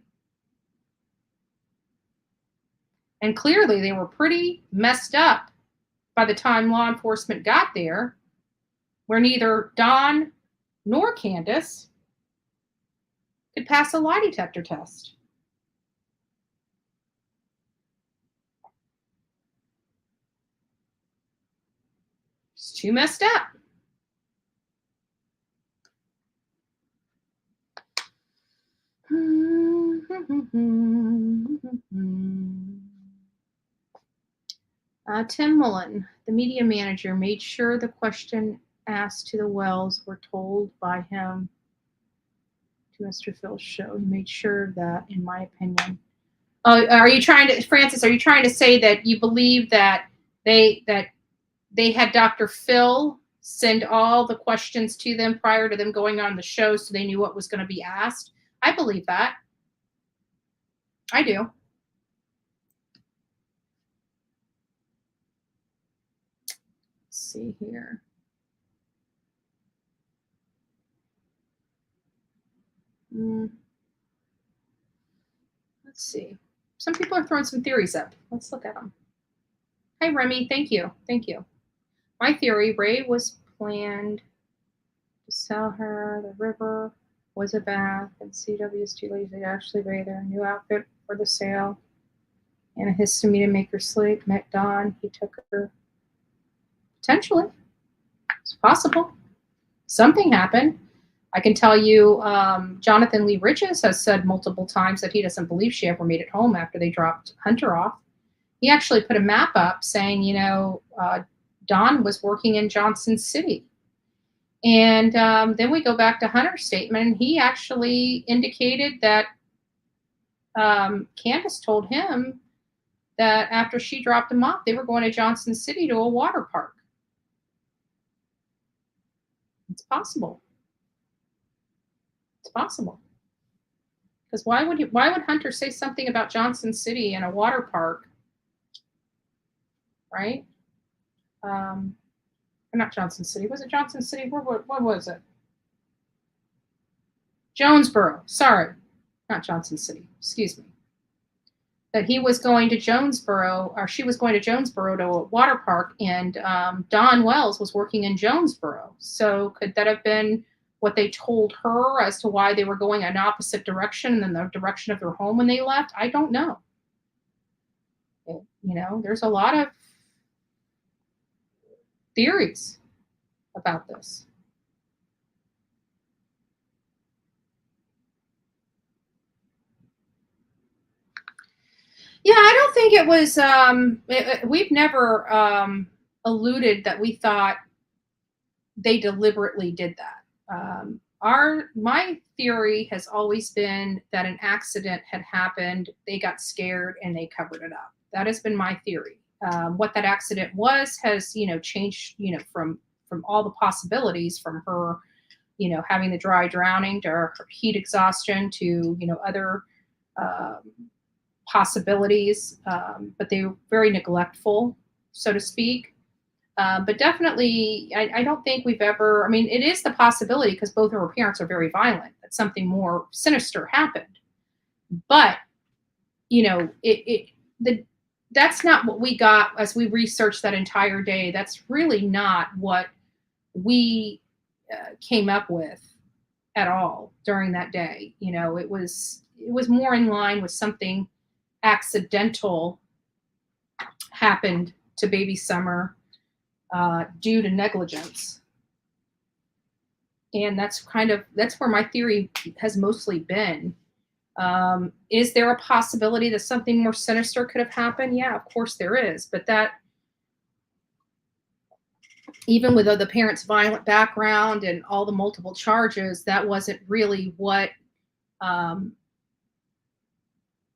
And clearly they were pretty messed up by the time law enforcement got there, where neither Don nor Candus could pass a lie detector test. It's too messed up. Tim Mullen, the media manager, made sure the question asked to the Wells were told by him to Mr. Phil's show. He made sure of that, in my opinion. Oh, Francis, are you trying to say that you believe that they had Dr. Phil send all the questions to them prior to them going on the show so they knew what was going to be asked? I believe that. I do. Let's see here. Let's see. Some people are throwing some theories up. Let's look at them. Hi, Remy. Thank you. Thank you. My theory, Ray was planned to sell her the river Was a bath, and CW's too lazy to actually bathe her. New outfit for the sale. And a histamine to make her sleep. Met Dawn. He took her. Potentially. It's possible. Something happened. I can tell you, Jonathan Lee Riches has said multiple times that he doesn't believe she ever made it home after they dropped Hunter off. He actually put a map up saying, Dawn was working in Johnson City. And then we go back to Hunter's statement, and he actually indicated that Candus told him that after she dropped him off, they were going to Johnson City to a water park. It's possible. It's possible. Because why would Hunter say something about Johnson City and a water park? Right? Not Johnson City. Was it Johnson City? What was it? Jonesboro. Sorry. Not Johnson City. Excuse me. That he was going to Jonesboro, or she was going to Jonesboro to a water park, and Dawn Wells was working in Jonesboro. So could that have been what they told her as to why they were going an opposite direction and then the direction of their home when they left? I don't know. There's a lot of theories about this. Yeah, I don't think it was, we've never alluded that we thought they deliberately did that. My theory has always been that an accident had happened, they got scared, and they covered it up. That has been my theory. What that accident was has, changed, from all the possibilities, from her, having the dry drowning to her heat exhaustion to, other possibilities, but they were very neglectful, so to speak. But definitely, I don't think we've ever, it is the possibility, because both of her parents are very violent, that something more sinister happened. But, that's not what we got as we researched that entire day. That's really not what we came up with at all during that day. It was more in line with something accidental happened to baby Summer due to negligence. And that's where my theory has mostly been. Is there a possibility that something more sinister could have happened? Yeah, of course there is. But that, even with the parents' violent background and all the multiple charges, that wasn't really what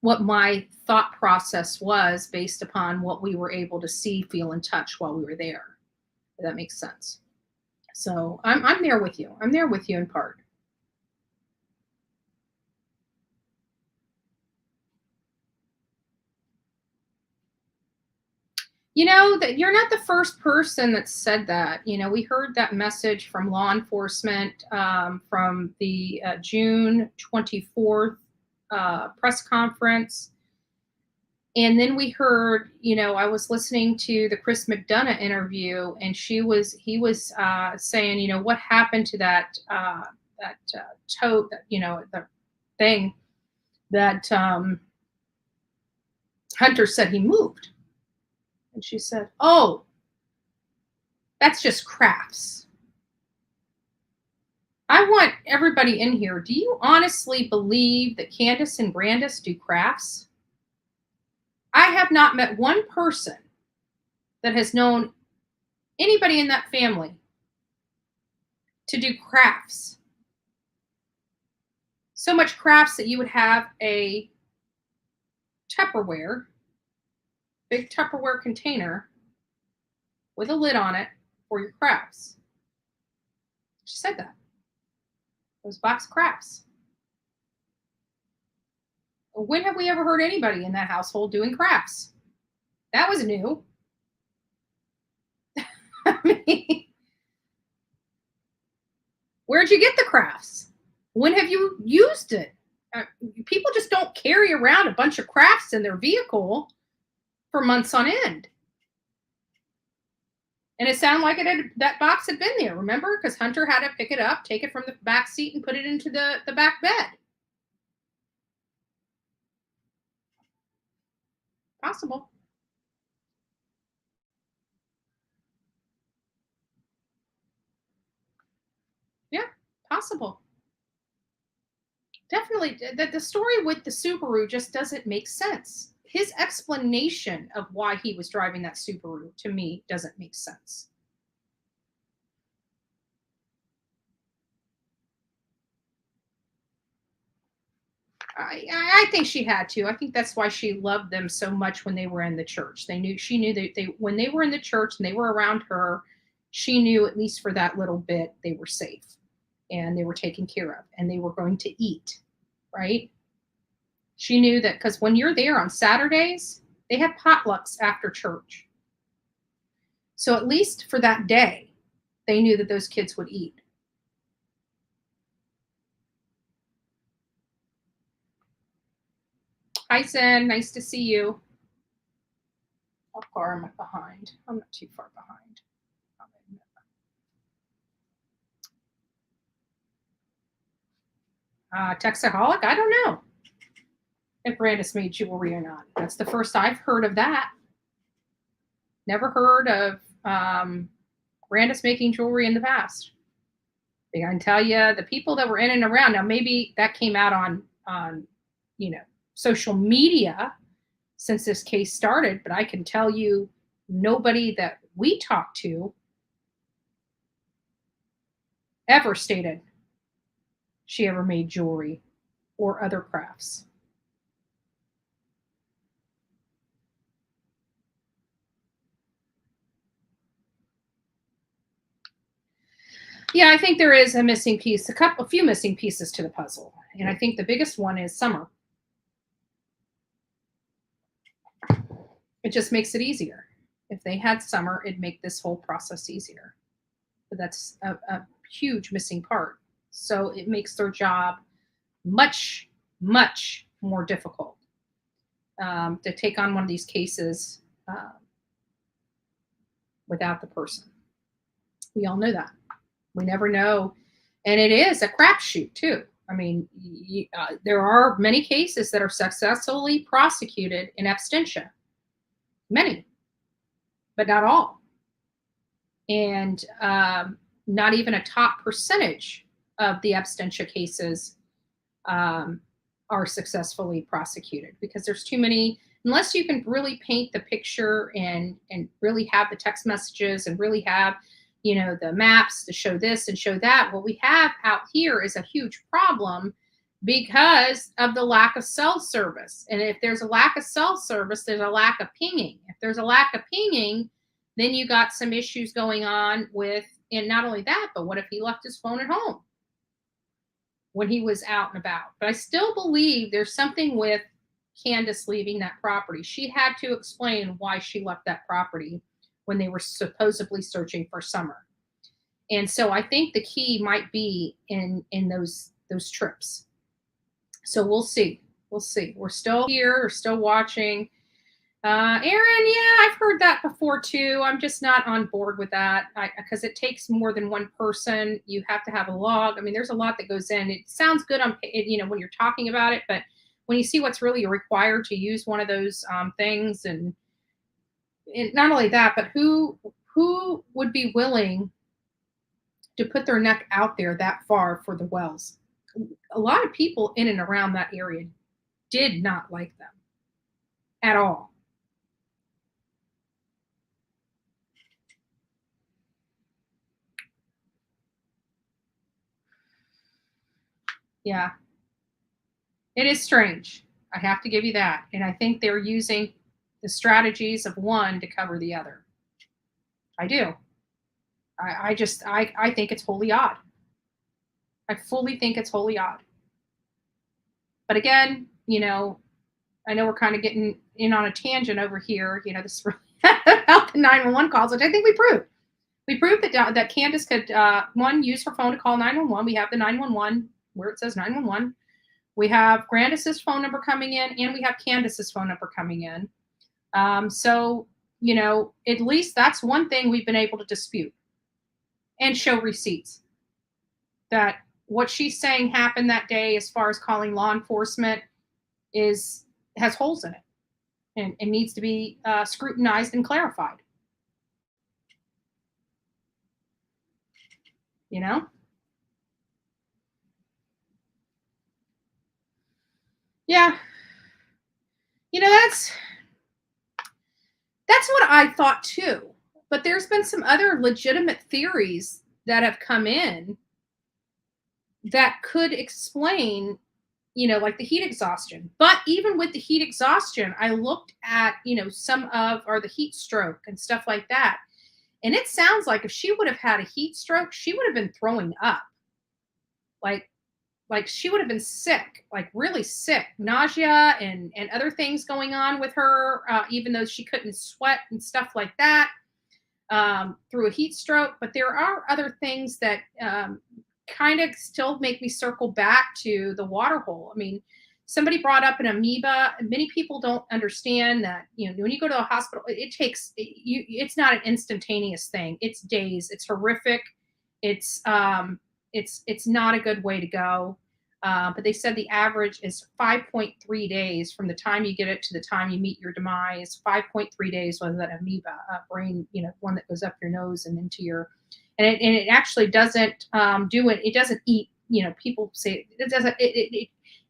my thought process was based upon what we were able to see, feel, and touch while we were there. If that makes sense. So I'm there with you. I'm there with you in part. That you're not the first person that said that. We heard that message from law enforcement from the June 24th press conference. And then we heard, I was listening to the Chris McDonough interview, and he was saying, what happened to that tote, the thing that Hunter said he moved. And she said, oh, that's just crafts. I want everybody in here. Do you honestly believe that Candus and Grandis do crafts? I have not met one person that has known anybody in that family to do crafts. So much crafts that you would have a Tupperware, big Tupperware container with a lid on it for your crafts. She said that. It was box crafts. When have we ever heard anybody in that household doing crafts? That was new. Where'd you get the crafts? When have you used it? People just don't carry around a bunch of crafts in their vehicle for months on end. And it sounded like that box had been there, remember? Because Hunter had to pick it up, take it from the back seat, and put it into the back bed. Possible. Yeah, possible. Definitely. The story with the Subaru just doesn't make sense. His explanation of why he was driving that Subaru, to me, doesn't make sense. I think she had to. I think that's why she loved them so much when they were in the church. She knew that when they were in the church and they were around her, she knew at least for that little bit they were safe and they were taken care of and they were going to eat, right? She knew that because when you're there on Saturdays, they have potlucks after church. So at least for that day, they knew that those kids would eat. Hi, Zen. Nice to see you. How far am I behind? I'm not too far behind. Texaholic? I don't know if Brandis made jewelry or not. That's the first I've heard of that. Never heard of Brandis making jewelry in the past. I can tell you the people that were in and around. Now maybe that came out on social media since this case started, but I can tell you nobody that we talked to ever stated she ever made jewelry or other crafts. Yeah, I think there is a missing piece, a few missing pieces to the puzzle. And I think the biggest one is Summer. It just makes it easier. If they had Summer, it'd make this whole process easier. But that's a huge missing part. So it makes their job much, much more difficult to take on one of these cases without the person. We all know that. We never know. And it is a crapshoot, too. I mean, there are many cases that are successfully prosecuted in absentia. Many, but not all. And not even a top percentage of the absentia cases are successfully prosecuted because there's too many, unless you can really paint the picture and really have the text messages and really have, the maps to show this and show that. What we have out here is a huge problem because of the lack of cell service. And if there's a lack of cell service, there's a lack of pinging. If there's a lack of pinging, then you got some issues going on with, and not only that, but what if he left his phone at home when he was out and about? But I still believe there's something with Candus leaving that property. She had to explain why she left that property when they were supposedly searching for Summer. And so I think the key might be in those trips. So we'll see. We'll see. We're still here. We're still watching. Aaron, yeah, I've heard that before too. I'm just not on board with that because it takes more than one person. You have to have a log. I mean, there's a lot that goes in. It sounds good on, when you're talking about it, but when you see what's really required to use one of those things, and not only that, but who would be willing to put their neck out there that far for the wells? A lot of people in and around that area did not like them at all. Yeah. It is strange. I have to give you that. And I think they're using the strategies of one to cover the other. I do. I think it's wholly odd. I fully think it's wholly odd. But again, I know we're kind of getting in on a tangent over here. This is about the 911 calls, which I think we proved. We proved that Candus could, one, use her phone to call 911. We have the 911 where it says 911. We have Grandis's phone number coming in, and we have Candus's phone number coming in. So at least that's one thing we've been able to dispute and show receipts that what she's saying happened that day as far as calling law enforcement has holes in it and needs to be scrutinized and clarified. Yeah. That's what I thought too. But there's been some other legitimate theories that have come in that could explain, like the heat exhaustion. But even with the heat exhaustion, I looked at, or the heat stroke and stuff like that. And it sounds like if she would have had a heat stroke, she would have been throwing up. Like she would have been sick, like really sick, nausea and other things going on with her, even though she couldn't sweat and stuff like that through a heat stroke. But there are other things that kind of still make me circle back to the water hole. I mean, somebody brought up an amoeba. Many people don't understand that, when you go to the hospital, it's not an instantaneous thing. It's days. It's horrific. It's not a good way to go. But they said the average is 5.3 days from the time you get it to the time you meet your demise. 5.3 days was that amoeba brain, one that goes up your nose and into your, and it actually doesn't do it. It doesn't eat. People say it doesn't.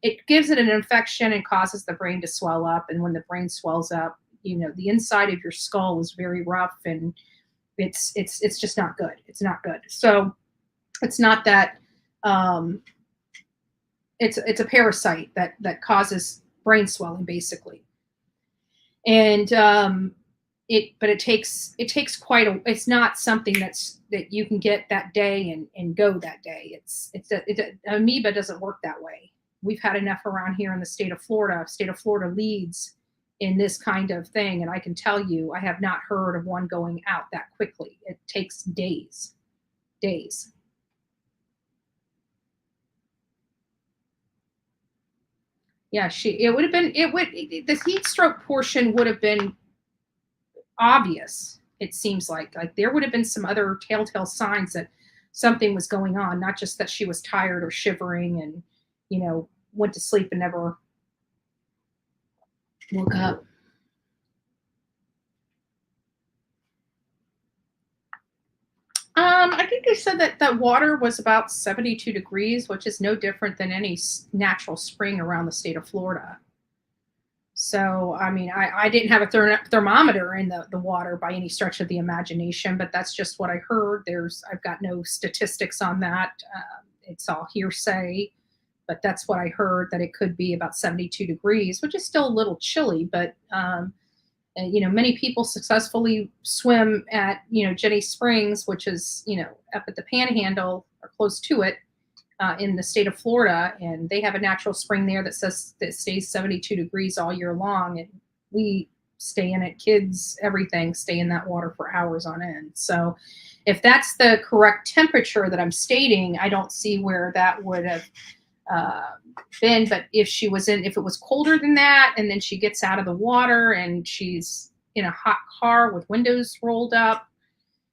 It gives it an infection and causes the brain to swell up. And when the brain swells up, the inside of your skull is very rough, and it's just not good. It's not good. So it's not that. It's a parasite that causes brain swelling, basically. And it takes it's not something that you can get that day and go that day. Amoeba doesn't work that way. We've had enough around here in the state of Florida. State of Florida leads in this kind of thing. And I can tell you, I have not heard of one going out that quickly. It takes days. Yeah, the heat stroke portion would have been obvious. It seems like there would have been some other telltale signs that something was going on, not just that she was tired or shivering and, went to sleep and never woke up. I think they said that water was about 72 degrees, which is no different than any natural spring around the state of Florida. So, I mean, I didn't have a thermometer in the water by any stretch of the imagination, but that's just what I heard. I've got no statistics on that. It's all hearsay, but that's what I heard, that it could be about 72 degrees, which is still a little chilly, but many people successfully swim at, Jenny Springs, which is, up at the Panhandle or close to it in the state of Florida. And they have a natural spring there that stays 72 degrees all year long. And we stay in it, kids, everything, stay in that water for hours on end. So if that's the correct temperature that I'm stating, I don't see where that would have been. But if it was colder than that, and then she gets out of the water and she's in a hot car with windows rolled up,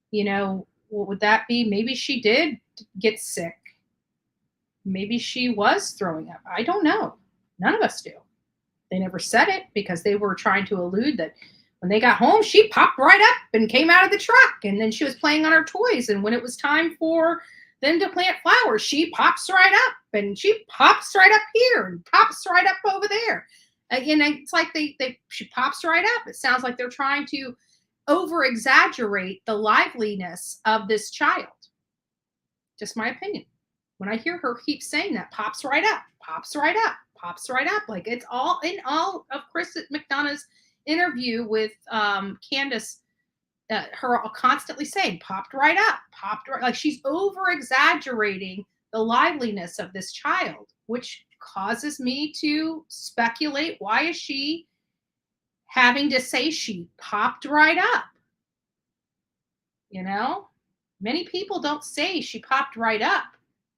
what would that be? Maybe she did get sick. Maybe she was throwing up. I don't know. None of us do. They never said it because they were trying to allude that when they got home, she popped right up and came out of the truck, and then she was playing on her toys. And when it was time for them to plant flowers, she pops right up, and she pops right up here and pops right up over there. Again, it's like she pops right up. It sounds like they're trying to over exaggerate the liveliness of this child. Just my opinion. When I hear her keep saying that, pops right up, pops right up, pops right up, like it's all in all of Chris McDonough's interview with Candus, her constantly saying popped right up, popped right, like she's over exaggerating the liveliness of this child, which causes me to speculate, why is she having to say she popped right up? Many people don't say she popped right up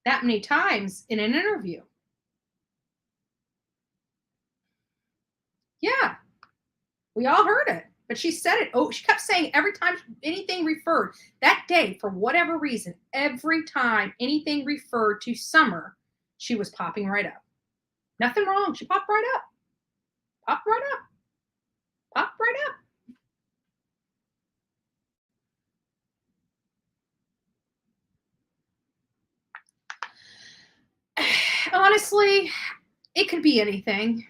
that many times in an interview. Yeah, we all heard it. But she said it. Oh, she kept saying every time anything referred that day, for whatever reason, every time anything referred to Summer, she was popping right up. Nothing wrong. She popped right up. Popped right up. Popped right up. Honestly, it could be anything.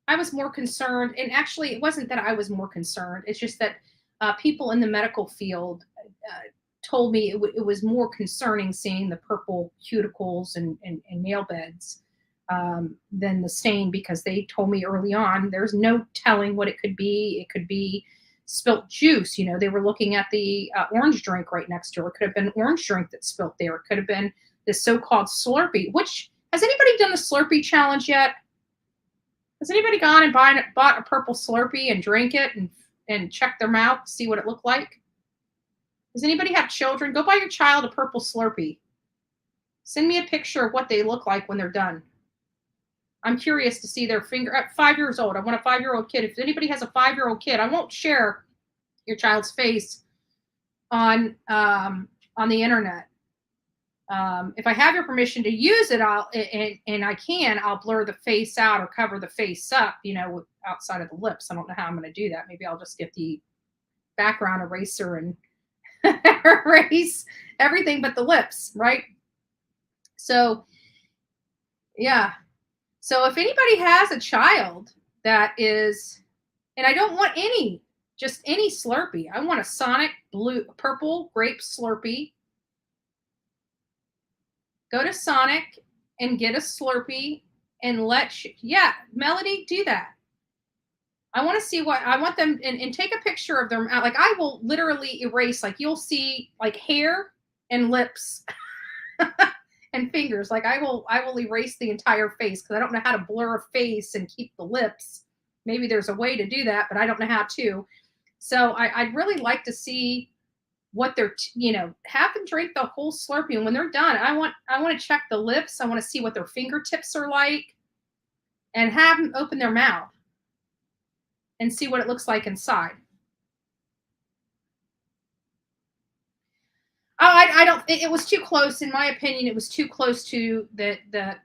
I was more concerned, and actually, it wasn't that I was more concerned. It's just that people in the medical field told me it was more concerning seeing the purple cuticles and nail beds than the stain, because they told me early on there's no telling what it could be. It could be spilt juice. You know, they were looking at the orange drink right next door. It could have been orange drink that spilt there. It could have been this so-called Slurpee. Which, has anybody done the Slurpee challenge yet? Has anybody gone and bought a purple Slurpee and drank it and checked their mouth to see what it looked like? Does anybody have children? Go buy your child a purple Slurpee. Send me a picture of what they look like when they're done. I'm curious to see their finger. At 5 years old, I want a 5-year-old kid. If anybody has a 5-year-old kid, I won't share your child's face on the internet. If I have your permission to use it, I'll blur the face out or cover the face up, outside of the lips. I don't know how I'm going to do that. Maybe I'll just get the background eraser and erase everything but the lips, right? So, yeah. So if anybody has a child that is, and I don't want just any Slurpee. I want a Sonic purple grape Slurpee. Go to Sonic and get a Slurpee and Melody, do that. I want to see I want them, and take a picture of them. Like, I will literally erase, like, you'll see like hair and lips and fingers. Like, I will erase the entire face, because I don't know how to blur a face and keep the lips. Maybe there's a way to do that, but I don't know how to. So I'd really like to see what they're, have them drink the whole Slurpee. And when they're done, I want to check the lips. I want to see what their fingertips are like, and have them open their mouth and see what it looks like inside. I don't, it was too close. In my opinion, it was too close to the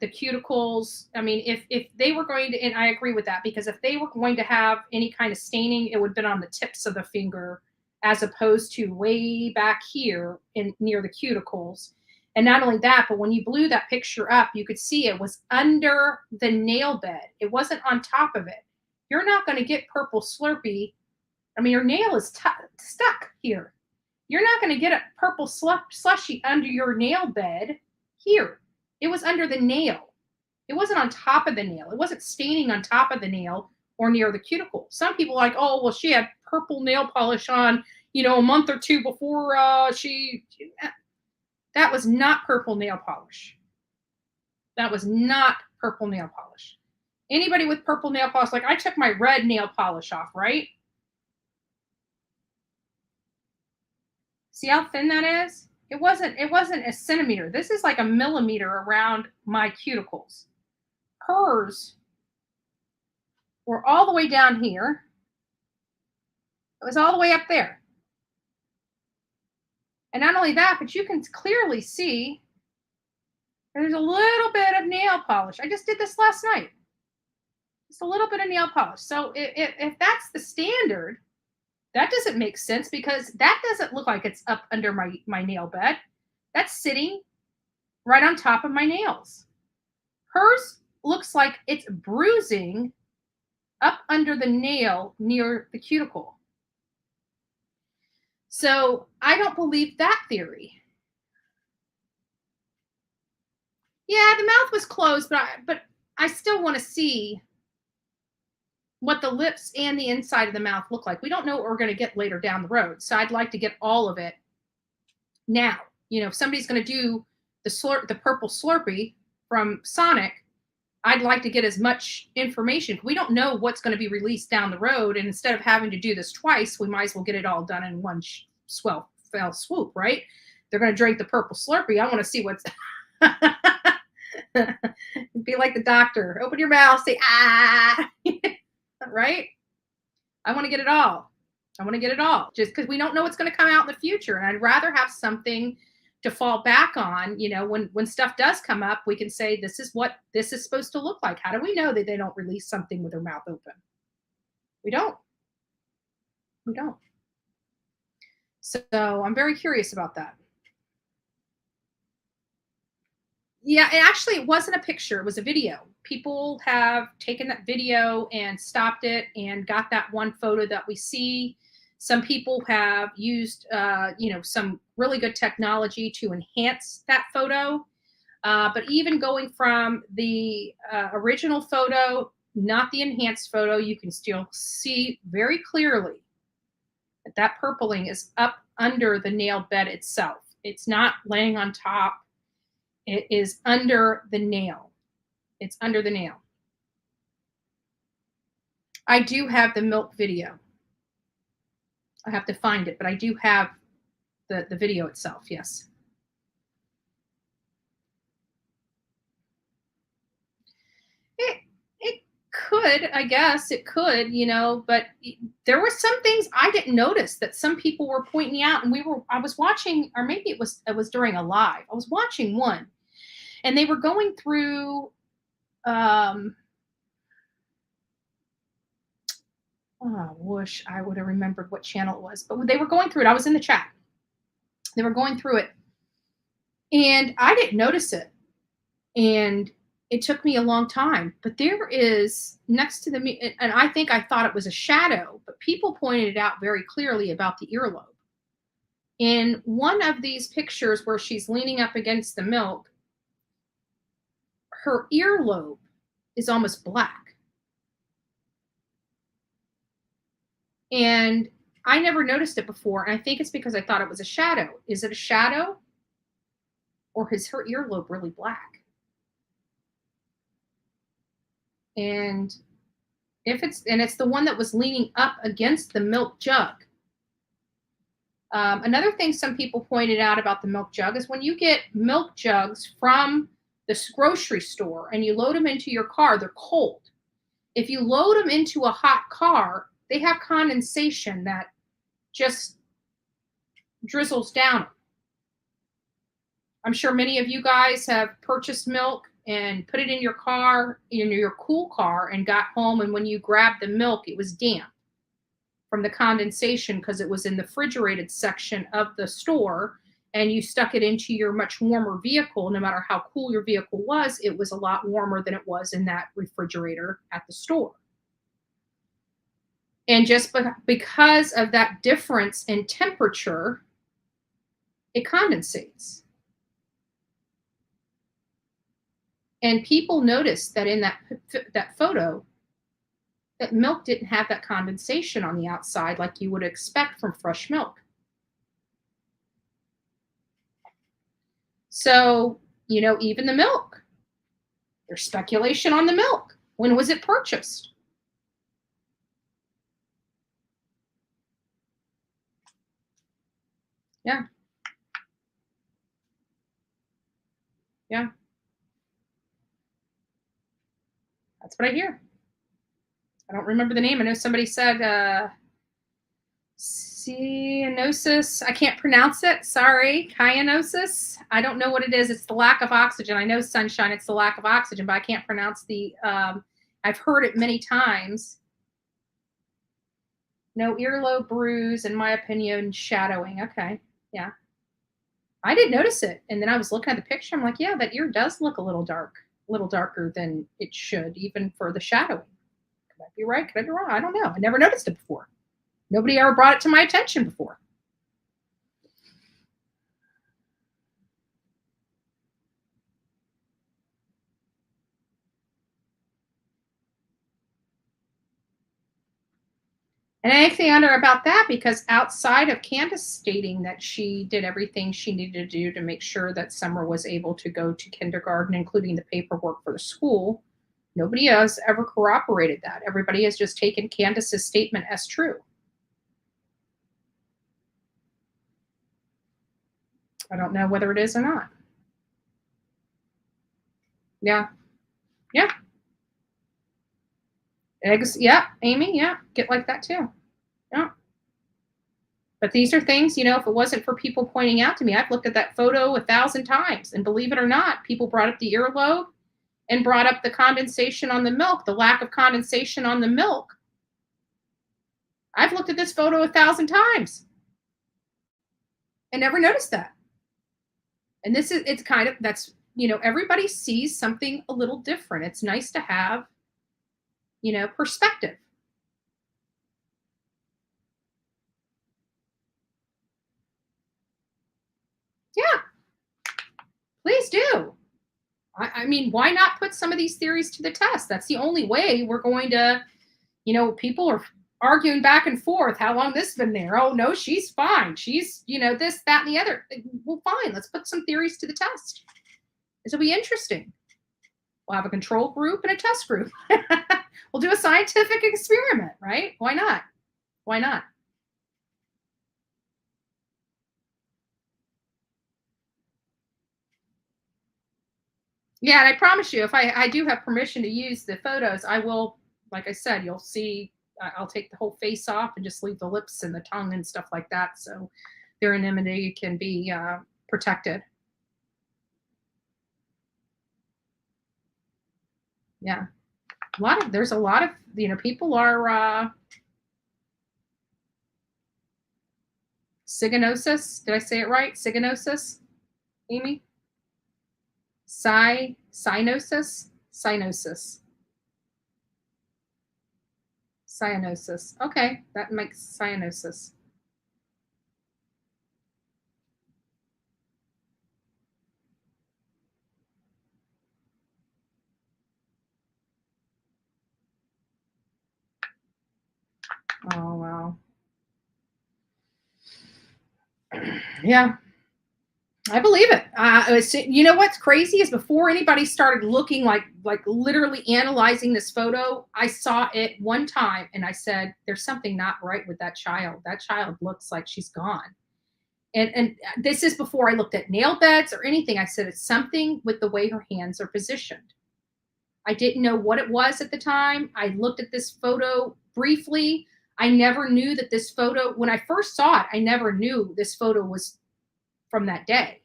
cuticles. I mean, if they were going to, and I agree with that, because if they were going to have any kind of staining, it would have been on the tips of the finger, as opposed to way back here near the cuticles. And not only that, but when you blew that picture up, you could see it was under the nail bed. It wasn't on top of it. You're not going to get purple Slurpee. I mean, your nail is stuck here. You're not going to get a purple slushy under your nail bed here. It was under the nail. It wasn't on top of the nail. It wasn't staining on top of the nail or near the cuticle. Some people are like, oh, well, she had purple nail polish on, a month or two before that was not purple nail polish. That was not purple nail polish. Anybody with purple nail polish, like, I took my red nail polish off, right? See how thin that is? It wasn't a centimeter. This is like a millimeter around my cuticles. Hers were all the way down here. It was all the way up there. And not only that, but you can clearly see there's a little bit of nail polish. I just did this last night. Just a little bit of nail polish. So if that's the standard, that doesn't make sense, because that doesn't look like it's up under my nail bed. That's sitting right on top of my nails. Hers looks like it's bruising up under the nail near the cuticle. So I don't believe that theory. Yeah, the mouth was closed, but I still want to see what the lips and the inside of the mouth look like. We don't know what we're going to get later down the road. So I'd like to get all of it now. If somebody's going to do the purple Slurpee from Sonic, I'd like to get as much information. We don't know what's going to be released down the road. And instead of having to do this twice, we might as well get it all done in one fell swoop, right? They're going to drink the purple Slurpee. I want to see what's be like the doctor. Open your mouth, say, ah. Right? I want to get it all. I want to get it all, just because we don't know what's going to come out in the future. And I'd rather have something to fall back on. You know, when stuff does come up, we can say, this is what this is supposed to look like. How do we know that they don't release something with their mouth open? We don't. We don't. So I'm very curious about that. Yeah, and actually it wasn't a picture, it was a video. People have taken that video and stopped it and got that one photo that we see. Some people have used, some really good technology to enhance that photo. But even going from the original photo, not the enhanced photo, you can still see very clearly that that purpling is up under the nail bed itself. It's not laying on top. It is under the nail. It's under the nail. I do have the milk video. I have to find it, but I do have the video itself, yes. It could, I guess it could, but there were some things I didn't notice that some people were pointing out, and I was watching, or maybe it was during a live. I was watching one, and they were going through I wish I would have remembered what channel it was, but they were going through it. I was in the chat. They were going through it, and I didn't notice it. And it took me a long time, but there is next to the, and I think I thought it was a shadow, but people pointed it out very clearly about the earlobe. In one of these pictures where she's leaning up against the milk, her earlobe is almost black. And I never noticed it before. And I think it's because I thought it was a shadow. Is it a shadow? Or is her earlobe really black? And it's the one that was leaning up against the milk jug. Another thing some people pointed out about the milk jug is when you get milk jugs from the grocery store and you load them into your car, they're cold. If you load them into a hot car, they have condensation that just drizzles down. I'm sure many of you guys have purchased milk and put it in your car, in your cool car, and got home, and when you grabbed the milk, it was damp from the condensation because it was in the refrigerated section of the store, and you stuck it into your much warmer vehicle. No matter how cool your vehicle was, it was a lot warmer than it was in that refrigerator at the store. And just because of that difference in temperature, it condensates. And people noticed that in that photo, that milk didn't have that condensation on the outside like you would expect from fresh milk. So, even the milk, there's speculation on the milk. When was it purchased? Yeah. Yeah. That's what I hear. I don't remember the name. I know somebody said cyanosis. I can't pronounce it. Sorry. Cyanosis. I don't know what it is. It's the lack of oxygen. I know, Sunshine, it's the lack of oxygen, but I can't pronounce the, I've heard it many times. No earlobe bruise, in my opinion, shadowing. Okay. Yeah. I didn't notice it. And then I was looking at the picture. I'm like, yeah, that ear does look a little darker than it should, even for the shadowing. Could I be right? Could I be wrong? I don't know. I never noticed it before. Nobody ever brought it to my attention before. And anything under about that, because outside of Candus stating that she did everything she needed to do to make sure that Summer was able to go to kindergarten, including the paperwork for the school, nobody has ever corroborated that. Everybody has just taken Candus's statement as true. I don't know whether it is or not. Yeah. Yeah. Eggs, yeah, Amy, yeah, get like that too. Yeah. But these are things, if it wasn't for people pointing out to me, I've looked at that photo 1,000 times. And believe it or not, people brought up the earlobe and brought up the condensation on the milk, the lack of condensation on the milk. I've looked at this photo 1,000 times and never noticed that. And it's kind of, everybody sees something a little different. It's nice to have, perspective. Yeah, please do. I mean, why not put some of these theories to the test? That's the only way we're going to, people are arguing back and forth. How long this been there? Oh, no, she's fine. She's, this, that, and the other. Well, fine. Let's put some theories to the test. This will be interesting. We'll have a control group and a test group. We'll do a scientific experiment, right? Why not? Why not? Yeah, and I promise you, if I do have permission to use the photos, I will, like I said, you'll see, I'll take the whole face off and just leave the lips and the tongue and stuff like that, so their anonymity can be protected. Yeah, there's a lot of, people are cyganosis. Did I say it right? Cyganosis, Amy? Cyanosis. Okay, that makes cyanosis. Oh, wow. Yeah, I believe it. You know what's crazy is before anybody started looking like literally analyzing this photo, I saw it one time and I said, there's something not right with that child. That child looks like she's gone. And this is before I looked at nail beds or anything. I said, it's something with the way her hands are positioned. I didn't know what it was at the time. I looked at this photo briefly. I never knew that this photo, when I first saw it, I never knew this photo was from that day.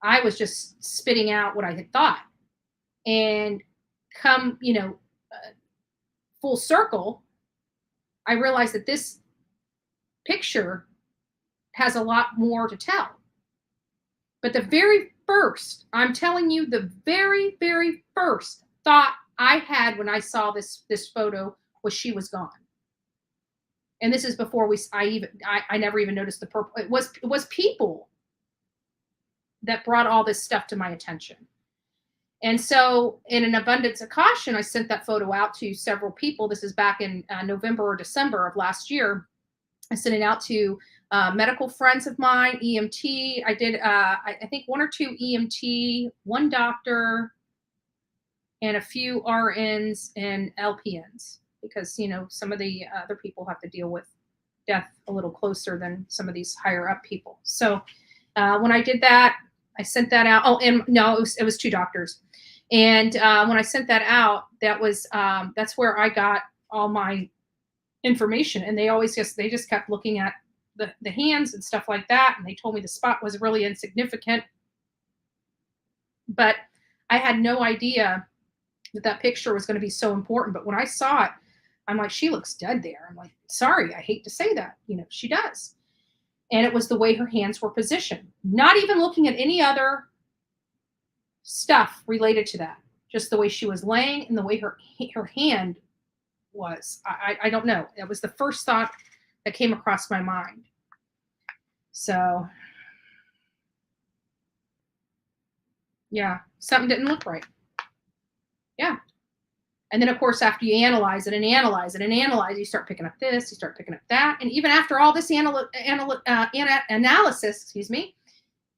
I was just spitting out what I had thought. And come, full circle, I realized that this picture has a lot more to tell. But the very first, I'm telling you, the very, very first thought I had when I saw this photo was she was gone. And this is before I never even noticed the purple. It was people that brought all this stuff to my attention. And so in an abundance of caution, I sent that photo out to several people. This is back in November or December of last year. I sent it out to medical friends of mine, EMT. I did, I think 1 or 2 EMT, 1 doctor, and a few RNs and LPNs, because, some of the other people have to deal with death a little closer than some of these higher up people. So when I did that, I sent that out. Oh, and no, it was 2 doctors. And when I sent that out, that's where I got all my information. And they just kept looking at the hands and stuff like that. And they told me the spot was really insignificant. But I had no idea that picture was going to be so important. But when I saw it, I'm like, she looks dead there. I'm like, sorry, I hate to say that. She does. And it was the way her hands were positioned, not even looking at any other stuff related to that, just the way she was laying and the way her hand was. I don't know. It was the first thought that came across my mind. So, yeah, something didn't look right. Yeah. And then, of course, after you analyze it and analyze it and analyze, you start picking up this, you start picking up that. And even after all this analysis,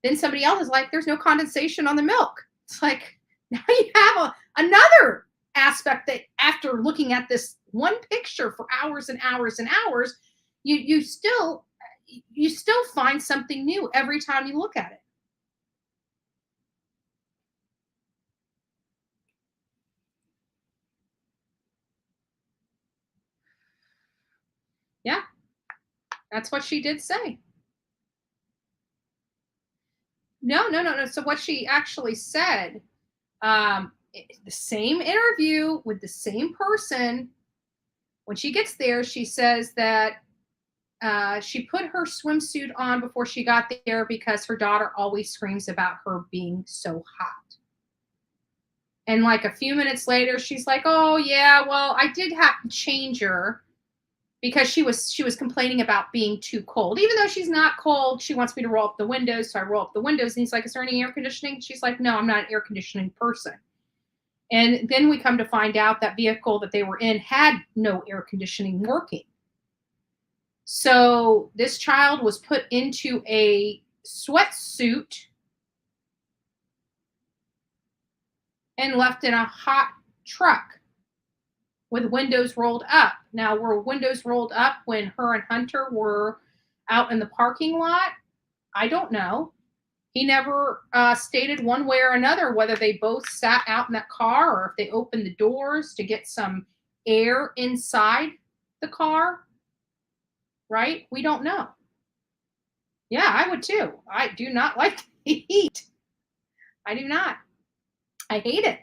then somebody else is like, there's no condensation on the milk. It's like, now you have another aspect that after looking at this one picture for hours and hours and hours, you still find something new every time you look at it. That's what she did say. No. So what she actually said, the same interview with the same person, when she gets there, she says that she put her swimsuit on before she got there because her daughter always screams about her being so hot. And like a few minutes later, she's like, "Oh yeah, well, I did have to change her because she was complaining about being too cold. Even though she's not cold, she wants me to roll up the windows, so I roll up the windows." And he's like, "Is there any air conditioning?" She's like, "No, I'm not an air conditioning person." And then we come to find out that vehicle that they were in had no air conditioning working. So this child was put into a sweatsuit and left in a hot truck with windows rolled up. Now, were windows rolled up when her and Hunter were out in the parking lot? I don't know. He never stated one way or another whether they both sat out in that car or if they opened the doors to get some air inside the car. Right? We don't know. Yeah, I would too. I do not like the heat. I do not. I hate it.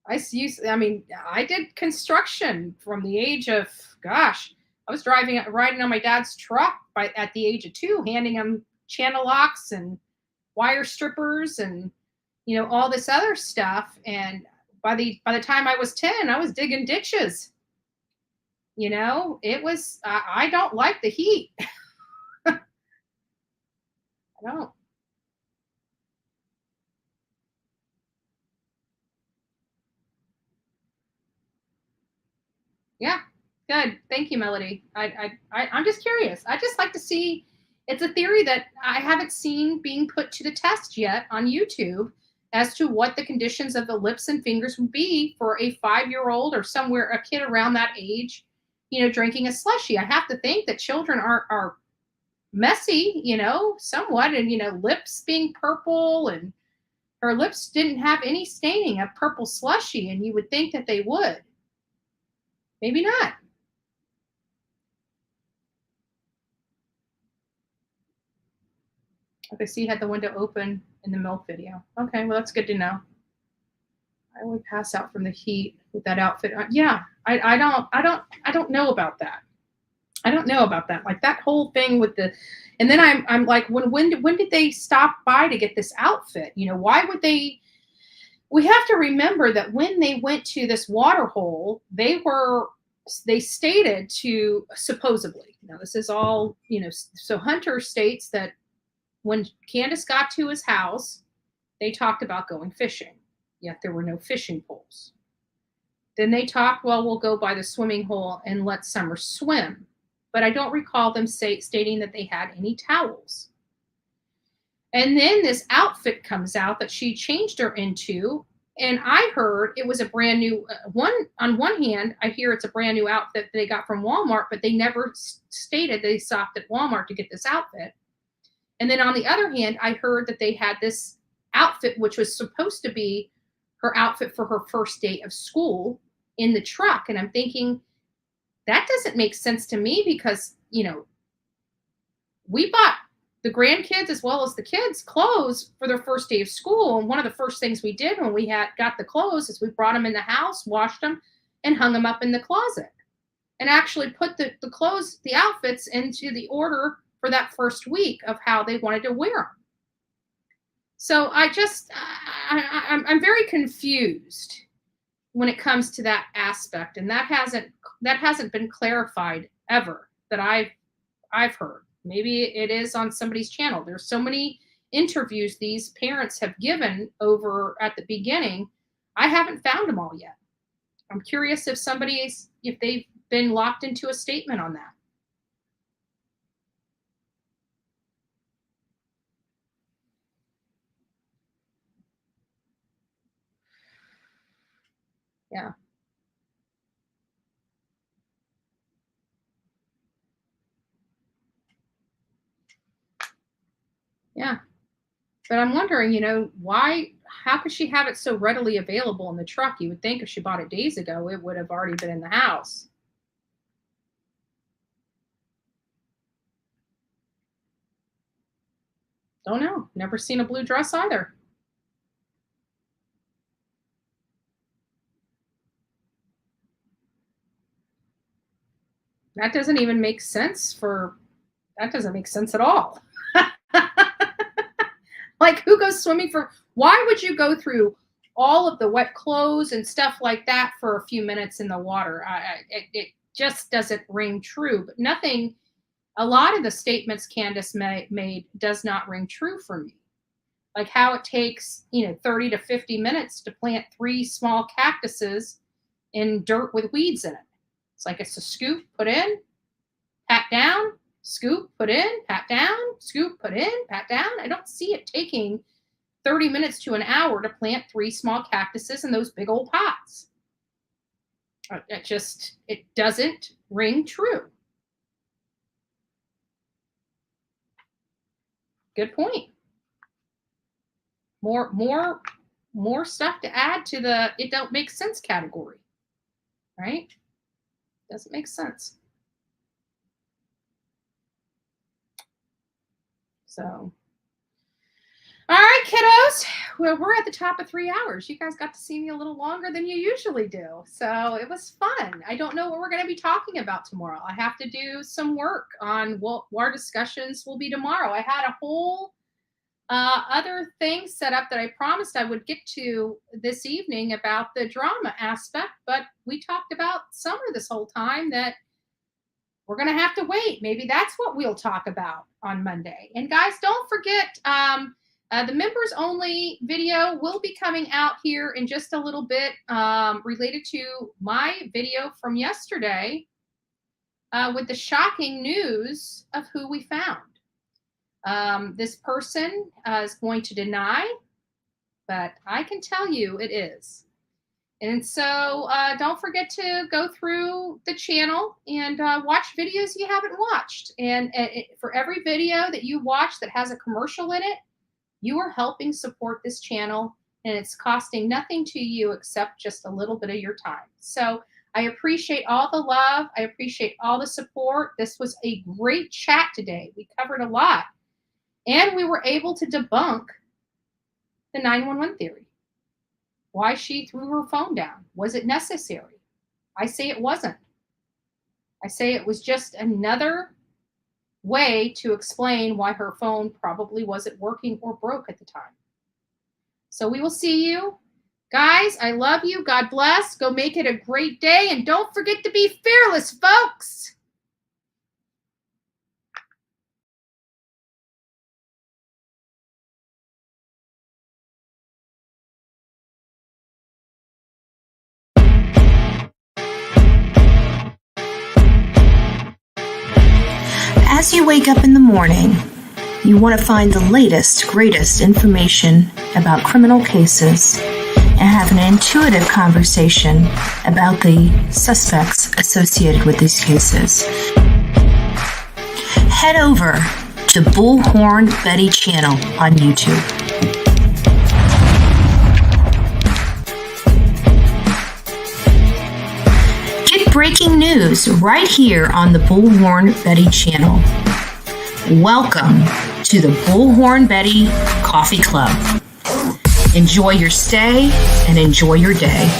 I did construction from the age of, gosh, I was riding on my dad's truck at the age of 2, handing him channel locks and wire strippers and, all this other stuff. And by the time I was 10, I was digging ditches. It was, I don't like the heat. I don't. Yeah, good. Thank you, Melody. I'm just curious. I just like to see. It's a theory that I haven't seen being put to the test yet on YouTube as to what the conditions of the lips and fingers would be for a 5-year-old or somewhere a kid around that age, drinking a slushie. I have to think that children are messy, somewhat, and lips being purple, and her lips didn't have any staining of purple slushie, and you would think that they would. Maybe not. Okay, so you had the window open in the milk video. Okay, well, that's good to know. I would pass out from the heat with that outfit. Yeah, I don't know about that. I don't know about that. Like that whole thing with the, and then I'm like, when did they stop by to get this outfit? Why would they? We have to remember that when they went to this water hole, they stated to supposedly, this is all, so Hunter states that when Candus got to his house, they talked about going fishing, yet there were no fishing poles. Then they talked, well, we'll go by the swimming hole and let Summer swim. But I don't recall them stating that they had any towels. And then this outfit comes out that she changed her into. And I heard it was a brand new on one hand, I hear it's a brand new outfit they got from Walmart, but they never stated they stopped at Walmart to get this outfit. And then on the other hand, I heard that they had this outfit, which was supposed to be her outfit for her first day of school, in the truck. And I'm thinking, that doesn't make sense to me because, we bought the grandkids as well as the kids clothes for their first day of school. And one of the first things we did when we got the clothes is we brought them in the house, washed them, and hung them up in the closet. And actually put the clothes, the outfits into the order for that first week of how they wanted to wear them. So I'm very confused when it comes to that aspect, and that hasn't been clarified ever that I've heard. Maybe it is on somebody's channel. There's so many interviews these parents have given over at the beginning. I haven't found them all yet. I'm curious if they've been locked into a statement on that. Yeah. Yeah. But I'm wondering, how could she have it so readily available in the truck? You would think if she bought it days ago, it would have already been in the house. Don't know. Never seen a blue dress either. That doesn't even make sense that doesn't make sense at all. Like, who goes swimming why would you go through all of the wet clothes and stuff like that for a few minutes in the water? It just doesn't ring true. But a lot of the statements Candus made does not ring true for me. Like how it takes, 30 to 50 minutes to plant 3 small cactuses in dirt with weeds in it. It's like it's a scoop, put in, pat down, scoop, put in, pat down, scoop, put in, pat down. I don't see it taking 30 minutes to an hour to plant 3 small cactuses in those big old pots. It doesn't ring true. Good point. More stuff to add to the it don't make sense category, right? Doesn't make sense. So, all right, kiddos. Well, we're at the top of 3 hours. You guys got to see me a little longer than you usually do. So it was fun. I don't know what we're going to be talking about tomorrow. I have to do some work on what our discussions will be tomorrow. I had a whole other thing set up that I promised I would get to this evening about the drama aspect, but we talked about Summer this whole time that we're going to have to wait. Maybe that's what we'll talk about on Monday. And guys, don't forget, the members only video will be coming out here in just a little bit, related to my video from yesterday, with the shocking news of who we found. This person is going to deny, but I can tell you it is. And so don't forget to go through the channel and watch videos you haven't watched. And for every video that you watch that has a commercial in it, you are helping support this channel, and it's costing nothing to you except just a little bit of your time. So I appreciate all the love. I appreciate all the support. This was a great chat today. We covered a lot. And we were able to debunk the 911 theory. Why she threw her phone down. Was it necessary? I say it wasn't. I say it was just another way to explain why her phone probably wasn't working or broke at the time. So we will see you. Guys, I love you. God bless. Go make it a great day. And don't forget to be fearless, folks. As you wake up in the morning, you want to find the latest, greatest information about criminal cases and have an intuitive conversation about the suspects associated with these cases. Head over to Bullhorn Betty channel on YouTube. Get breaking news right here on the Bullhorn Betty channel. Welcome to the Bullhorn Betty Coffee Club. Enjoy your stay and enjoy your day.